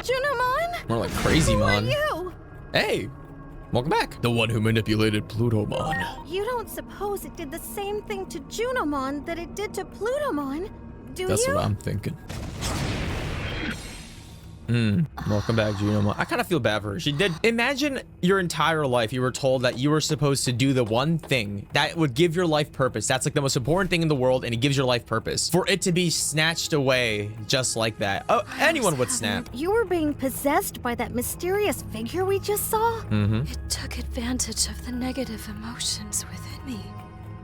Junomon? More like Crazy Mon. Who are you? Hey, welcome back. The one who manipulated Plutomon. You don't suppose it did the same thing to Junomon that it did to Plutomon, do That's you? what I'm thinking. Welcome back, Junomon. I kind of feel bad for her. She did. Imagine your entire life you were told that you were supposed to do the one thing that would give your life purpose. That's like the most important thing in the world, and it gives your life purpose. For it to be snatched away just like that. Oh, anyone would snap. You were being possessed by that mysterious figure we just saw? It took advantage of the negative emotions within me.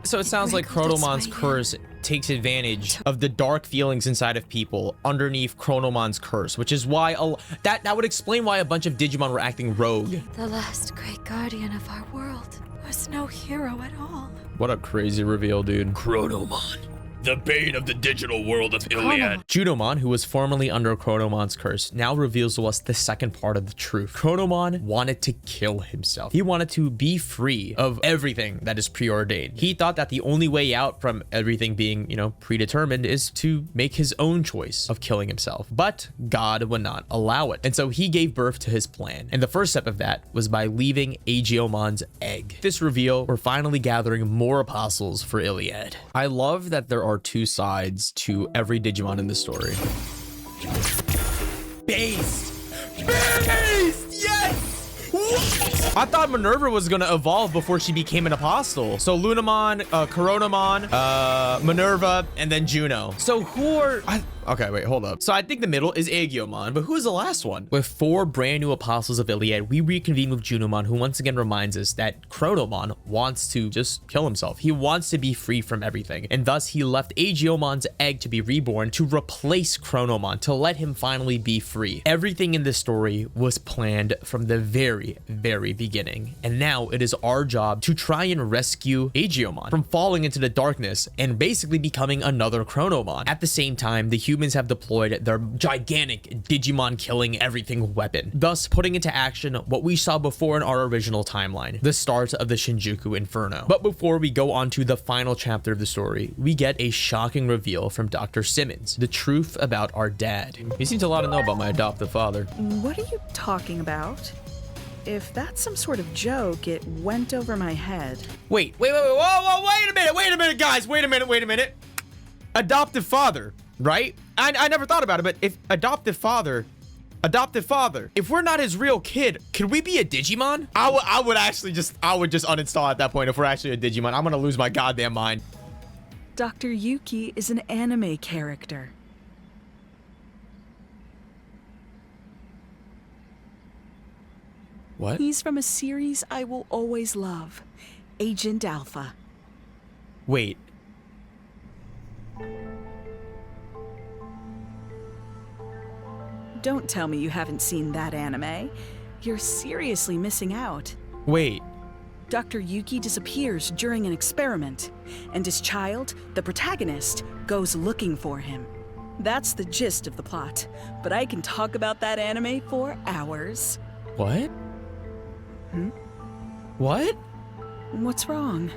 So it sounds like Chronomon's curse takes advantage of the dark feelings inside of people underneath Chronomon's curse, which is why that would explain why a bunch of Digimon were acting rogue. The last great guardian of our world was no hero at all. What a crazy reveal, dude. Chronomon, the bane of the digital world of Iliad. Junomon, who was formerly under Chronomon's curse, now reveals to us the second part of the truth. Chronomon wanted to kill himself. He wanted to be free of everything that is preordained. He thought that the only way out from everything being, predetermined is to make his own choice of killing himself. But God would not allow it. And so he gave birth to his plan. And the first step of that was by leaving Agiomon's egg. This reveal, we're finally gathering more apostles for Iliad. I love that there are two sides to every Digimon in the story. Based! Yes! What? I thought Minerva was gonna evolve before she became an apostle. So Lunamon, Chronomon, Minerva, and then Juno. So who are... Okay, wait, hold up. So I think the middle is Agiomon, but who is the last one? With 4 brand new apostles of Iliad, we reconvene with Junomon, who once again reminds us that Chronomon wants to just kill himself. He wants to be free from everything, and thus he left Agiomon's egg to be reborn to replace Chronomon, to let him finally be free. Everything in this story was planned from the very, very beginning, and now it is our job to try and rescue Agiomon from falling into the darkness and basically becoming another Chronomon. At the same time, the humans have deployed their gigantic Digimon killing everything weapon, thus putting into action what we saw before in our original timeline, the start of the Shinjuku Inferno. But before we go on to the final chapter of the story, we get a shocking reveal from Dr. Simmons, the truth about our dad. He seems a lot to know about my adoptive father. What are you talking about? If that's some sort of joke, it went over my head. Whoa, wait a minute, guys, wait a minute. Adoptive father, right? I never thought about it, but if adoptive father, if we're not his real kid, could we be a Digimon? I would just uninstall at that point if we're actually a Digimon. I'm gonna lose my goddamn mind. Dr. Yuki is an anime character. What? He's from a series I will always love, Agent Alpha. Wait. Don't tell me you haven't seen that anime. You're seriously missing out. Wait. Dr. Yuki disappears during an experiment, and his child, the protagonist, goes looking for him. That's the gist of the plot, but I can talk about that anime for hours. What? What? What's wrong?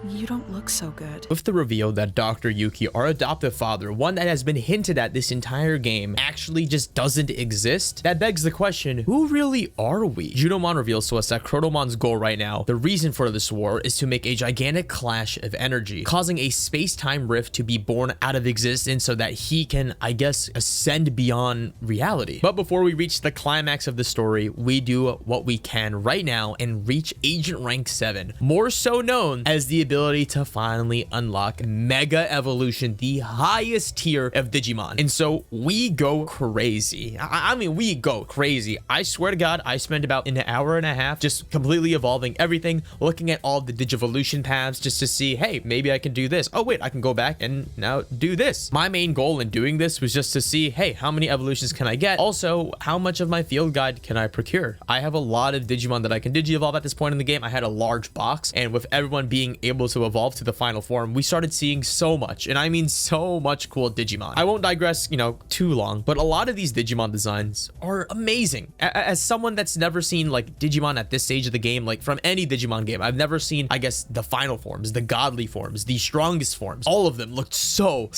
You don't look so good. With the reveal that Dr. Yuki, our adoptive father, one that has been hinted at this entire game, actually just doesn't exist, that begs the question, who really are we? Junomon reveals to us that Chronomon's goal right now, the reason for this war, is to make a gigantic clash of energy, causing a space-time rift to be born out of existence so that he can, I guess, ascend beyond reality. But before we reach the climax of the story, we do what we can right now and reach Agent Rank 7, more so known as the ability to finally unlock Mega Evolution, the highest tier of Digimon. And so we go crazy. I mean, we go crazy. I swear to God, I spent about an hour and a half just completely evolving everything, looking at all the Digivolution paths just to see, hey, maybe I can do this. Oh, wait, I can go back and now do this. My main goal in doing this was just to see, hey, how many evolutions can I get? Also, how much of my field guide can I procure? I have a lot of Digimon that I can Digi-evolve at this point in the game. I had a large box, and with everyone being able able to evolve to the final form, we started seeing so much, and I mean so much cool Digimon. I won't digress, you know, too long, but a lot of these Digimon designs are amazing. As someone that's never seen like Digimon at this stage of the game, like from any Digimon game, I've never seen, I guess, the final forms, the godly forms, the strongest forms. All of them looked so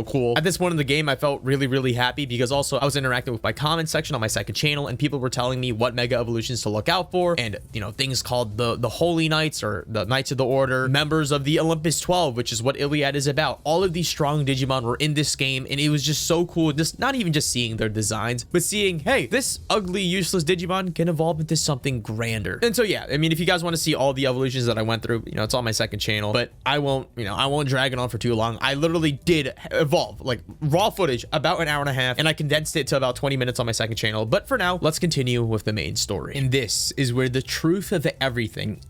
cool. At this point in the game, I felt really happy because also I was interacting with my comment section on my second channel, and people were telling me what mega evolutions to look out for, and you know, things called the Holy Knights or the Knights of the Order, members of the Olympus 12, which is what Iliad is about. All of these strong Digimon were in this game, and it was just so cool. Just not even just seeing their designs, but seeing, hey, this ugly, useless Digimon can evolve into something grander. And so yeah, I mean, if you guys want to see all the evolutions that I went through, you know, it's on my second channel, but I won't drag it on for too long. I literally did evolve, like raw footage, about an hour and a half, and I condensed it to about 20 minutes on my second channel. But for now, let's continue with the main story. And this is where the truth of everything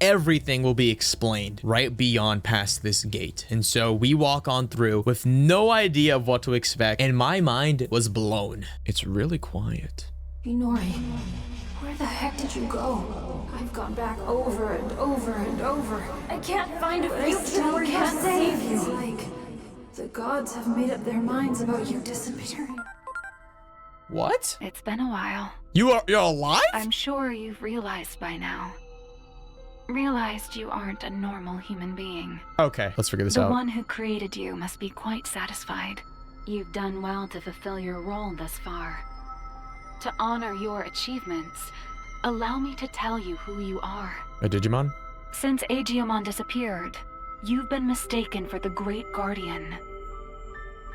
will be explained right beyond past this gate. And so we walk on through with no idea of what to expect, and my mind was blown. It's really quiet. Inori, where the heck did you go? I've gone back over and over and over. I can't find a future where can't save you. It's like the gods have made up their minds about you disappearing. What? It's been a while. You're alive? I'm sure you've realized by now. Realized you aren't a normal human being. Okay, let's figure this out. The one who created you must be quite satisfied. You've done well to fulfill your role thus far. To honor your achievements, allow me to tell you who you are. A Digimon? Since Agiomon disappeared, you've been mistaken for the Great Guardian.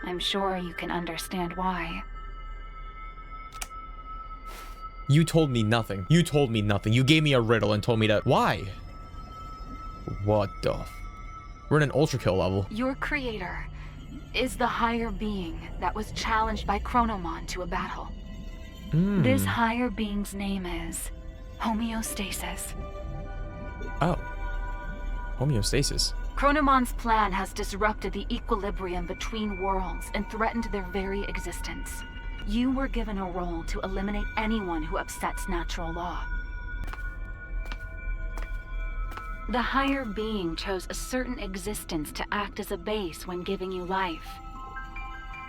I'm sure you can understand why. You told me nothing. You told me nothing. You gave me a riddle and told me to... Why? What the... We're in an Ultra Kill level. Your creator is the higher being that was challenged by Chronomon to a battle. This higher being's name is Homeostasis. Oh. Homeostasis. Chronomon's plan has disrupted the equilibrium between worlds and threatened their very existence. You were given a role to eliminate anyone who upsets natural law. The higher being chose a certain existence to act as a base when giving you life.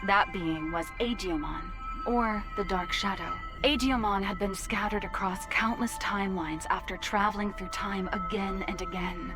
That being was Agiomon, or the Dark Shadow. Agiomon had been scattered across countless timelines after traveling through time again and again.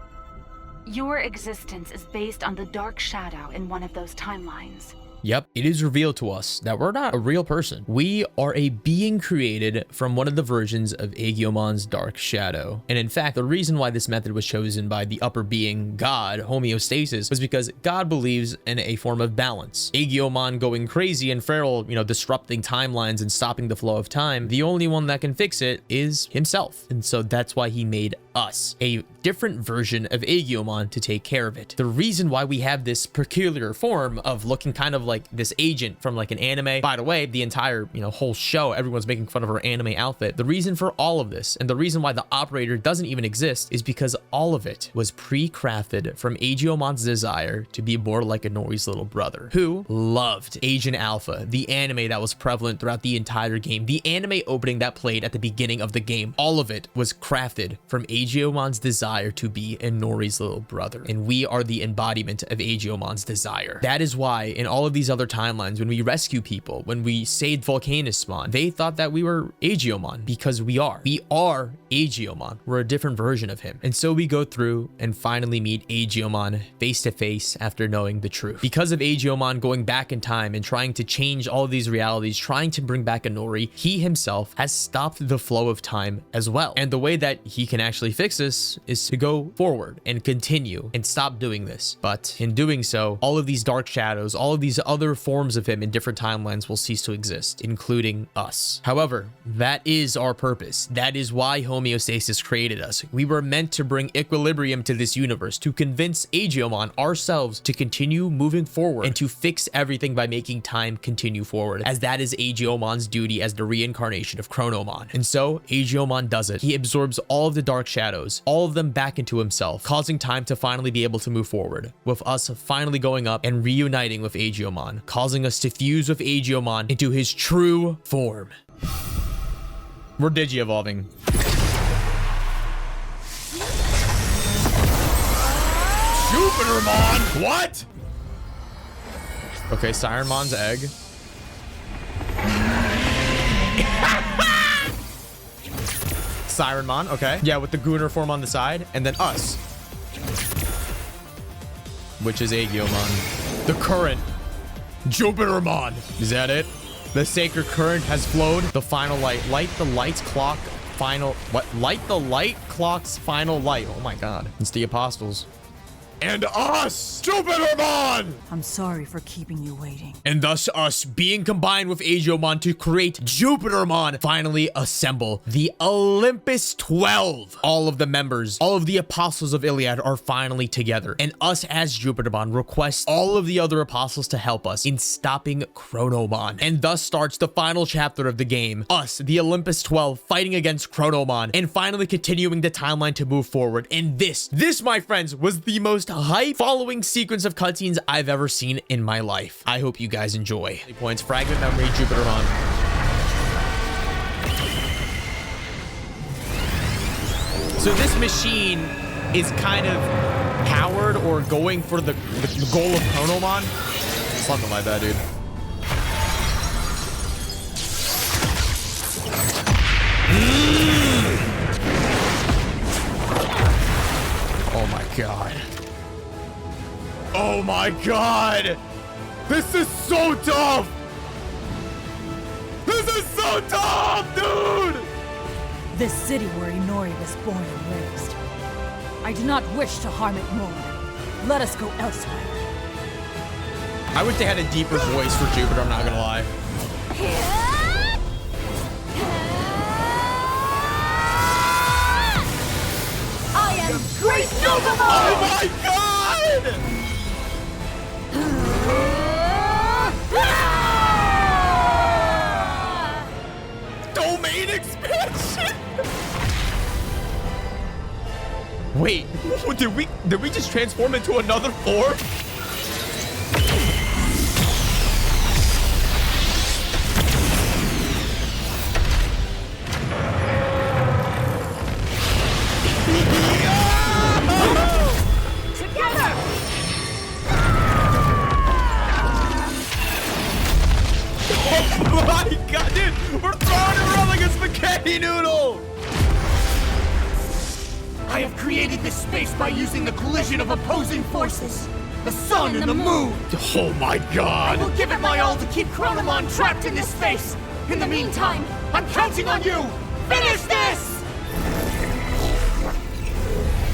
Your existence is based on the Dark Shadow in one of those timelines. Yep, it is revealed to us that we're not a real person. We are a being created from one of the versions of Agiomon's Dark Shadow. And in fact, the reason why this method was chosen by the upper being, God, Homeostasis, was because God believes in a form of balance. Agiomon going crazy and feral, disrupting timelines and stopping the flow of time, the only one that can fix it is himself. And so that's why he made us, a different version of Agiomon, to take care of it. The reason why we have this peculiar form of looking kind of like this agent from like an anime. By the way, the entire, whole show, everyone's making fun of her anime outfit. The reason for all of this, and the reason why the operator doesn't even exist, is because all of it was pre-crafted from Agiomon's desire to be more like Inori's little brother, who loved Agent Alpha, the anime that was prevalent throughout the entire game, the anime opening that played at the beginning of the game. All of it was crafted from Agiomon's desire to be Inori's little brother, and we are the embodiment of Agiomon's desire. That is why in all of these other timelines, when we rescue people, when we saved Volcanismon, they thought that we were Agiomon, because we are Agiomon. We're a different version of him. And so we go through and finally meet Agiomon face to face after knowing the truth. Because of Agiomon going back in time and trying to change all of these realities, trying to bring back Inori, he himself has stopped the flow of time as well. And the way that he can actually fix this is to go forward and continue and stop doing this. But in doing so, all of these dark shadows, all of these other forms of him in different timelines will cease to exist, including us. However, that is our purpose. That is why Homeostasis created us. We were meant to bring equilibrium to this universe, to convince Agiomon ourselves to continue moving forward and to fix everything by making time continue forward, as that is Agiomon's duty as the reincarnation of Chronomon. And so Agiomon does it. He absorbs all of the dark shadows, all of them back into himself, causing time to finally be able to move forward, with us finally going up and reuniting with Agiomon, causing us to fuse with Agiomon into his true form. We're Digi-evolving. Jupitermon! What? Okay, Sirenmon's egg. Sirenmon, okay. Yeah, with the Gunnar form on the side. And then us. Which is Agiomon. The current Jupitermon. Is that it? The sacred current has flowed. The final light. Light the light's clock. Final. What? Light the light clock's final light. Oh my god. It's the apostles. And us, Jupitermon! I'm sorry for keeping you waiting. And thus us being combined with Agiomon to create Jupitermon finally assemble the Olympus 12. All of the members, all of the apostles of Iliad are finally together. And us as Jupitermon requests all of the other apostles to help us in stopping Chronomon. And thus starts the final chapter of the game. Us, the Olympus 12, fighting against Chronomon and finally continuing the timeline to move forward. And this, my friends, was the most hype following sequence of cutscenes I've ever seen in my life. I hope you guys enjoy. Points, fragment memory, Jupitermon. So this machine is kind of powered or going for the goal of Chronomon. Something like that, dude. Oh my god. Oh my god! This is so tough! This is so tough, dude! This city where Inori was born and raised. I do not wish to harm it more. Let us go elsewhere. I wish they had a deeper voice for Jupiter, I'm not gonna lie. I am Great Noblemon! Oh my god! Domain expansion. Wait, did we just transform into another form? Oh my god, dude! We're throwing it around like a spaghetti noodle! I have created this space by using the collision of opposing forces. The sun and the moon. Oh my god! I will give it my all to keep Chronomon trapped in this space. In the meantime, I'm counting on you. Finish this!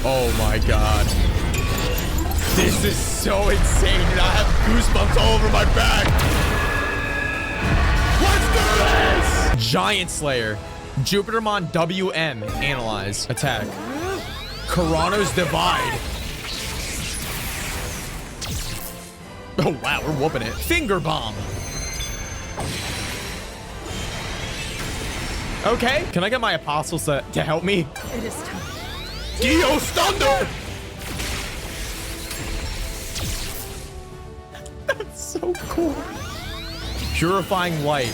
Oh my god. This is so insane, dude. I have goosebumps all over my back. Let's do this! Giant Slayer. Jupitermon WM. Analyze. Attack. Corona's Divide. Oh wow, we're whooping it. Finger Bomb. Okay, can I get my apostles to help me? It is time. Dio's Thunder! That's so cool. Purifying Light.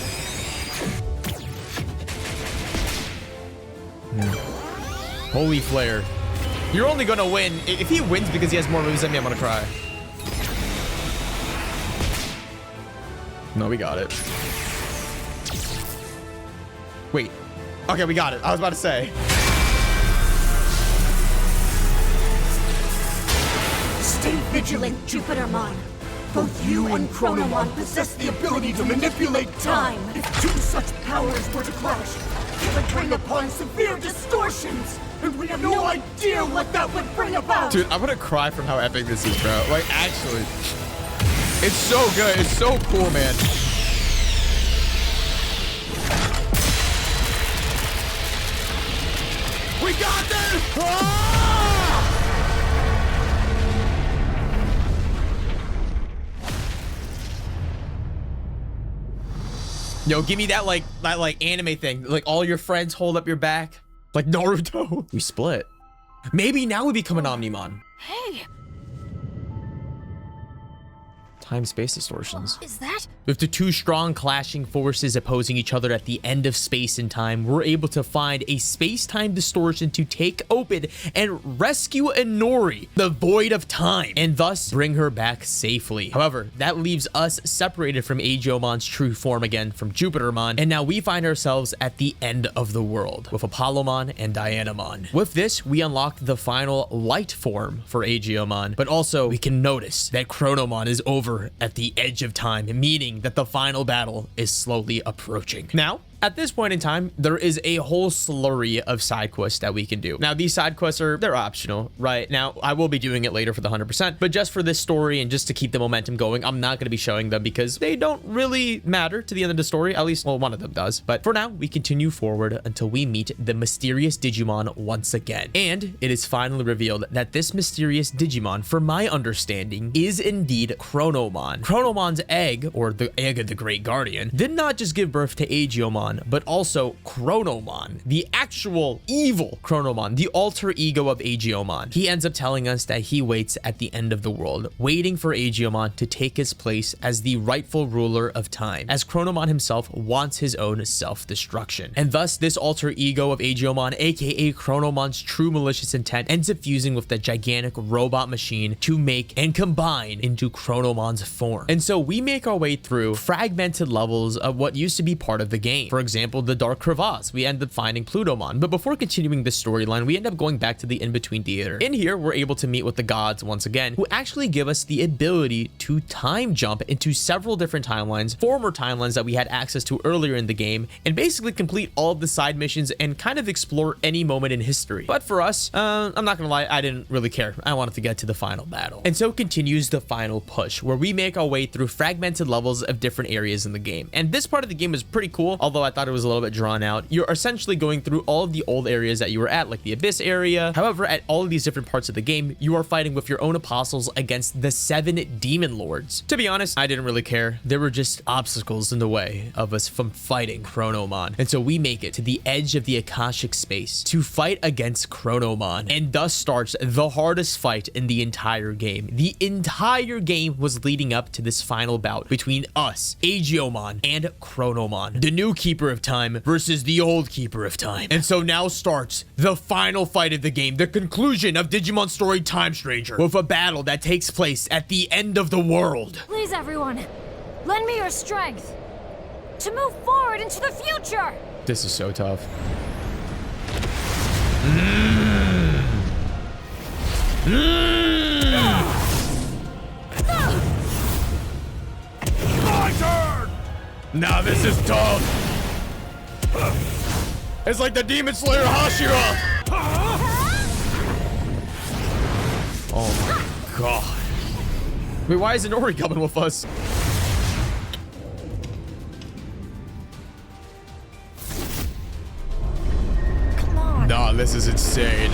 Holy Flare. You're only gonna win. If he wins because he has more moves than me, I'm gonna cry. No, we got it. Wait. Okay, we got it. I was about to say. Stay vigilant, Jupitermon. Both you and Chronomon possess the ability to manipulate time. If two such powers were to clash, it would bring upon severe distortions. And we have no idea what that would bring about. Dude, I'm gonna cry from how epic this is, bro. Like, actually. It's so good. It's so cool, man. We got this! Ah! Yo, give me that like anime thing. Like all your friends hold up your back. Like Naruto. We split. Maybe now we become an Omnimon. Hey! time-space distortions. Is that? With the two strong clashing forces opposing each other at the end of space and time, we're able to find a space-time distortion to take open and rescue Inori, the void of time, and thus bring her back safely. However, that leaves us separated from Agiomon's true form again from Jupitermon, and now we find ourselves at the end of the world with Apollomon and Dianamon. With this, we unlock the final light form for Agiomon, but also we can notice that Chronomon is over at the edge of time, meaning that the final battle is slowly approaching. Now, at this point in time, there is a whole slurry of side quests that we can do. Now, these side quests they're optional, right? Now, I will be doing it later for the 100%, but just for this story and just to keep the momentum going, I'm not going to be showing them because they don't really matter to the end of the story. At least, well, one of them does. But for now, we continue forward until we meet the mysterious Digimon once again. And it is finally revealed that this mysterious Digimon, from my understanding, is indeed Chronomon. Chronomon's egg, or the egg of the Great Guardian, did not just give birth to Agiomon, but also Chronomon, the actual evil Chronomon, the alter ego of Agiomon. He ends up telling us that he waits at the end of the world, waiting for Agiomon to take his place as the rightful ruler of time, as Chronomon himself wants his own self-destruction. And thus, this alter ego of Agiomon, aka Chronomon's true malicious intent, ends up fusing with the gigantic robot machine to make and combine into Chronomon's form. And so we make our way through fragmented levels of what used to be part of the game. For example, the Dark Crevasse, we end up finding Plutomon. But before continuing the storyline, we end up going back to the in-between theater. In here, we're able to meet with the gods once again, who actually give us the ability to time jump into several different timelines, former timelines that we had access to earlier in the game, and basically complete all of the side missions and kind of explore any moment in history. But for us, I'm not gonna lie, I didn't really care. I wanted to get to the final battle. And so continues the final push, where we make our way through fragmented levels of different areas in the game. And this part of the game is pretty cool, although I thought it was a little bit drawn out. You're essentially going through all of the old areas that you were at, like the Abyss area. However, at all of these different parts of the game, you are fighting with your own apostles against the 7 demon lords. To be honest, I didn't really care. There were just obstacles in the way of us from fighting Chronomon. And so we make it to the edge of the Akashic space to fight against Chronomon. And thus starts the hardest fight in the entire game. The entire game was leading up to this final bout between us, Agiomon, and Chronomon, the new Keeper of Time versus the old Keeper of Time. And so now starts the final fight of the game, the conclusion of Digimon Story Time Stranger, with a battle that takes place at the end of the world. Please, everyone, lend me your strength to move forward into the future. This is so tough. My turn! Now this is tough. It's like the Demon Slayer Hashira. Oh my god. Wait, why is Inori coming with us? Come on. Nah, this is insane.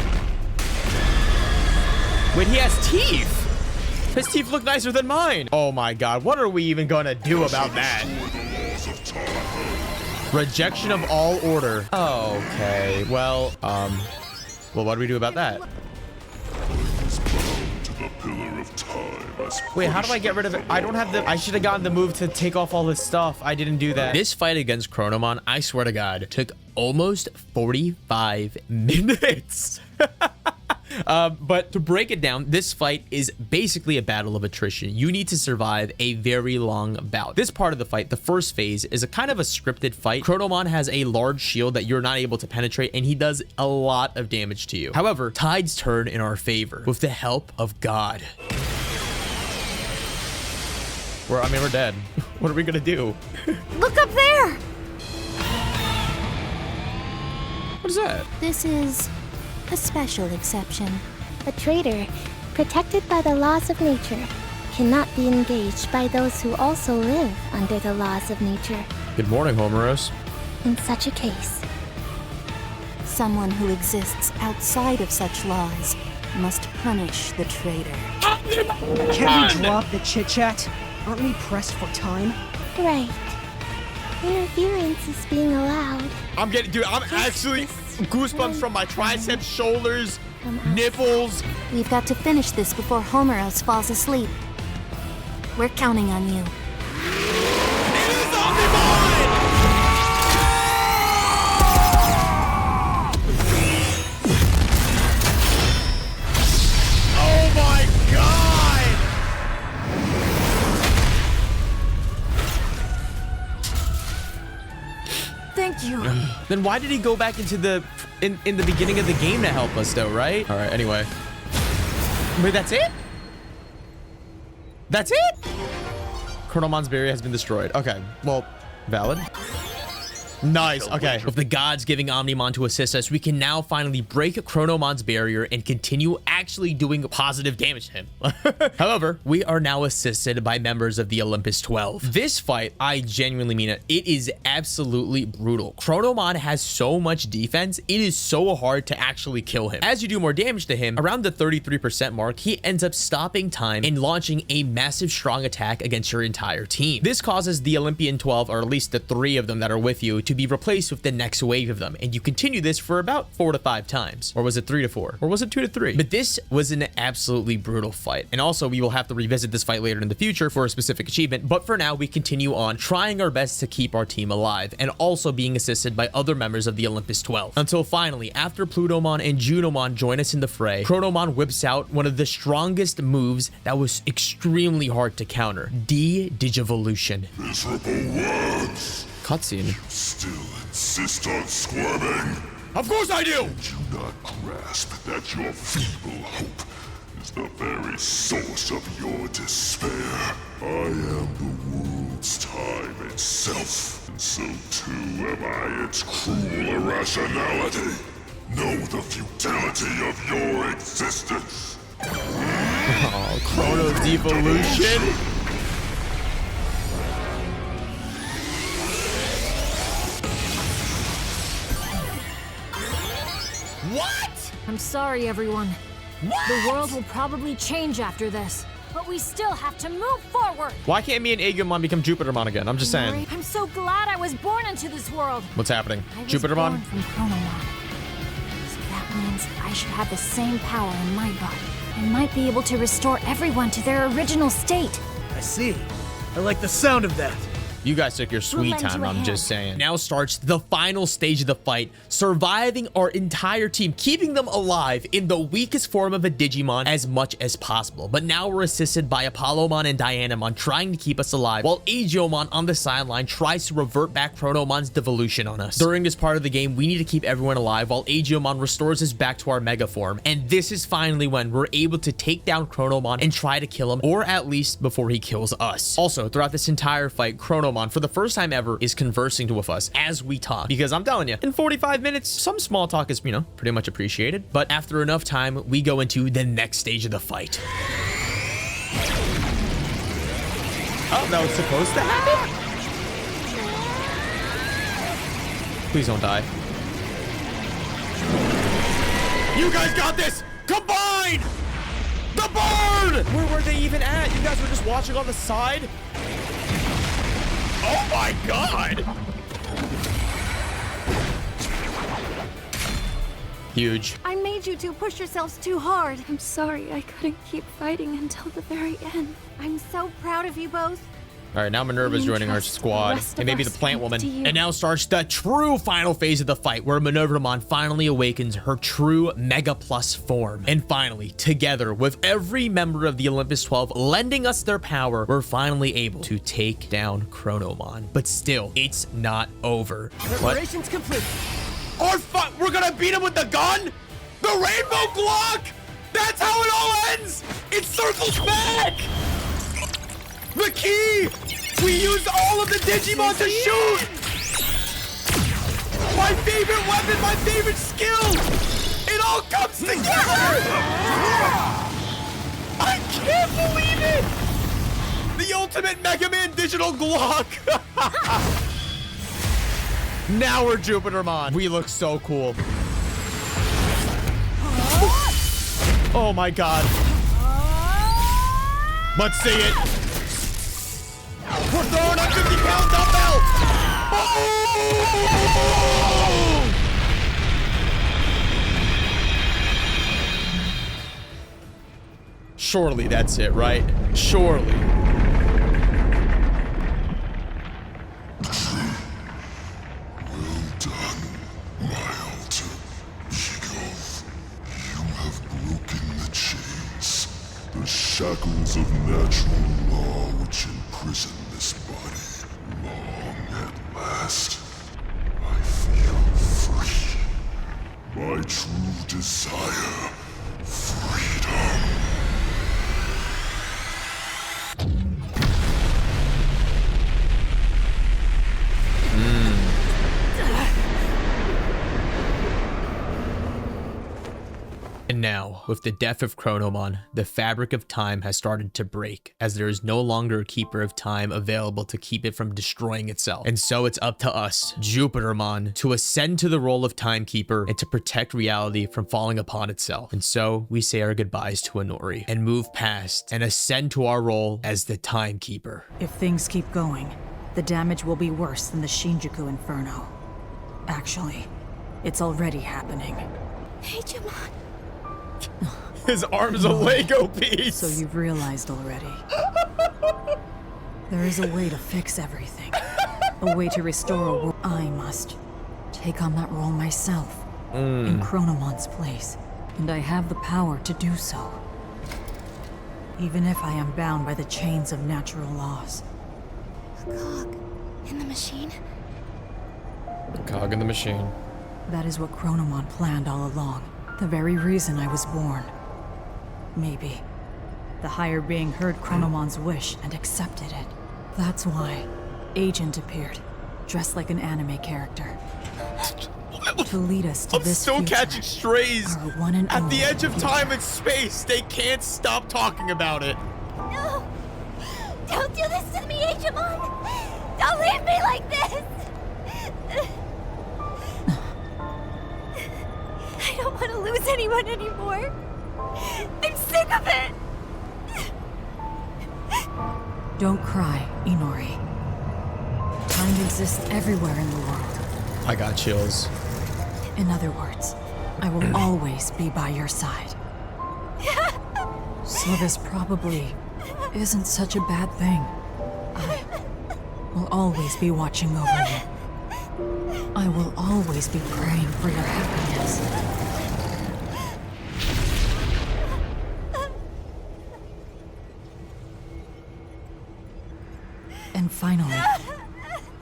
Wait, he has teeth. His teeth look nicer than mine. Oh my god, what are we even gonna do about that? Rejection of all order. Okay, well, what do we do about that? Wait, how do I get rid of it? I don't have the... I should have gotten the move to take off all this stuff. I didn't do that. This fight against Chronomon, I swear to God, took almost 45 minutes. But to break it down, this fight is basically a battle of attrition. You need to survive a very long bout. This part of the fight, the first phase, is a kind of a scripted fight. Chronomon has a large shield that you're not able to penetrate, and he does a lot of damage to you. However, tides turn in our favor with the help of God. We're dead. What are we gonna do? Look up there! What is that? This is a special exception. A traitor, protected by the laws of nature, cannot be engaged by those who also live under the laws of nature. Good morning, Homeros. In such a case, someone who exists outside of such laws must punish the traitor. Can we drop the chit-chat? Aren't we pressed for time? Right. Interference is being allowed. I'm getting, dude, I'm actually goosebumps from my triceps, shoulders, nipples. We've got to finish this before Homeros falls asleep. We're counting on you. Oh my god! Thank you. Then why did he go back into the in the beginning of the game to help us though, right? All right, anyway. Wait, that's it? That's it? Chronomon's barrier has been destroyed. Okay, well, valid. Nice, okay. With the gods giving Omnimon to assist us, we can now finally break Chronomon's barrier and continue actually doing positive damage to him. However, we are now assisted by members of the Olympus 12. This fight, I genuinely mean it, it is absolutely brutal. Chronomon has so much defense, it is so hard to actually kill him. As you do more damage to him, around the 33% mark, he ends up stopping time and launching a massive strong attack against your entire team. This causes the Olympian 12, or at least the 3 of them that are with you, to be replaced with the next wave of them, and you continue this for about 4 to 5 times. Or was it 3 to 4? Or was it 2 to 3? But this was an absolutely brutal fight, and also we will have to revisit this fight later in the future for a specific achievement, but for now we continue on trying our best to keep our team alive and also being assisted by other members of the Olympus 12, until finally, after Plutomon and Junomon join us in the fray, Chronomon whips out one of the strongest moves that was extremely hard to counter: Digivolution. Miserable words. Cutscene. Still insist on squirming? Of course I do! Did you not grasp that your feeble hope is the very source of your despair? I am the world's time itself, and so too am I its cruel irrationality. Know the futility of your existence. Oh, Chrono Devolution. What? I'm sorry, everyone. What? The world will probably change after this, but we still have to move forward. Why can't me and Agumon become Jupitermon again? I'm just saying. I'm so glad I was born into this world. What's happening? I was Jupitermon? born from Chronomon. So that means I should have the same power in my body. I might be able to restore everyone to their original state. I see. I like the sound of that. You guys took your sweet lend you time, a I'm hand. just saying. Now starts the final stage of the fight, surviving our entire team, keeping them alive in the weakest form of a Digimon as much as possible. But now we're assisted by Apollomon and Dianamon trying to keep us alive, while Agiomon on the sideline tries to revert back Chronomon's devolution on us. During this part of the game, we need to keep everyone alive while Agiomon restores us back to our Mega form. And this is finally when we're able to take down Chronomon and try to kill him, or at least before he kills us. Also, throughout this entire fight, Chronomon, for the first time ever, is conversing with us as we talk, because I'm telling you, in 45 minutes, some small talk is, pretty much appreciated. But after enough time, we go into the next stage of the fight. Oh, that was supposed to happen? Please don't die. You guys got this! Combine! The bird! Where were they even at? You guys were just watching on the side? Oh my god! Huge. I made you two push yourselves too hard. I'm sorry I couldn't keep fighting until the very end. I'm so proud of you both. All right, now Minerva's joining our squad, and maybe the plant woman. And now starts the true final phase of the fight, where Minervamon finally awakens her true Mega Plus form. And finally, together with every member of the Olympus 12 lending us their power, we're finally able to take down Chronomon. But still, it's not over. Preparations complete. We're gonna beat him with the gun? The Rainbow Glock? That's how it all ends! It circles back! The key! We used all of the Digimon to shoot! My favorite weapon, my favorite skill! It all comes together! I can't believe it! The ultimate Mega Man digital Glock! Now we're Jupitermon. We look so cool. Oh my god. Let's see it. We're throwing a 50-pound dumbbell! Oh! Surely that's it, right? Surely. shackles of natural law which imprison this body. Long at last, I feel free. My true desire, freedom. And now, with the death of Chronomon, the fabric of time has started to break, as there is no longer a keeper of time available to keep it from destroying itself. And so it's up to us, Jupitermon, to ascend to the role of timekeeper and to protect reality from falling upon itself. And so we say our goodbyes to Inori and move past and ascend to our role as the timekeeper. If things keep going, the damage will be worse than the Shinjuku Inferno. Actually, it's already happening. Digimon. His arm's a Lego piece. So you've realized already. There is a way to fix everything. A way to restore a world. I must take on that role myself in Chronomon's place. And I have the power to do so. Even if I am bound by the chains of natural laws. A cog in the machine? The cog in the machine. That is what Chronomon planned all along. The very reason I was born. Maybe. The higher being heard Chronomon's wish and accepted it. That's why Agent appeared, dressed like an anime character. To lead us to this still future, catching strays. our one and At the only edge of future. time and space, they can't stop talking about it. No! Don't do this to me, Digimon! Don't leave me like this! I don't want to lose anyone anymore. I'm sick of it! Don't cry, Inori. Time exists everywhere in the world. I got chills. In other words, I will always be by your side. So this probably isn't such a bad thing. I will always be watching over you. I will always be praying for your happiness. And finally,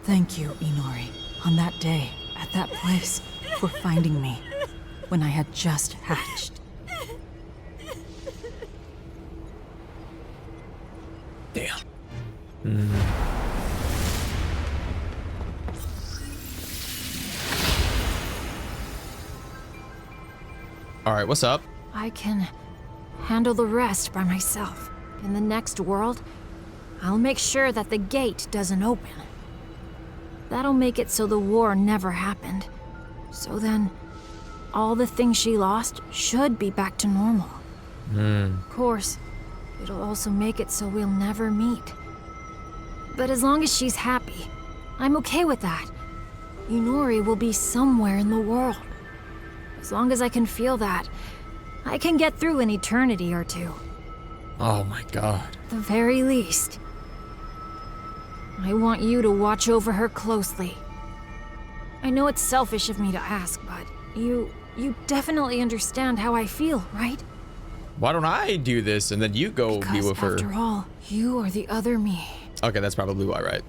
thank you, Inori, on that day, at that place, for finding me when I had just hatched. Damn. All right, what's up? I can handle the rest by myself. In the next world, I'll make sure that the gate doesn't open. That'll make it so the war never happened. So then, all the things she lost should be back to normal. Of course, it'll also make it so we'll never meet. But as long as she's happy, I'm okay with that. Inori will be somewhere in the world. As long as I can feel that, I can get through an eternity or two. Oh my god. At the very least. I want you to watch over her closely. I know it's selfish of me to ask, but you definitely understand how I feel, right? Why don't I do this and then you go be with her? After all, you are the other me. Okay, that's probably why, right?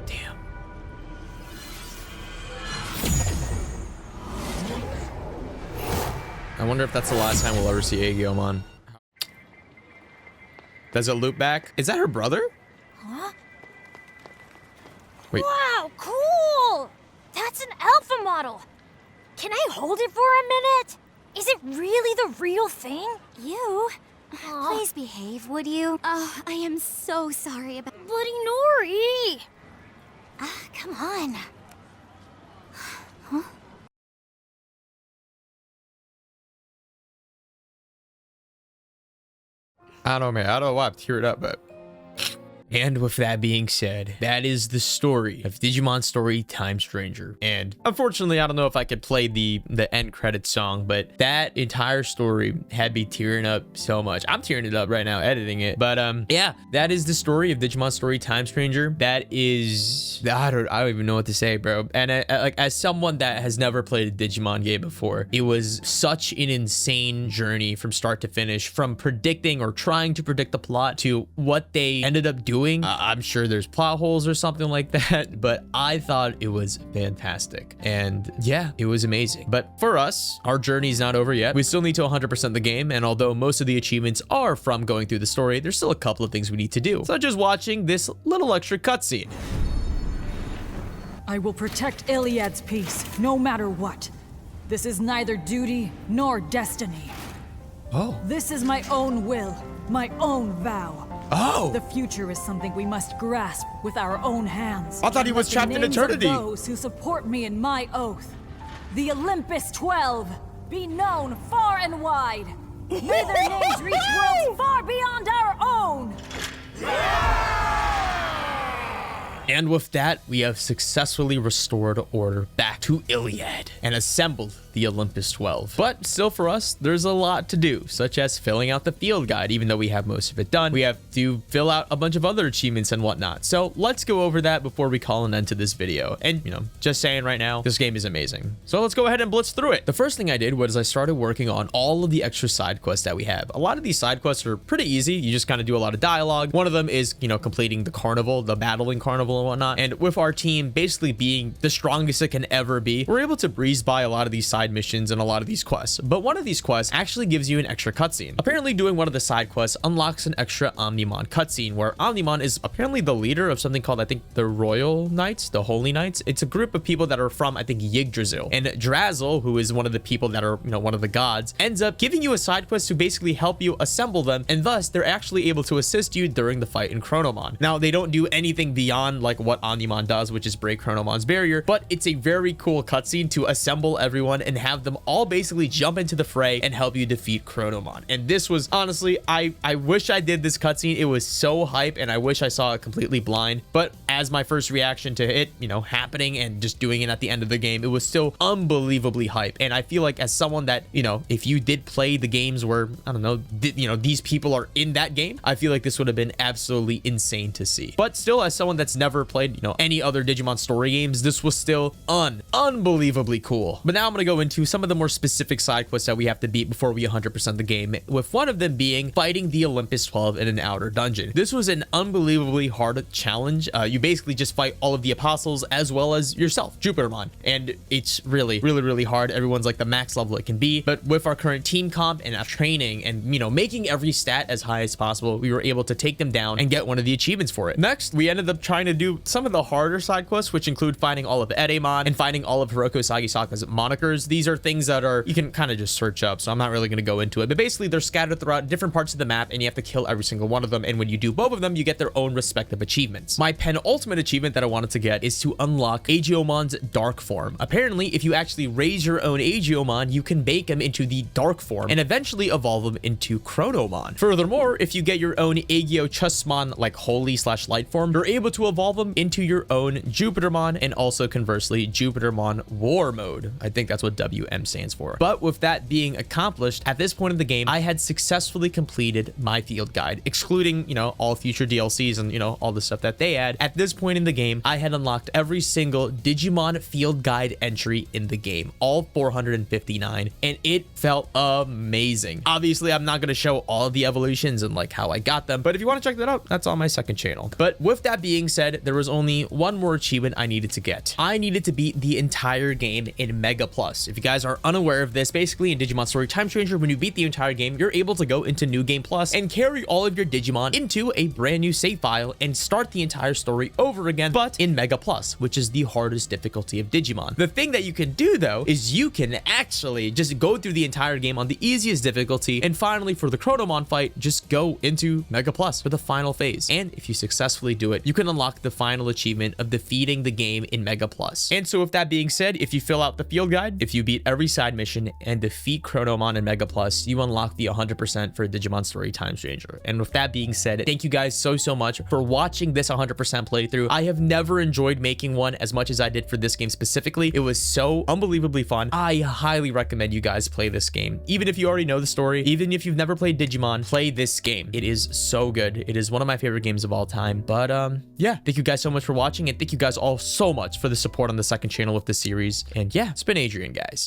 Damn. I wonder if that's the last time we'll ever see Aegomon. Does it loop back? Is that her brother? Huh? Wait. Wow, cool! That's an alpha model! Can I hold it for a minute? Is it really the real thing? You? Please behave, would you? Oh, I am so sorry about... Bloody Nori! Come on. Huh? I don't know, man. I don't know why I teared up, but And with that being said, that is the story of Digimon Story Time Stranger. And unfortunately, I don't know if I could play the end credits song, but that entire story had me tearing up so much. I'm tearing it up right now editing it. But yeah, that is the story of Digimon Story Time Stranger. That is, I don't even know what to say, bro. And like, as someone that has never played a Digimon game before, it was such an insane journey from start to finish, from predicting or trying to predict the plot to what they ended up doing. I'm sure there's plot holes or something like that, but I thought it was fantastic. And yeah, it was amazing. But for us, our journey is not over yet. We still need to 100% the game, and although most of the achievements are from going through the story, there's still a couple of things we need to do, such as watching this little extra cutscene. I will protect Iliad's peace, no matter what. This is neither duty nor destiny. Oh. This is my own will, my own vow. Oh! The future is something we must grasp with our own hands. I thought he was trapped in eternity. Of those who support me in my oath. The Olympus 12 be known far and wide. May their names reach worlds far beyond our own. And with that, we have successfully restored order back to Iliad and assembled the Olympus 12. But still for us, there's a lot to do, such as filling out the field guide. Even though we have most of it done, we have to fill out a bunch of other achievements and whatnot. So let's go over that before we call an end to this video. And, you know, just saying right now, this game is amazing. So let's go ahead and blitz through it. The first thing I did was I started working on all of the extra side quests that we have. A lot of these side quests are pretty easy. You just kind of do a lot of dialogue. One of them is, you know, completing the carnival, the battling carnival and whatnot. And with our team basically being the strongest it can ever be, we're able to breeze by a lot of these side missions and a lot of these quests. But one of these quests actually gives you an extra cutscene. Apparently doing one of the side quests unlocks an extra Omnimon cutscene, where Omnimon is apparently the leader of something called, I think, the Royal Knights, the Holy Knights. It's a group of people that are from, I think, Yggdrasil. And Drazel, who is one of the people that are, you know, one of the gods, ends up giving you a side quest to basically help you assemble them, and thus they're actually able to assist you during the fight in Chronomon. Now, they don't do anything beyond like what Omnimon does, which is break Chronomon's barrier, but it's a very cool cutscene to assemble everyone and have them all basically jump into the fray and help you defeat Chronomon. And this was honestly, I wish I did this cutscene. It was so hype, and I wish I saw it completely blind. But as my first reaction to it, you know, happening and just doing it at the end of the game, it was still unbelievably hype. And I feel like as someone that, you know, if you did play the games where, I don't know, you know, these people are in that game, I feel like this would have been absolutely insane to see. But still, as someone that's never played, you know, any other Digimon story games, this was still unbelievably cool. But now I'm going to go into some of the more specific side quests that we have to beat before we 100% the game, with one of them being fighting the Olympus 12 in an outer dungeon. This was an unbelievably hard challenge. You basically just fight all of the apostles as well as yourself, Jupitermon, and it's really hard. Everyone's like the max level it can be, but with our current team comp and our training and, you know, making every stat as high as possible, we were able to take them down and get one of the achievements for it. Next, we ended up trying to do some of the harder side quests, which include finding all of Edamon and finding all of Hiroko Sagisaka's monikers. These are things that are, you can kind of just search up, so I'm not really going to go into it, but basically they're scattered throughout different parts of the map, and you have to kill every single one of them, and when you do both of them, you get their own respective achievements. My penultimate achievement that I wanted to get is to unlock Agiomon's dark form. Apparently, if you actually raise your own Agiomon, you can bake him into the dark form and eventually evolve him into Chronomon. Furthermore, if you get your own Agio Chusmon, like holy/light form, you're able to evolve him into your own Jupitermon, and also conversely Jupitermon War Mode. I think that's what WM stands for. But with that being accomplished, at this point in the game, I had successfully completed my field guide, excluding, you know, all future DLCs and, you know, all the stuff that they add. At this point in the game, I had unlocked every single Digimon field guide entry in the game, all 459, and it felt amazing. Obviously, I'm not going to show all of the evolutions and like how I got them, but if you want to check that out, that's on my second channel. But with that being said, there was only one more achievement I needed to get. I needed to beat the entire game in Mega Plus. If you guys are unaware of this, basically in Digimon Story Time Stranger, when you beat the entire game, you're able to go into New Game Plus and carry all of your Digimon into a brand new save file and start the entire story over again, but in Mega Plus, which is the hardest difficulty of Digimon. The thing that you can do though is you can actually just go through the entire game on the easiest difficulty, and finally for the Chronomon fight, just go into Mega Plus for the final phase. And if you successfully do it, you can unlock the the final achievement of defeating the game in Mega Plus. And so with that being said, if you fill out the field guide, if you beat every side mission and defeat Chronomon in Mega Plus, you unlock the 100% for Digimon Story Time Stranger. And with that being said, thank you guys so much for watching this 100% playthrough. I have never enjoyed making one as much as I did for this game specifically. It was so unbelievably fun. I highly recommend you guys play this game. Even if you already know the story, even if you've never played Digimon, play this game. It is so good. It is one of my favorite games of all time. But yeah, thank you guys so much for watching, and thank you guys all so much for the support on the second channel of the series. And yeah, it's been Adrian, guys.